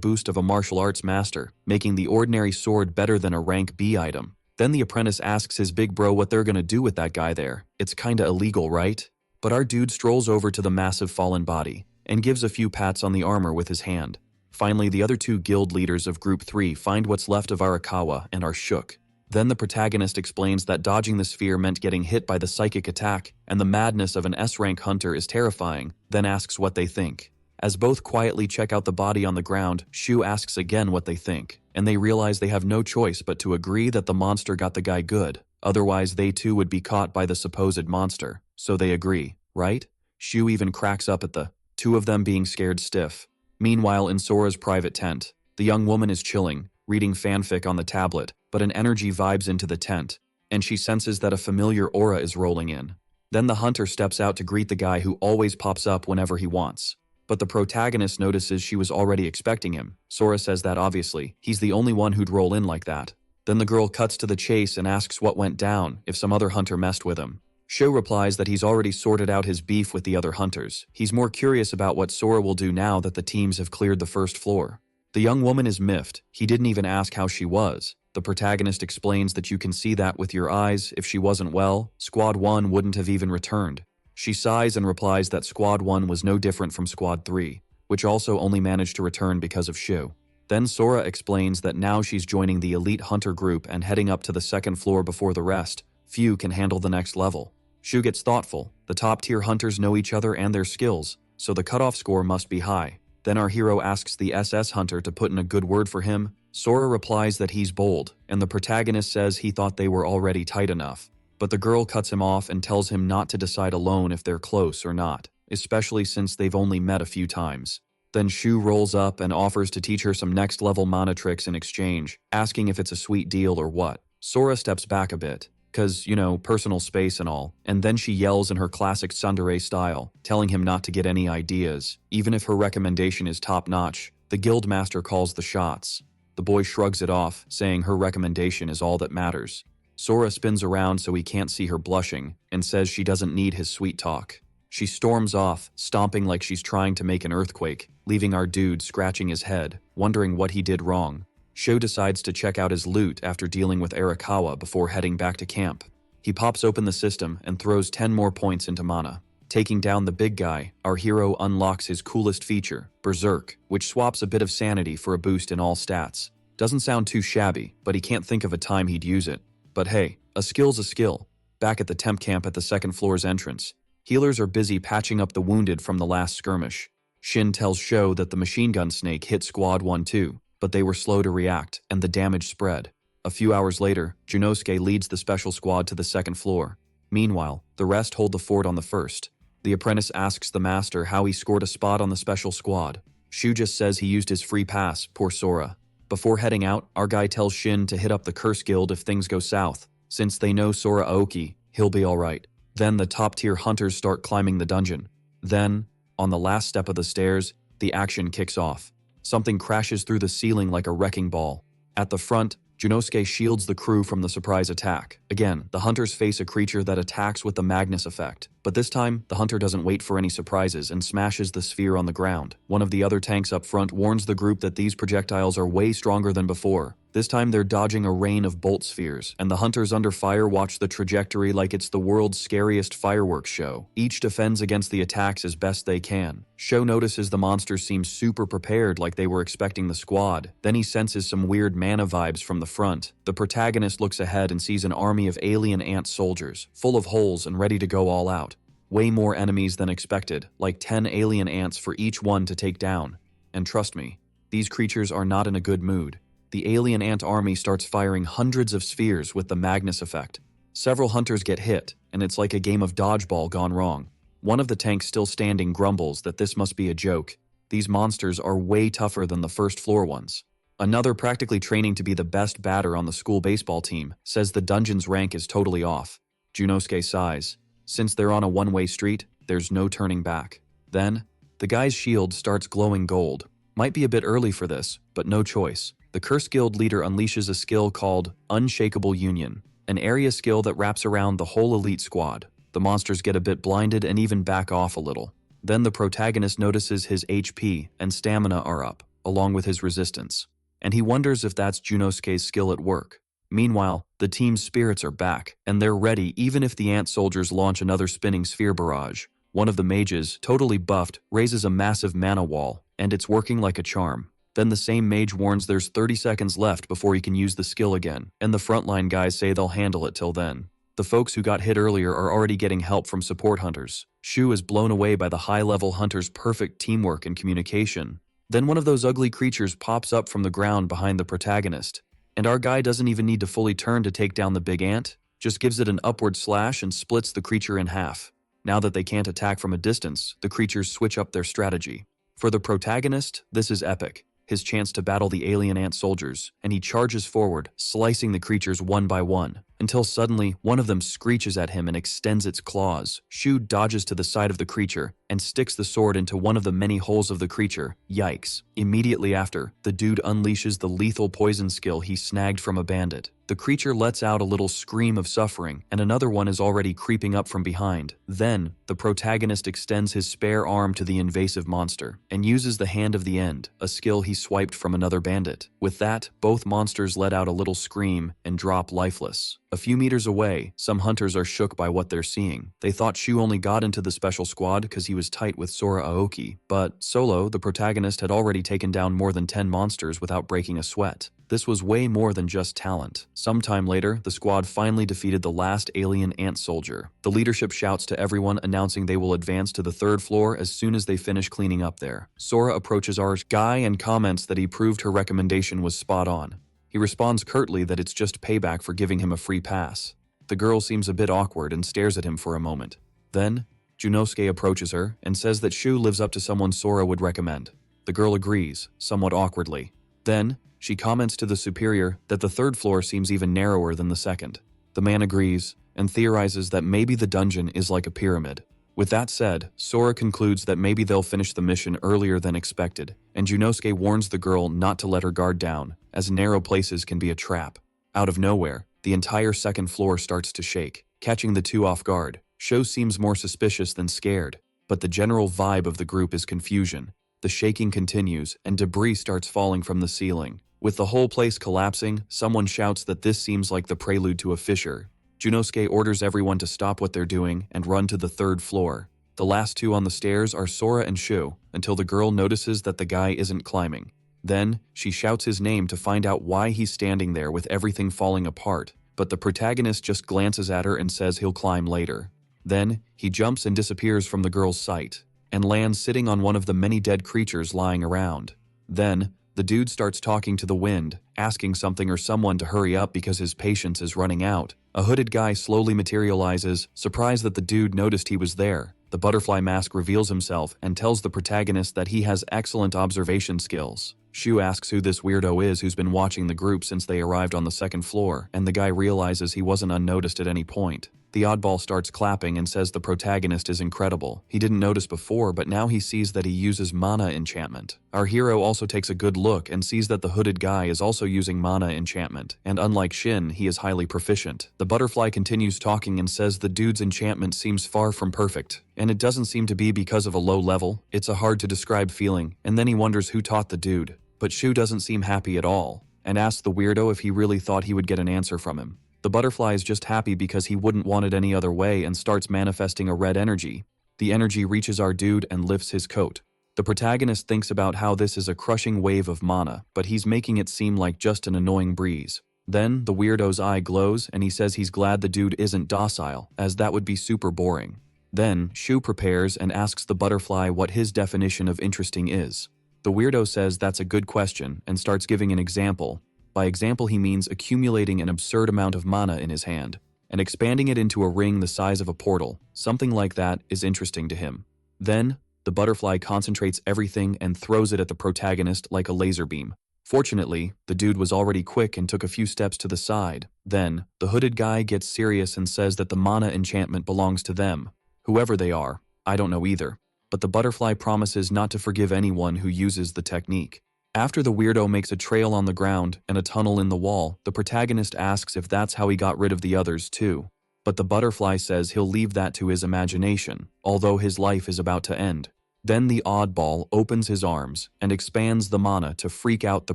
[SPEAKER 1] boost of a martial arts master, making the ordinary sword better than a rank B item. Then the apprentice asks his big bro what they're gonna do with that guy there. It's kinda illegal, right? But our dude strolls over to the massive fallen body and gives a few pats on the armor with his hand. Finally, the other two guild leaders of Group 3 find what's left of Arakawa and are shook. Then the protagonist explains that dodging the sphere meant getting hit by the psychic attack, and the madness of an S-rank hunter is terrifying, then asks what they think. As both quietly check out the body on the ground, Shu asks again what they think, and they realize they have no choice but to agree that the monster got the guy good, otherwise they too would be caught by the supposed monster, so they agree, right? Shu even cracks up at the two of them being scared stiff. Meanwhile, in Sora's private tent, the young woman is chilling, reading fanfic on the tablet, but an energy vibes into the tent, and she senses that a familiar aura is rolling in. Then the hunter steps out to greet the guy who always pops up whenever he wants. But the protagonist notices she was already expecting him. Sora says that obviously, he's the only one who'd roll in like that. Then the girl cuts to the chase and asks what went down, if some other hunter messed with him. Sho replies that he's already sorted out his beef with the other hunters. He's more curious about what Sora will do now that the teams have cleared the first floor. The young woman is miffed. He didn't even ask how she was. The protagonist explains that you can see that with your eyes. If she wasn't well, Squad 1 wouldn't have even returned. She sighs and replies that Squad 1 was no different from Squad 3, which also only managed to return because of Shu. Then Sora explains that now she's joining the elite hunter group and heading up to the second floor before the rest. Few can handle the next level. Shu gets thoughtful. The top-tier hunters know each other and their skills, so the cutoff score must be high. Then our hero asks the SS hunter to put in a good word for him. Sora replies that he's bold, and the protagonist says he thought they were already tight enough. But the girl cuts him off and tells him not to decide alone if they're close or not, especially since they've only met a few times. Then Shu rolls up and offers to teach her some next-level mana tricks in exchange, asking if it's a sweet deal or what. Sora steps back a bit, 'cause, you know, personal space and all, and then she yells in her classic tsundere style, telling him not to get any ideas. Even if her recommendation is top-notch, the guildmaster calls the shots. The boy shrugs it off, saying her recommendation is all that matters. Sora spins around so he can't see her blushing, and says she doesn't need his sweet talk. She storms off, stomping like she's trying to make an earthquake, leaving our dude scratching his head, wondering what he did wrong. Sho decides to check out his loot after dealing with Arakawa before heading back to camp. He pops open the system and throws 10 more points into mana. Taking down the big guy, our hero unlocks his coolest feature, Berserk, which swaps a bit of sanity for a boost in all stats. Doesn't sound too shabby, but he can't think of a time he'd use it. But hey, a skill's a skill. Back at the temp camp at the second floor's entrance, healers are busy patching up the wounded from the last skirmish. Shin tells Sho that the machine gun snake hit Squad 1 too, but they were slow to react, and the damage spread. A few hours later, Junosuke leads the special squad to the second floor. Meanwhile, the rest hold the fort on the first. The apprentice asks the master how he scored a spot on the special squad. Shu just says he used his free pass, poor Sora. Before heading out, our guy tells Shin to hit up the Curse Guild if things go south. Since they know Sora Aoki, he'll be alright. Then the top-tier hunters start climbing the dungeon. Then, on the last step of the stairs, the action kicks off. Something crashes through the ceiling like a wrecking ball. At the front, Junosuke shields the crew from the surprise attack. Again, the hunters face a creature that attacks with the Magnus effect. But this time, the hunter doesn't wait for any surprises and smashes the sphere on the ground. One of the other tanks up front warns the group that these projectiles are way stronger than before. This time they're dodging a rain of bolt spheres, and the hunters under fire watch the trajectory like it's the world's scariest fireworks show. Each defends against the attacks as best they can. Sho notices the monsters seem super prepared, like they were expecting the squad. Then he senses some weird mana vibes from the front. The protagonist looks ahead and sees an army of alien ant soldiers, full of holes and ready to go all out. Way more enemies than expected, like 10 alien ants for each one to take down. And trust me, these creatures are not in a good mood. The alien ant army starts firing hundreds of spheres with the Magnus effect. Several hunters get hit, and it's like a game of dodgeball gone wrong. One of the tanks still standing grumbles that this must be a joke. These monsters are way tougher than the first floor ones. Another, practically training to be the best batter on the school baseball team, says the dungeon's rank is totally off. Junosuke sighs. Since they're on a one-way street, there's no turning back. Then, the guy's shield starts glowing gold. Might be a bit early for this, but no choice. The Curse Guild leader unleashes a skill called Unshakable Union, an area skill that wraps around the whole elite squad. The monsters get a bit blinded and even back off a little. Then the protagonist notices his HP and stamina are up, along with his resistance, and he wonders if that's Junosuke's skill at work. Meanwhile, the team's spirits are back, and they're ready even if the ant soldiers launch another spinning sphere barrage. One of the mages, totally buffed, raises a massive mana wall, and it's working like a charm. Then the same mage warns there's 30 seconds left before he can use the skill again, and the frontline guys say they'll handle it till then. The folks who got hit earlier are already getting help from support hunters. Shu is blown away by the high-level hunter's perfect teamwork and communication. Then one of those ugly creatures pops up from the ground behind the protagonist, and our guy doesn't even need to fully turn to take down the big ant, just gives it an upward slash and splits the creature in half. Now that they can't attack from a distance, the creatures switch up their strategy. For the protagonist, this is epic. His chance to battle the alien ant soldiers, and he charges forward, slicing the creatures one by one, until suddenly one of them screeches at him and extends its claws. Shu dodges to the side of the creature and sticks the sword into one of the many holes of the creature. Yikes. Immediately after, the dude unleashes the lethal poison skill he snagged from a bandit. The creature lets out a little scream of suffering, and another one is already creeping up from behind. Then, the protagonist extends his spare arm to the invasive monster, and uses the Hand of the End, a skill he swiped from another bandit. With that, both monsters let out a little scream and drop lifeless. A few meters away, some hunters are shook by what they're seeing. They thought Shu only got into the special squad because he was tight with Sora Aoki, but Solo, the protagonist, had already taken down more than 10 monsters without breaking a sweat. This was way more than just talent. Sometime later, the squad finally defeated the last alien ant soldier. The leadership shouts to everyone, announcing they will advance to the 3rd floor as soon as they finish cleaning up there. Sora approaches our guy and comments that he proved her recommendation was spot on. He responds curtly that it's just payback for giving him a free pass. The girl seems a bit awkward and stares at him for a moment. Then, Junosuke approaches her and says that Shu lives up to someone Sora would recommend. The girl agrees, somewhat awkwardly. Then, she comments to the superior that the 3rd floor seems even narrower than the 2nd. The man agrees and theorizes that maybe the dungeon is like a pyramid. With that said, Sora concludes that maybe they'll finish the mission earlier than expected, and Junosuke warns the girl not to let her guard down, as narrow places can be a trap. Out of nowhere, the entire 2nd floor starts to shake, catching the two off guard. Sho seems more suspicious than scared, but the general vibe of the group is confusion. The shaking continues, and debris starts falling from the ceiling. With the whole place collapsing, someone shouts that this seems like the prelude to a fissure. Junosuke orders everyone to stop what they're doing and run to the 3rd floor. The last two on the stairs are Sora and Shu, until the girl notices that the guy isn't climbing. Then, she shouts his name to find out why he's standing there with everything falling apart, but the protagonist just glances at her and says he'll climb later. Then, he jumps and disappears from the girl's sight, and lands sitting on one of the many dead creatures lying around. Then, the dude starts talking to the wind, asking something or someone to hurry up because his patience is running out. A hooded guy slowly materializes, surprised that the dude noticed he was there. The butterfly mask reveals himself and tells the protagonist that he has excellent observation skills. Shu asks who this weirdo is who's been watching the group since they arrived on the 2nd floor, and the guy realizes he wasn't unnoticed at any point. The oddball starts clapping and says the protagonist is incredible. He didn't notice before, but now he sees that he uses mana enchantment. Our hero also takes a good look and sees that the hooded guy is also using mana enchantment, and unlike Shin, he is highly proficient. The butterfly continues talking and says the dude's enchantment seems far from perfect, and it doesn't seem to be because of a low level. It's a hard to describe feeling, and then he wonders who taught the dude. But Shu doesn't seem happy at all, and asks the weirdo if he really thought he would get an answer from him. The butterfly is just happy because he wouldn't want it any other way and starts manifesting a red energy. The energy reaches our dude and lifts his coat. The protagonist thinks about how this is a crushing wave of mana, but he's making it seem like just an annoying breeze. Then, the weirdo's eye glows and he says he's glad the dude isn't docile, as that would be super boring. Then, Shu prepares and asks the butterfly what his definition of interesting is. The weirdo says that's a good question and starts giving an example. By example, he means accumulating an absurd amount of mana in his hand, and expanding it into a ring the size of a portal. Something like that is interesting to him. Then, the butterfly concentrates everything and throws it at the protagonist like a laser beam. Fortunately, the dude was already quick and took a few steps to the side. Then, the hooded guy gets serious and says that the mana enchantment belongs to them. Whoever they are, I don't know either. But the butterfly promises not to forgive anyone who uses the technique. After the weirdo makes a trail on the ground and a tunnel in the wall, the protagonist asks if that's how he got rid of the others too. But the butterfly says he'll leave that to his imagination, although his life is about to end. Then the oddball opens his arms and expands the mana to freak out the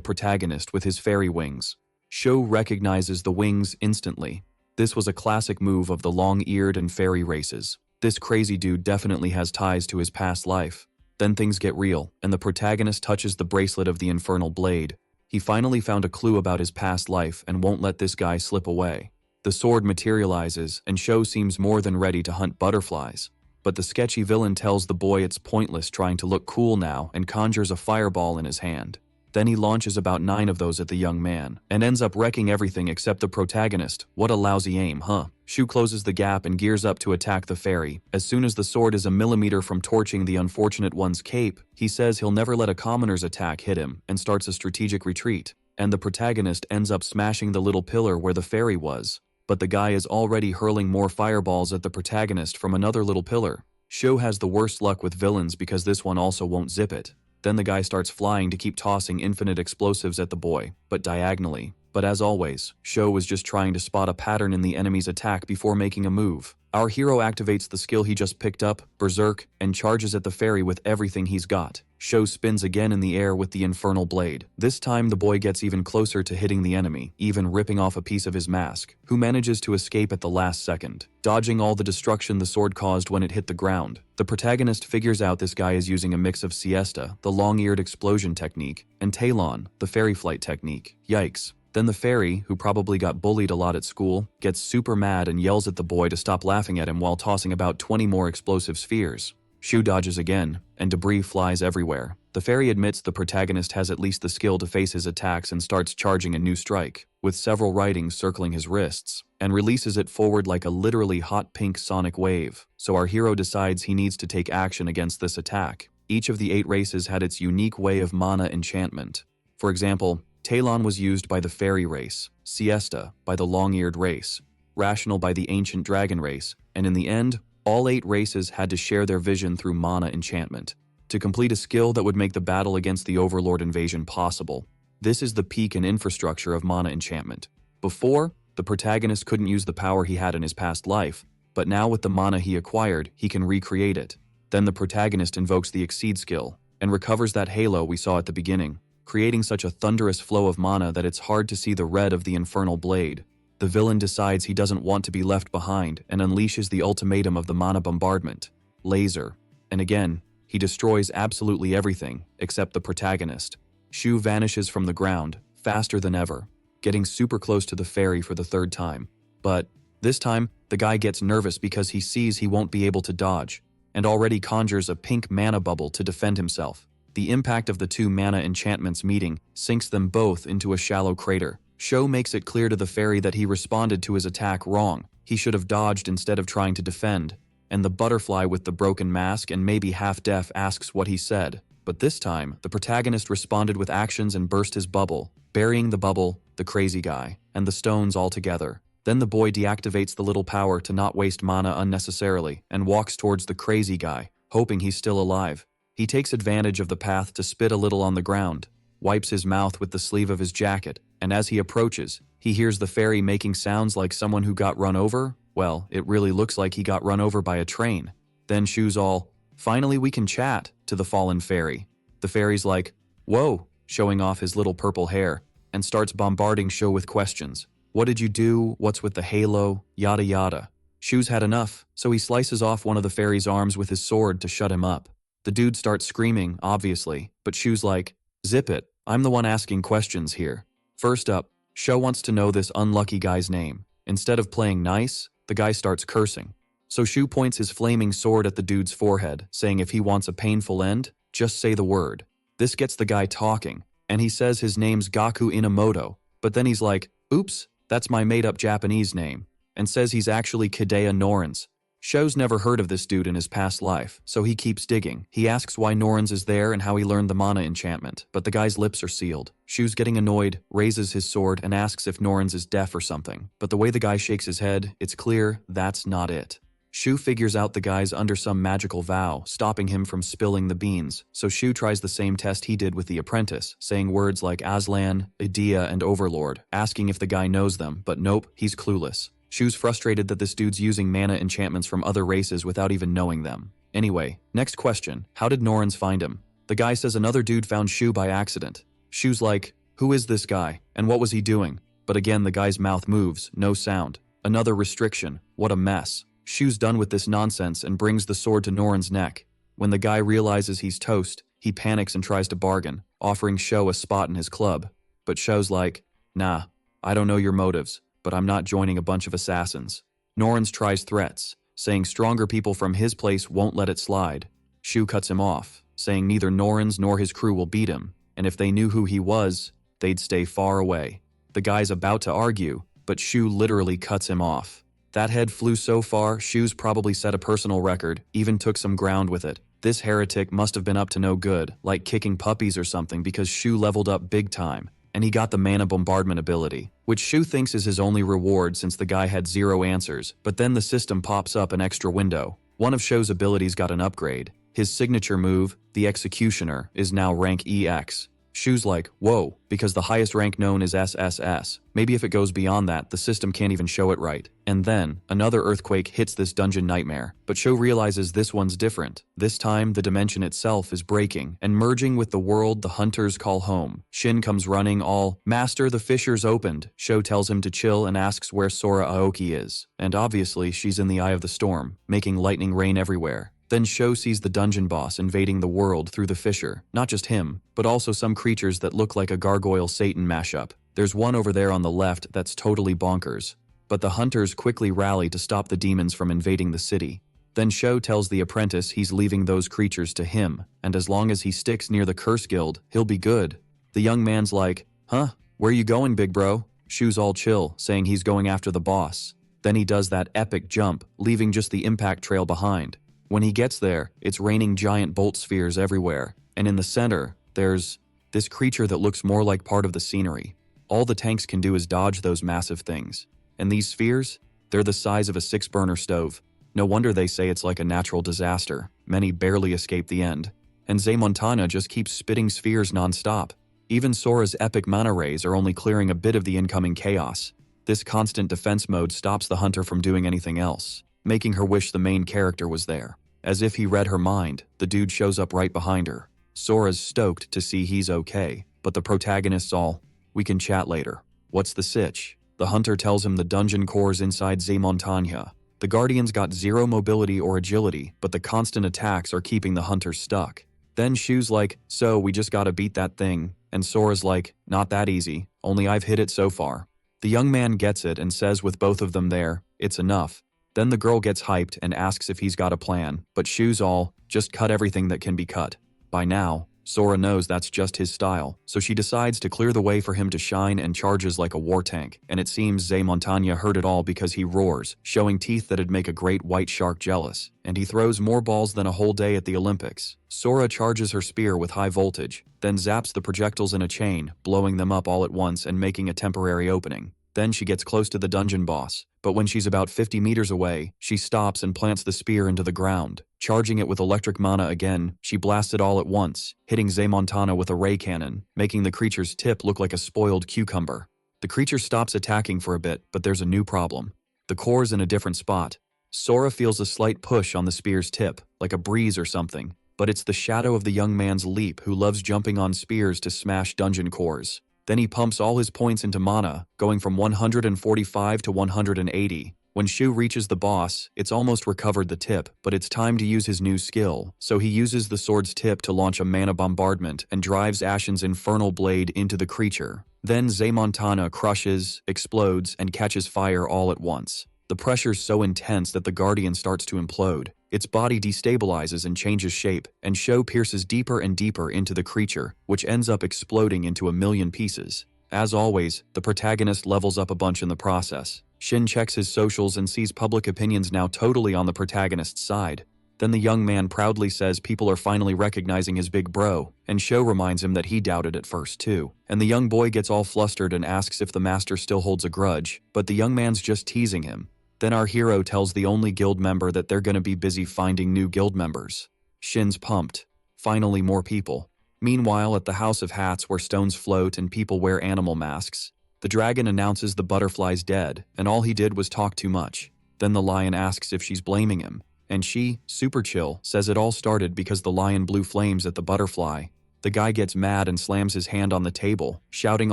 [SPEAKER 1] protagonist with his fairy wings. Sho recognizes the wings instantly. This was a classic move of the long-eared and fairy races. This crazy dude definitely has ties to his past life. Then things get real, and the protagonist touches the bracelet of the infernal blade. He finally found a clue about his past life and won't let this guy slip away. The sword materializes, and Sho seems more than ready to hunt butterflies. But the sketchy villain tells the boy it's pointless trying to look cool now and conjures a fireball in his hand. Then he launches about 9 of those at the young man, and ends up wrecking everything except the protagonist. What a lousy aim, huh? Sho closes the gap and gears up to attack the fairy. As soon as the sword is a millimeter from torching the unfortunate one's cape, he says he'll never let a commoner's attack hit him and starts a strategic retreat. And the protagonist ends up smashing the little pillar where the fairy was. But the guy is already hurling more fireballs at the protagonist from another little pillar. Sho has the worst luck with villains because this one also won't zip it. Then the guy starts flying to keep tossing infinite explosives at the boy, but diagonally. But as always, Sho was just trying to spot a pattern in the enemy's attack before making a move. Our hero activates the skill he just picked up, Berserk, and charges at the fairy with everything he's got. Sho spins again in the air with the infernal blade. This time the boy gets even closer to hitting the enemy, even ripping off a piece of his mask, who manages to escape at the last second, dodging all the destruction the sword caused when it hit the ground. The protagonist figures out this guy is using a mix of Siesta, the long-eared explosion technique, and Talon, the fairy flight technique. Yikes. Then the fairy, who probably got bullied a lot at school, gets super mad and yells at the boy to stop laughing at him while tossing about 20 more explosive spheres. Sho dodges again, and debris flies everywhere. The fairy admits the protagonist has at least the skill to face his attacks and starts charging a new strike, with several writings circling his wrists, and releases it forward like a literally hot pink sonic wave. So our hero decides he needs to take action against this attack. Each of the 8 races had its unique way of mana enchantment. For example, Talon was used by the fairy race, Siesta by the long-eared race, Rational by the ancient dragon race, and in the end, all 8 races had to share their vision through mana enchantment to complete a skill that would make the battle against the Overlord invasion possible. This is the peak and infrastructure of mana enchantment. Before, the protagonist couldn't use the power he had in his past life, but now with the mana he acquired, he can recreate it. Then the protagonist invokes the Exceed skill, and recovers that halo we saw at the beginning, creating such a thunderous flow of mana that it's hard to see the red of the infernal blade. The villain decides he doesn't want to be left behind and unleashes the ultimatum of the mana bombardment, Laser. And again, he destroys absolutely everything except the protagonist. Sho vanishes from the ground, faster than ever, getting super close to the fairy for the 3rd time. But this time, the guy gets nervous because he sees he won't be able to dodge, and already conjures a pink mana bubble to defend himself. The impact of the 2 mana enchantments meeting sinks them both into a shallow crater. Sho makes it clear to the fairy that he responded to his attack wrong. He should have dodged instead of trying to defend. And the butterfly with the broken mask and maybe half-deaf asks what he said. But this time, the protagonist responded with actions and burst his bubble, burying the bubble, the crazy guy, and the stones all together. Then the boy deactivates the little power to not waste mana unnecessarily and walks towards the crazy guy, hoping he's still alive. He takes advantage of the path to spit a little on the ground, wipes his mouth with the sleeve of his jacket, and as he approaches, he hears the fairy making sounds like someone who got run over. Well, it really looks like he got run over by a train. Then Shu's all, "Finally we can chat," to the fallen fairy. The fairy's like, "Whoa," showing off his little purple hair, and starts bombarding Shu with questions. What did you do? What's with the halo? Yada yada. Shu's had enough, so he slices off one of the fairy's arms with his sword to shut him up. The dude starts screaming, obviously, but Shu's like, "Zip it, I'm the one asking questions here." First up, Sho wants to know this unlucky guy's name. Instead of playing nice, the guy starts cursing. So Shu points his flaming sword at the dude's forehead, saying if he wants a painful end, just say the word. This gets the guy talking, and he says his name's Gaku Inamoto, but then he's like, "Oops, that's my made-up Japanese name." and says he's actually Kidea Norans. Sho's never heard of this dude in his past life, so he keeps digging. He asks why Norans is there and how he learned the mana enchantment, but the guy's lips are sealed. Shu's getting annoyed, raises his sword, and asks if Norans is deaf or something, but the way the guy shakes his head, it's clear that's not it. Shu figures out the guy's under some magical vow, stopping him from spilling the beans, so Shu tries the same test he did with the apprentice, saying words like Aslan, Idea, and Overlord, asking if the guy knows them, but nope, he's clueless. Shu's frustrated that this dude's using mana enchantments from other races without even knowing them. Anyway, next question, how did Norans find him? The guy says another dude found Shu by accident. Shu's like, who is this guy, and what was he doing? But again the guy's mouth moves, no sound. Another restriction, what a mess. Shu's done with this nonsense and brings the sword to Noran's neck. When the guy realizes he's toast, he panics and tries to bargain, offering Sho a spot in his club. But Sho's like, nah, I don't know your motives, but I'm not joining a bunch of assassins. Norans tries threats, saying stronger people from his place won't let it slide. Shu cuts him off, saying neither Norans nor his crew will beat him, and if they knew who he was, they'd stay far away. The guy's about to argue, but Shu literally cuts him off. That head flew so far, Shu's probably set a personal record, even took some ground with it. This heretic must have been up to no good, like kicking puppies or something, because Shu leveled up big time, and he got the mana bombardment ability, which Shu thinks is his only reward since the guy had 0 answers, but then the system pops up an extra window. One of Sho's abilities got an upgrade. His signature move, the Executioner, is now rank EX. Shu's like, whoa, because the highest rank known is SSS. Maybe if it goes beyond that, the system can't even show it right. And then, another earthquake hits this dungeon nightmare, but Shu realizes this one's different. This time, the dimension itself is breaking, and merging with the world the hunters call home. Shin comes running all, Master, the fissures opened. Shu tells him to chill and asks where Sora Aoki is. And obviously, she's in the eye of the storm, making lightning rain everywhere. Then Sho sees the dungeon boss invading the world through the fissure. Not just him, but also some creatures that look like a gargoyle Satan mashup. There's one over there on the left that's totally bonkers. But the hunters quickly rally to stop the demons from invading the city. Then Sho tells the apprentice he's leaving those creatures to him, and as long as he sticks near the curse guild, he'll be good. The young man's like, huh? Where you going, big bro? Shu's all chill, saying he's going after the boss. Then he does that epic jump, leaving just the impact trail behind. When he gets there, it's raining giant bolt spheres everywhere, and in the center, there's this creature that looks more like part of the scenery. All the tanks can do is dodge those massive things. And these spheres? They're the size of a 6-burner stove. No wonder they say it's like a natural disaster. Many barely escape the end. And Zamontana just keeps spitting spheres non-stop. Even Sora's epic mana rays are only clearing a bit of the incoming chaos. This constant defense mode stops the hunter from doing anything else, making her wish the main character was there. As if he read her mind, the dude shows up right behind her. Sora's stoked to see he's okay, but the protagonist's all, we can chat later. What's the sitch? The hunter tells him the dungeon core's inside Zamontania. The Guardians got 0 mobility or agility, but the constant attacks are keeping the hunter stuck. Then Shu's like, so we just gotta beat that thing, and Sora's like, not that easy, only I've hit it so far. The young man gets it and says with both of them there, it's enough. Then the girl gets hyped and asks if he's got a plan, but Shu's all, just cut everything that can be cut. By now, Sora knows that's just his style, so she decides to clear the way for him to shine and charges like a war tank, and it seems Zamontania heard it all because he roars, showing teeth that'd make a great white shark jealous, and he throws more balls than a whole day at the Olympics. Sora charges her spear with high voltage, then zaps the projectiles in a chain, blowing them up all at once and making a temporary opening. Then she gets close to the dungeon boss, but when she's about 50 meters away, she stops and plants the spear into the ground. Charging it with electric mana again, she blasts it all at once, hitting Zamontana with a ray cannon, making the creature's tip look like a spoiled cucumber. The creature stops attacking for a bit, but there's a new problem. The core's in a different spot. Sora feels a slight push on the spear's tip, like a breeze or something, but it's the shadow of the young man's leap who loves jumping on spears to smash dungeon cores. Then he pumps all his points into mana, going from 145 to 180. When Shu reaches the boss, it's almost recovered the tip, but it's time to use his new skill, so he uses the sword's tip to launch a mana bombardment and drives Ashen's infernal blade into the creature. Then Zamontana crushes, explodes, and catches fire all at once. The pressure's so intense that the Guardian starts to implode. Its body destabilizes and changes shape, and Sho pierces deeper and deeper into the creature, which ends up exploding into a million pieces. As always, the protagonist levels up a bunch in the process. Shin checks his socials and sees public opinion's now totally on the protagonist's side. Then the young man proudly says people are finally recognizing his big bro, and Sho reminds him that he doubted at first too. And the young boy gets all flustered and asks if the master still holds a grudge, but the young man's just teasing him. Then our hero tells the only guild member that they're gonna be busy finding new guild members. Shin's pumped. Finally more people. Meanwhile, at the House of Hats where stones float and people wear animal masks, the dragon announces the butterfly's dead, and all he did was talk too much. Then the lion asks if she's blaming him, and she, super chill, says it all started because the lion blew flames at the butterfly. The guy gets mad and slams his hand on the table, shouting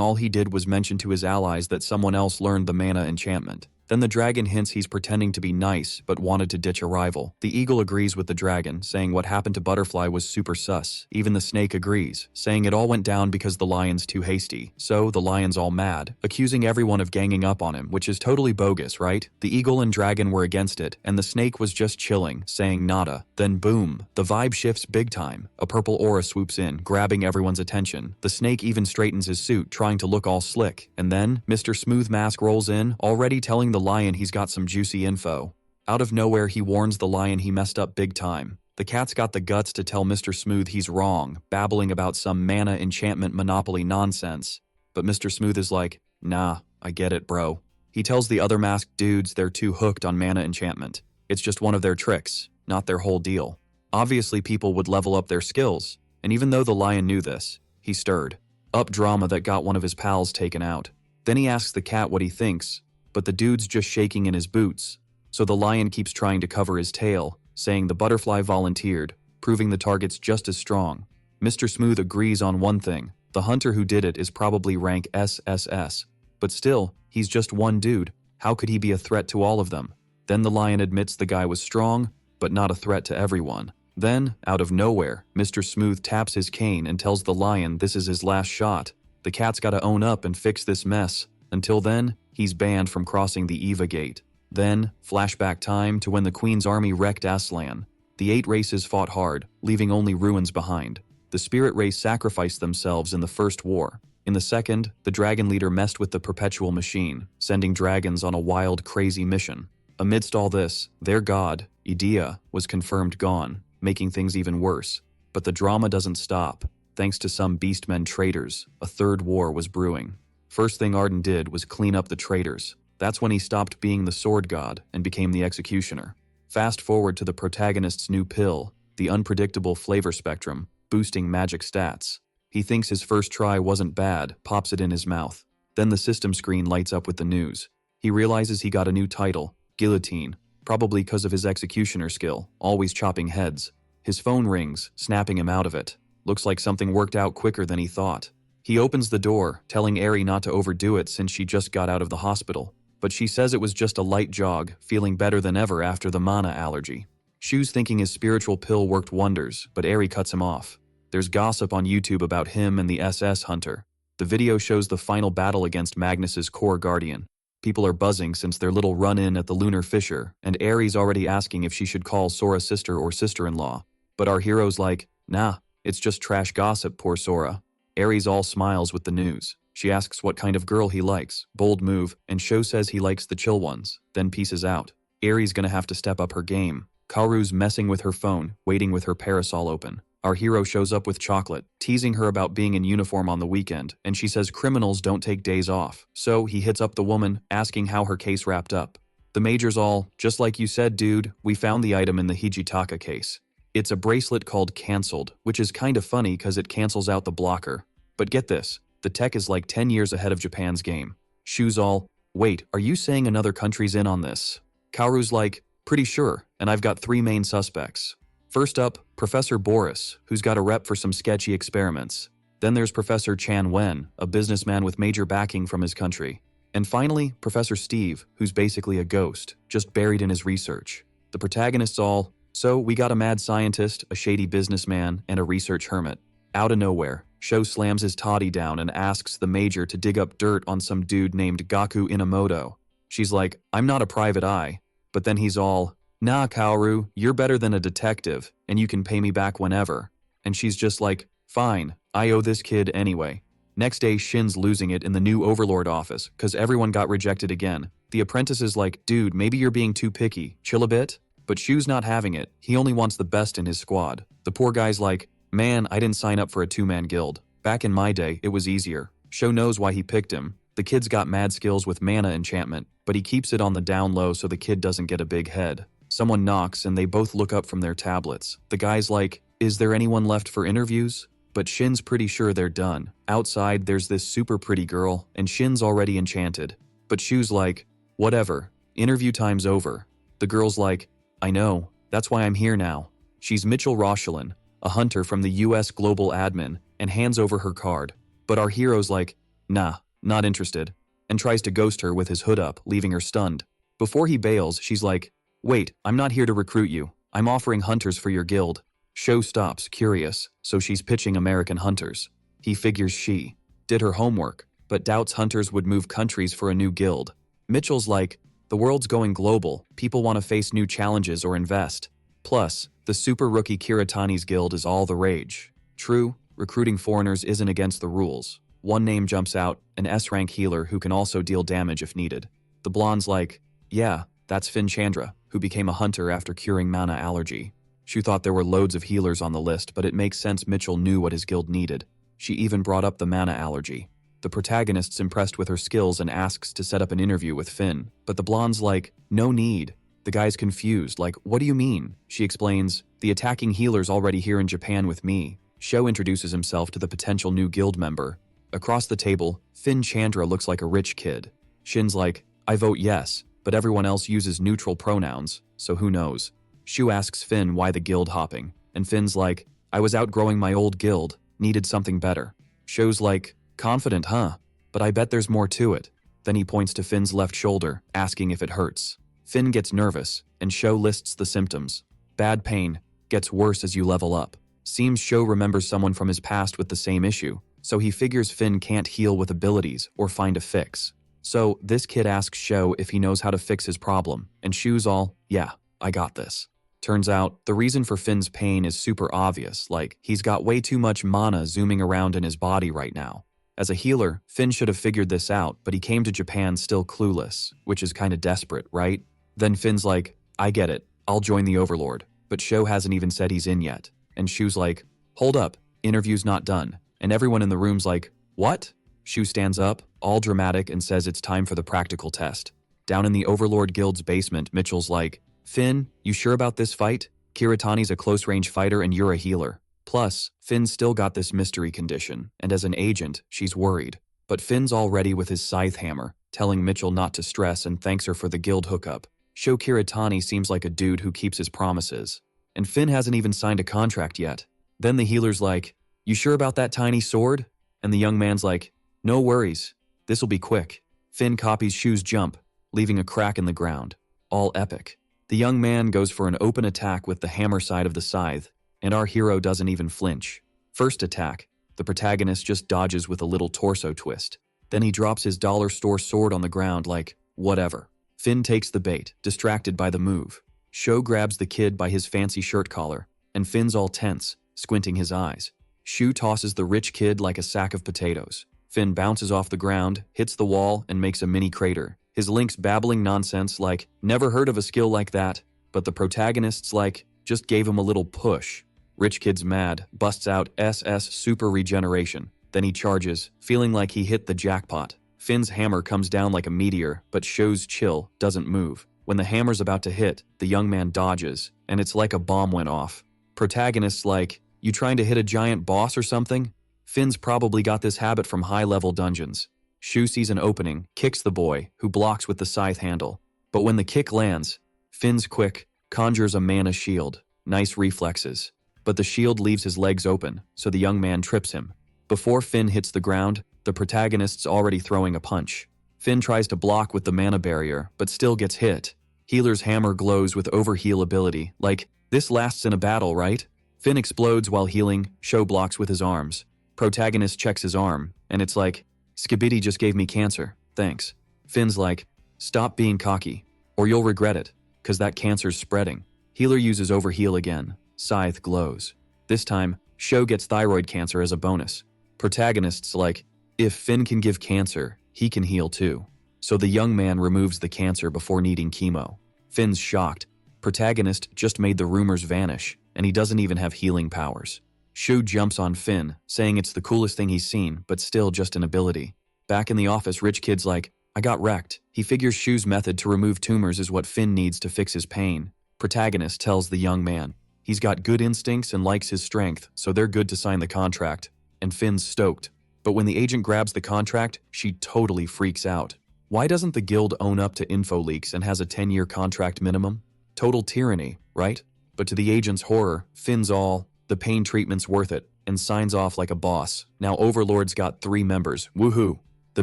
[SPEAKER 1] all he did was mention to his allies that someone else learned the mana enchantment. Then the dragon hints he's pretending to be nice, but wanted to ditch a rival. The eagle agrees with the dragon, saying what happened to Butterfly was super sus. Even the snake agrees, saying it all went down because the lion's too hasty. So, the lion's all mad, accusing everyone of ganging up on him, which is totally bogus, right? The eagle and dragon were against it, and the snake was just chilling, saying nada. Then boom, the vibe shifts big time. A purple aura swoops in, grabbing everyone's attention. The snake even straightens his suit, trying to look all slick. And then, Mr. Smooth Mask rolls in, already telling the lion he's got some juicy info. Out of nowhere, he warns the lion he messed up big time. The cat's got the guts to tell Mr. Smooth he's wrong, babbling about some mana enchantment monopoly nonsense. But Mr. Smooth is like, nah, I get it, bro. He tells the other masked dudes they're too hooked on mana enchantment. It's just one of their tricks, not their whole deal. Obviously, people would level up their skills, and even though the lion knew this, he stirred up drama that got one of his pals taken out. Then he asks the cat what he thinks, but the dude's just shaking in his boots. So the lion keeps trying to cover his tail, saying the butterfly volunteered, proving the target's just as strong. Mr. Smooth agrees on one thing. The hunter who did it is probably rank SSS. But still, he's just one dude. How could he be a threat to all of them? Then the lion admits the guy was strong, but not a threat to everyone. Then, out of nowhere, Mr. Smooth taps his cane and tells the lion this is his last shot. The cat's gotta own up and fix this mess. Until then, he's banned from crossing the Eva Gate. Then, flashback time to when the Queen's army wrecked Aslan. The 8 races fought hard, leaving only ruins behind. The spirit race sacrificed themselves in the first war. In the second, the dragon leader messed with the perpetual machine, sending dragons on a wild, crazy mission. Amidst all this, their god, Idea, was confirmed gone, making things even worse. But the drama doesn't stop. Thanks to some beastmen traitors, a third war was brewing. First thing Arden did was clean up the traitors. That's when he stopped being the sword god and became the executioner. Fast forward to the protagonist's new pill, the unpredictable flavor spectrum, boosting magic stats. He thinks his first try wasn't bad, pops it in his mouth. Then the system screen lights up with the news. He realizes he got a new title, Guillotine, probably because of his executioner skill, always chopping heads. His phone rings, snapping him out of it. Looks like something worked out quicker than he thought. He opens the door, telling Eri not to overdo it since she just got out of the hospital. But she says it was just a light jog, feeling better than ever after the mana allergy. Shu's thinking his spiritual pill worked wonders, but Eri cuts him off. There's gossip on YouTube about him and the SS Hunter. The video shows the final battle against Magnus's core guardian. People are buzzing since their little run-in at the Lunar Fissure, and Eri's already asking if she should call Sora sister or sister-in-law. But our hero's like, nah, it's just trash gossip, poor Sora. Aries all smiles with the news. She asks what kind of girl he likes, bold move, and Sho says he likes the chill ones, then pieces out. Aries gonna have to step up her game. Kaoru's messing with her phone, waiting with her parasol open. Our hero shows up with chocolate, teasing her about being in uniform on the weekend, and she says criminals don't take days off. So he hits up the woman, asking how her case wrapped up. The major's all, just like you said, dude, we found the item in the Hijitaka case. It's a bracelet called Cancelled, which is kind of funny because it cancels out the blocker. But get this, the tech is like 10 years ahead of Japan's game. Shu's all, wait, are you saying another country's in on this? Kaoru's like, pretty sure, and I've got 3 main suspects. First up, Professor Boris, who's got a rep for some sketchy experiments. Then there's Professor Chan Wen, a businessman with major backing from his country. And finally, Professor Steve, who's basically a ghost, just buried in his research. The protagonists all, so we got a mad scientist, a shady businessman, and a research hermit. Out of nowhere, Sho slams his toddy down and asks the major to dig up dirt on some dude named Gaku Inamoto. She's like, I'm not a private eye. But then he's all, nah, Kaoru, you're better than a detective, and you can pay me back whenever. And she's just like, fine, I owe this kid anyway. Next day, Shin's losing it in the new Overlord office, cause everyone got rejected again. The apprentice is like, dude, maybe you're being too picky, chill a bit? But Shu's not having it, he only wants the best in his squad. The poor guy's like, man, I didn't sign up for a two-man guild. Back in my day, it was easier. Shu knows why he picked him. The kid's got mad skills with mana enchantment, but he keeps it on the down low so the kid doesn't get a big head. Someone knocks and they both look up from their tablets. The guy's like, is there anyone left for interviews? But Shin's pretty sure they're done. Outside, there's this super pretty girl, and Shin's already enchanted. But Shu's like, whatever, interview time's over. The girl's like, I know, that's why I'm here now. She's Mitchell Rochelin, a hunter from the US Global Admin, and hands over her card. But our hero's like, nah, not interested, and tries to ghost her with his hood up, leaving her stunned. Before he bails, she's like, wait, I'm not here to recruit you. I'm offering hunters for your guild. Shu stops, curious, so she's pitching American hunters. He figures she did her homework, but doubts hunters would move countries for a new guild. Mitchell's like, the world's going global, people want to face new challenges or invest. Plus, the super rookie Kiritani's guild is all the rage. True, recruiting foreigners isn't against the rules. One name jumps out, an S-rank healer who can also deal damage if needed. The blonde's like, yeah, that's Finn Chandra, who became a hunter after curing mana allergy. Shu thought there were loads of healers on the list, but it makes sense Mitchell knew what his guild needed. She even brought up the mana allergy. The protagonist's impressed with her skills and asks to set up an interview with Finn, but the blonde's like, no need. The guy's confused, like, what do you mean? She explains, the attacking healer's already here in Japan with me. Shu introduces himself to the potential new guild member. Across the table, Finn Chandra looks like a rich kid. Shin's like, I vote yes, but everyone else uses neutral pronouns, so who knows? Shu asks Finn why the guild hopping, and Finn's like, I was outgrowing my old guild, needed something better. Shu's like, confident, huh? But I bet there's more to it. Then he points to Finn's left shoulder, asking if it hurts. Finn gets nervous, and Shu lists the symptoms. Bad pain, gets worse as you level up. Seems Shu remembers someone from his past with the same issue, so he figures Finn can't heal with abilities or find a fix. So this kid asks Shu if he knows how to fix his problem, and Shu's all, yeah, I got this. Turns out, the reason for Finn's pain is super obvious, like, he's got way too much mana zooming around in his body right now. As a healer, Finn should have figured this out, but he came to Japan still clueless, which is kinda desperate, right? Then Finn's like, I get it, I'll join the Overlord, but Shu hasn't even said he's in yet. And Shu's like, hold up, interview's not done. And everyone in the room's like, what? Shu stands up, all dramatic, and says it's time for the practical test. Down in the Overlord Guild's basement, Mitchell's like, Finn, you sure about this fight? Kiritani's a close-range fighter and you're a healer. Plus, Finn's still got this mystery condition, and as an agent, she's worried. But Finn's all ready with his scythe hammer, telling Mitchell not to stress and thanks her for the guild hookup. Shu Kiritani seems like a dude who keeps his promises. And Finn hasn't even signed a contract yet. Then the healer's like, you sure about that tiny sword? And the young man's like, no worries, this'll be quick. Finn copies Shu's jump, leaving a crack in the ground. All epic. The young man goes for an open attack with the hammer side of the scythe, and our hero doesn't even flinch. First attack, the protagonist just dodges with a little torso twist. Then he drops his dollar store sword on the ground like, whatever. Finn takes the bait, distracted by the move. Shu grabs the kid by his fancy shirt collar, and Finn's all tense, squinting his eyes. Shu tosses the rich kid like a sack of potatoes. Finn bounces off the ground, hits the wall, and makes a mini crater. His link's babbling nonsense like, never heard of a skill like that, but the protagonist's like, just gave him a little push. Rich kid's mad, busts out SS super regeneration. Then he charges, feeling like he hit the jackpot. Finn's hammer comes down like a meteor, but Shu's chill, doesn't move. When the hammer's about to hit, the young man dodges, and it's like a bomb went off. Protagonist's like, you trying to hit a giant boss or something? Finn's probably got this habit from high-level dungeons. Shu sees an opening, kicks the boy, who blocks with the scythe handle. But when the kick lands, Finn's quick, conjures a mana shield. Nice reflexes. But the shield leaves his legs open, so the young man trips him. Before Finn hits the ground, the protagonist's already throwing a punch. Finn tries to block with the mana barrier, but still gets hit. Healer's hammer glows with overheal ability, like, this lasts in a battle, right? Finn explodes while healing, Shu blocks with his arms. Protagonist checks his arm, and it's like, Skibidi just gave me cancer, thanks. Finn's like, stop being cocky, or you'll regret it, cause that cancer's spreading. Healer uses overheal again, scythe glows. This time, Shu gets thyroid cancer as a bonus. Protagonist's like, if Finn can give cancer, he can heal too. So the young man removes the cancer before needing chemo. Finn's shocked. Protagonist just made the rumors vanish, and he doesn't even have healing powers. Shu jumps on Finn, saying it's the coolest thing he's seen, but still just an ability. Back in the office, Rich Kid's like, I got wrecked. He figures Shu's method to remove tumors is what Finn needs to fix his pain. Protagonist tells the young man, he's got good instincts and likes his strength, so they're good to sign the contract. And Finn's stoked. But when the agent grabs the contract, she totally freaks out. Why doesn't the guild own up to info leaks and has a 10-year contract minimum? Total tyranny, right? But to the agent's horror, Finn's all, the pain treatment's worth it, and signs off like a boss. Now Overlord's got 3 members, woohoo! The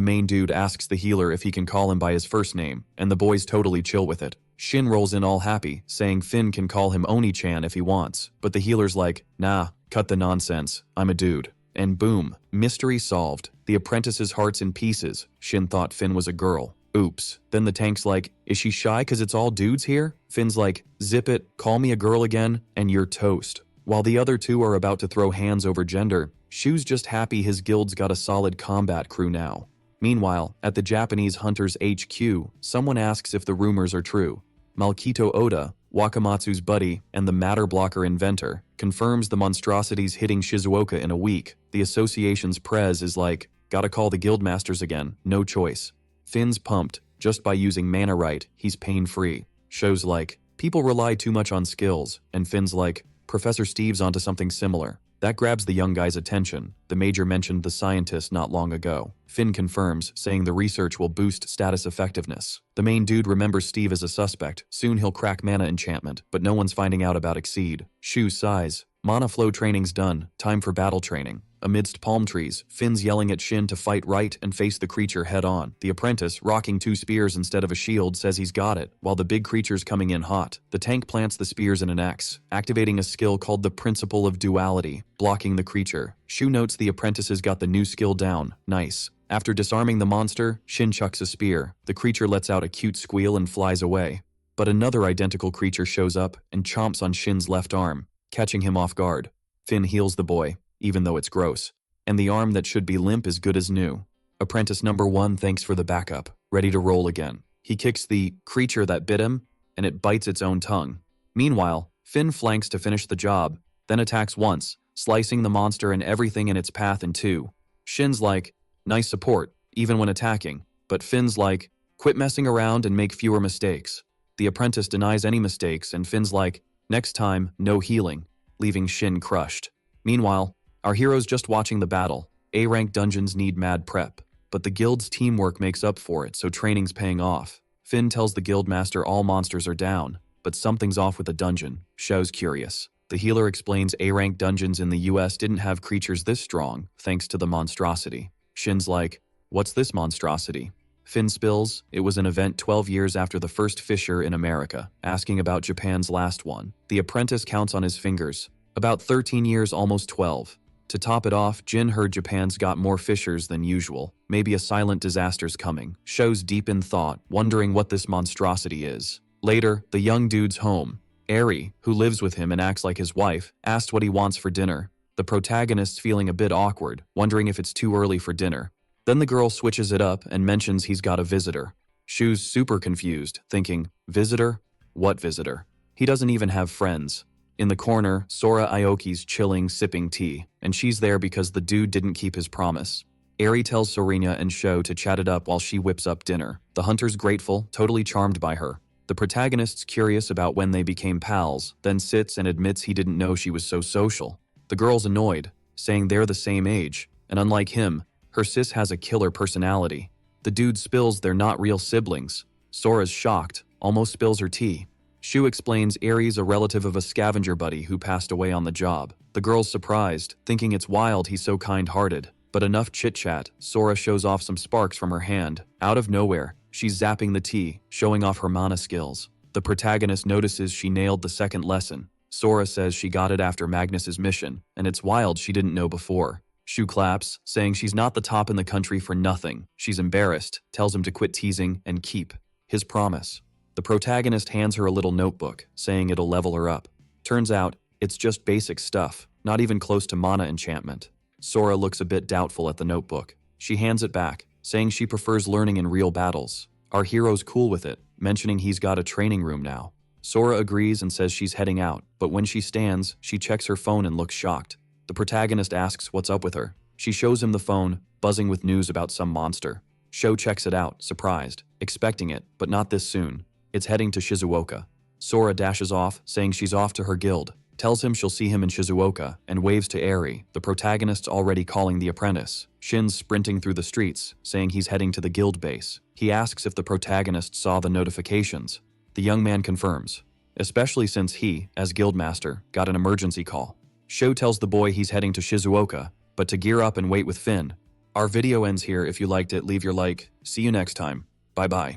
[SPEAKER 1] main dude asks the healer if he can call him by his first name, and the boys totally chill with it. Shin rolls in all happy, saying Finn can call him Oni-chan if he wants, but the healer's like, nah, cut the nonsense, I'm a dude. And boom, mystery solved. The apprentice's heart's in pieces. Shin thought Finn was a girl. Oops. Then the tank's like, is she shy cause it's all dudes here? Finn's like, zip it, call me a girl again, and you're toast. While the other 2 are about to throw hands over gender, Shu's just happy his guild's got a solid combat crew now. Meanwhile, at the Japanese Hunters HQ, someone asks if the rumors are true. Malkito Oda, Wakamatsu's buddy and the matter blocker inventor, confirms the monstrosity's hitting Shizuoka in a week. The association's prez is like, gotta call the guildmasters again, no choice. Finn's pumped. Just by using mana right, he's pain-free. Shows like, people rely too much on skills, and Finn's like, Professor Steve's onto something similar. That grabs the young guy's attention. The major mentioned the scientist not long ago. Finn confirms, saying the research will boost status effectiveness. The main dude remembers Steve as a suspect. Soon he'll crack mana enchantment, but no one's finding out about Exceed. Shu sighs. Mana flow training's done. Time for battle training. Amidst palm trees, Finn's yelling at Shin to fight right and face the creature head-on. The apprentice, rocking 2 spears instead of a shield, says he's got it, while the big creature's coming in hot. The tank plants the spears in an X, activating a skill called the Principle of Duality, blocking the creature. Shu notes the apprentice has got the new skill down. Nice. After disarming the monster, Shin chucks a spear. The creature lets out a cute squeal and flies away. But another identical creature shows up and chomps on Shin's left arm, catching him off guard. Finn heals the boy, even though it's gross. And the arm that should be limp is good as new. Apprentice number 1 thanks for the backup, ready to roll again. He kicks the creature that bit him, and it bites its own tongue. Meanwhile, Finn flanks to finish the job, then attacks once, slicing the monster and everything in its path in 2. Shin's like, nice support, even when attacking. But Finn's like, quit messing around and make fewer mistakes. The apprentice denies any mistakes, and Finn's like, next time, no healing, leaving Shin crushed. Meanwhile, our hero's just watching the battle. A-rank dungeons need mad prep, but the guild's teamwork makes up for it, so training's paying off. Finn tells the guildmaster all monsters are down, but something's off with the dungeon. Shou's curious. The healer explains A-rank dungeons in the US didn't have creatures this strong, thanks to the monstrosity. Shin's like, what's this monstrosity? Finn spills, it was an event 12 years after the first fissure in America, asking about Japan's last one. The apprentice counts on his fingers. About 13 years, almost 12. To top it off, Jin heard Japan's got more fissures than usual. Maybe a silent disaster's coming. Show's deep in thought, wondering what this monstrosity is. Later, the young dude's home. Eri, who lives with him and acts like his wife, asked what he wants for dinner. The protagonist's feeling a bit awkward, wondering if it's too early for dinner. Then the girl switches it up and mentions he's got a visitor. Shu's super confused, thinking, visitor? What visitor? He doesn't even have friends. In the corner, Sora Aoki's chilling, sipping tea, and she's there because the dude didn't keep his promise. Eri tells Serena and Sho to chat it up while she whips up dinner. The hunter's grateful, totally charmed by her. The protagonist's curious about when they became pals, then sits and admits he didn't know she was so social. The girl's annoyed, saying they're the same age, and unlike him, her sis has a killer personality. The dude spills they're not real siblings. Sora's shocked, almost spills her tea. Shu explains Eri's a relative of a scavenger buddy who passed away on the job. The girl's surprised, thinking it's wild he's so kind-hearted. But enough chit-chat, Sora shows off some sparks from her hand. Out of nowhere, she's zapping the tea, showing off her mana skills. The protagonist notices she nailed the second lesson. Sora says she got it after Magnus's mission, and it's wild she didn't know before. Shu claps, saying she's not the top in the country for nothing. She's embarrassed, tells him to quit teasing and keep his promise. The protagonist hands her a little notebook, saying it'll level her up. Turns out, it's just basic stuff, not even close to mana enchantment. Sora looks a bit doubtful at the notebook. She hands it back. saying she prefers learning in real battles. Our hero's cool with it, mentioning he's got a training room now. Sora agrees and says she's heading out, but when she stands, she checks her phone and looks shocked. The protagonist asks what's up with her. She shows him the phone, buzzing with news about some monster. Sho checks it out, surprised, expecting it, but not this soon. It's heading to Shizuoka. Sora dashes off, saying she's off to her guild, tells him she'll see him in Shizuoka, and waves to Eri, the protagonist's already calling the apprentice. Shin's sprinting through the streets, saying he's heading to the guild base. He asks if the protagonist saw the notifications. The young man confirms, especially since he, as guildmaster, got an emergency call. Sho tells the boy he's heading to Shizuoka, but to gear up and wait with Finn. Our video ends here. If you liked it, leave your like. See you next time. Bye-bye.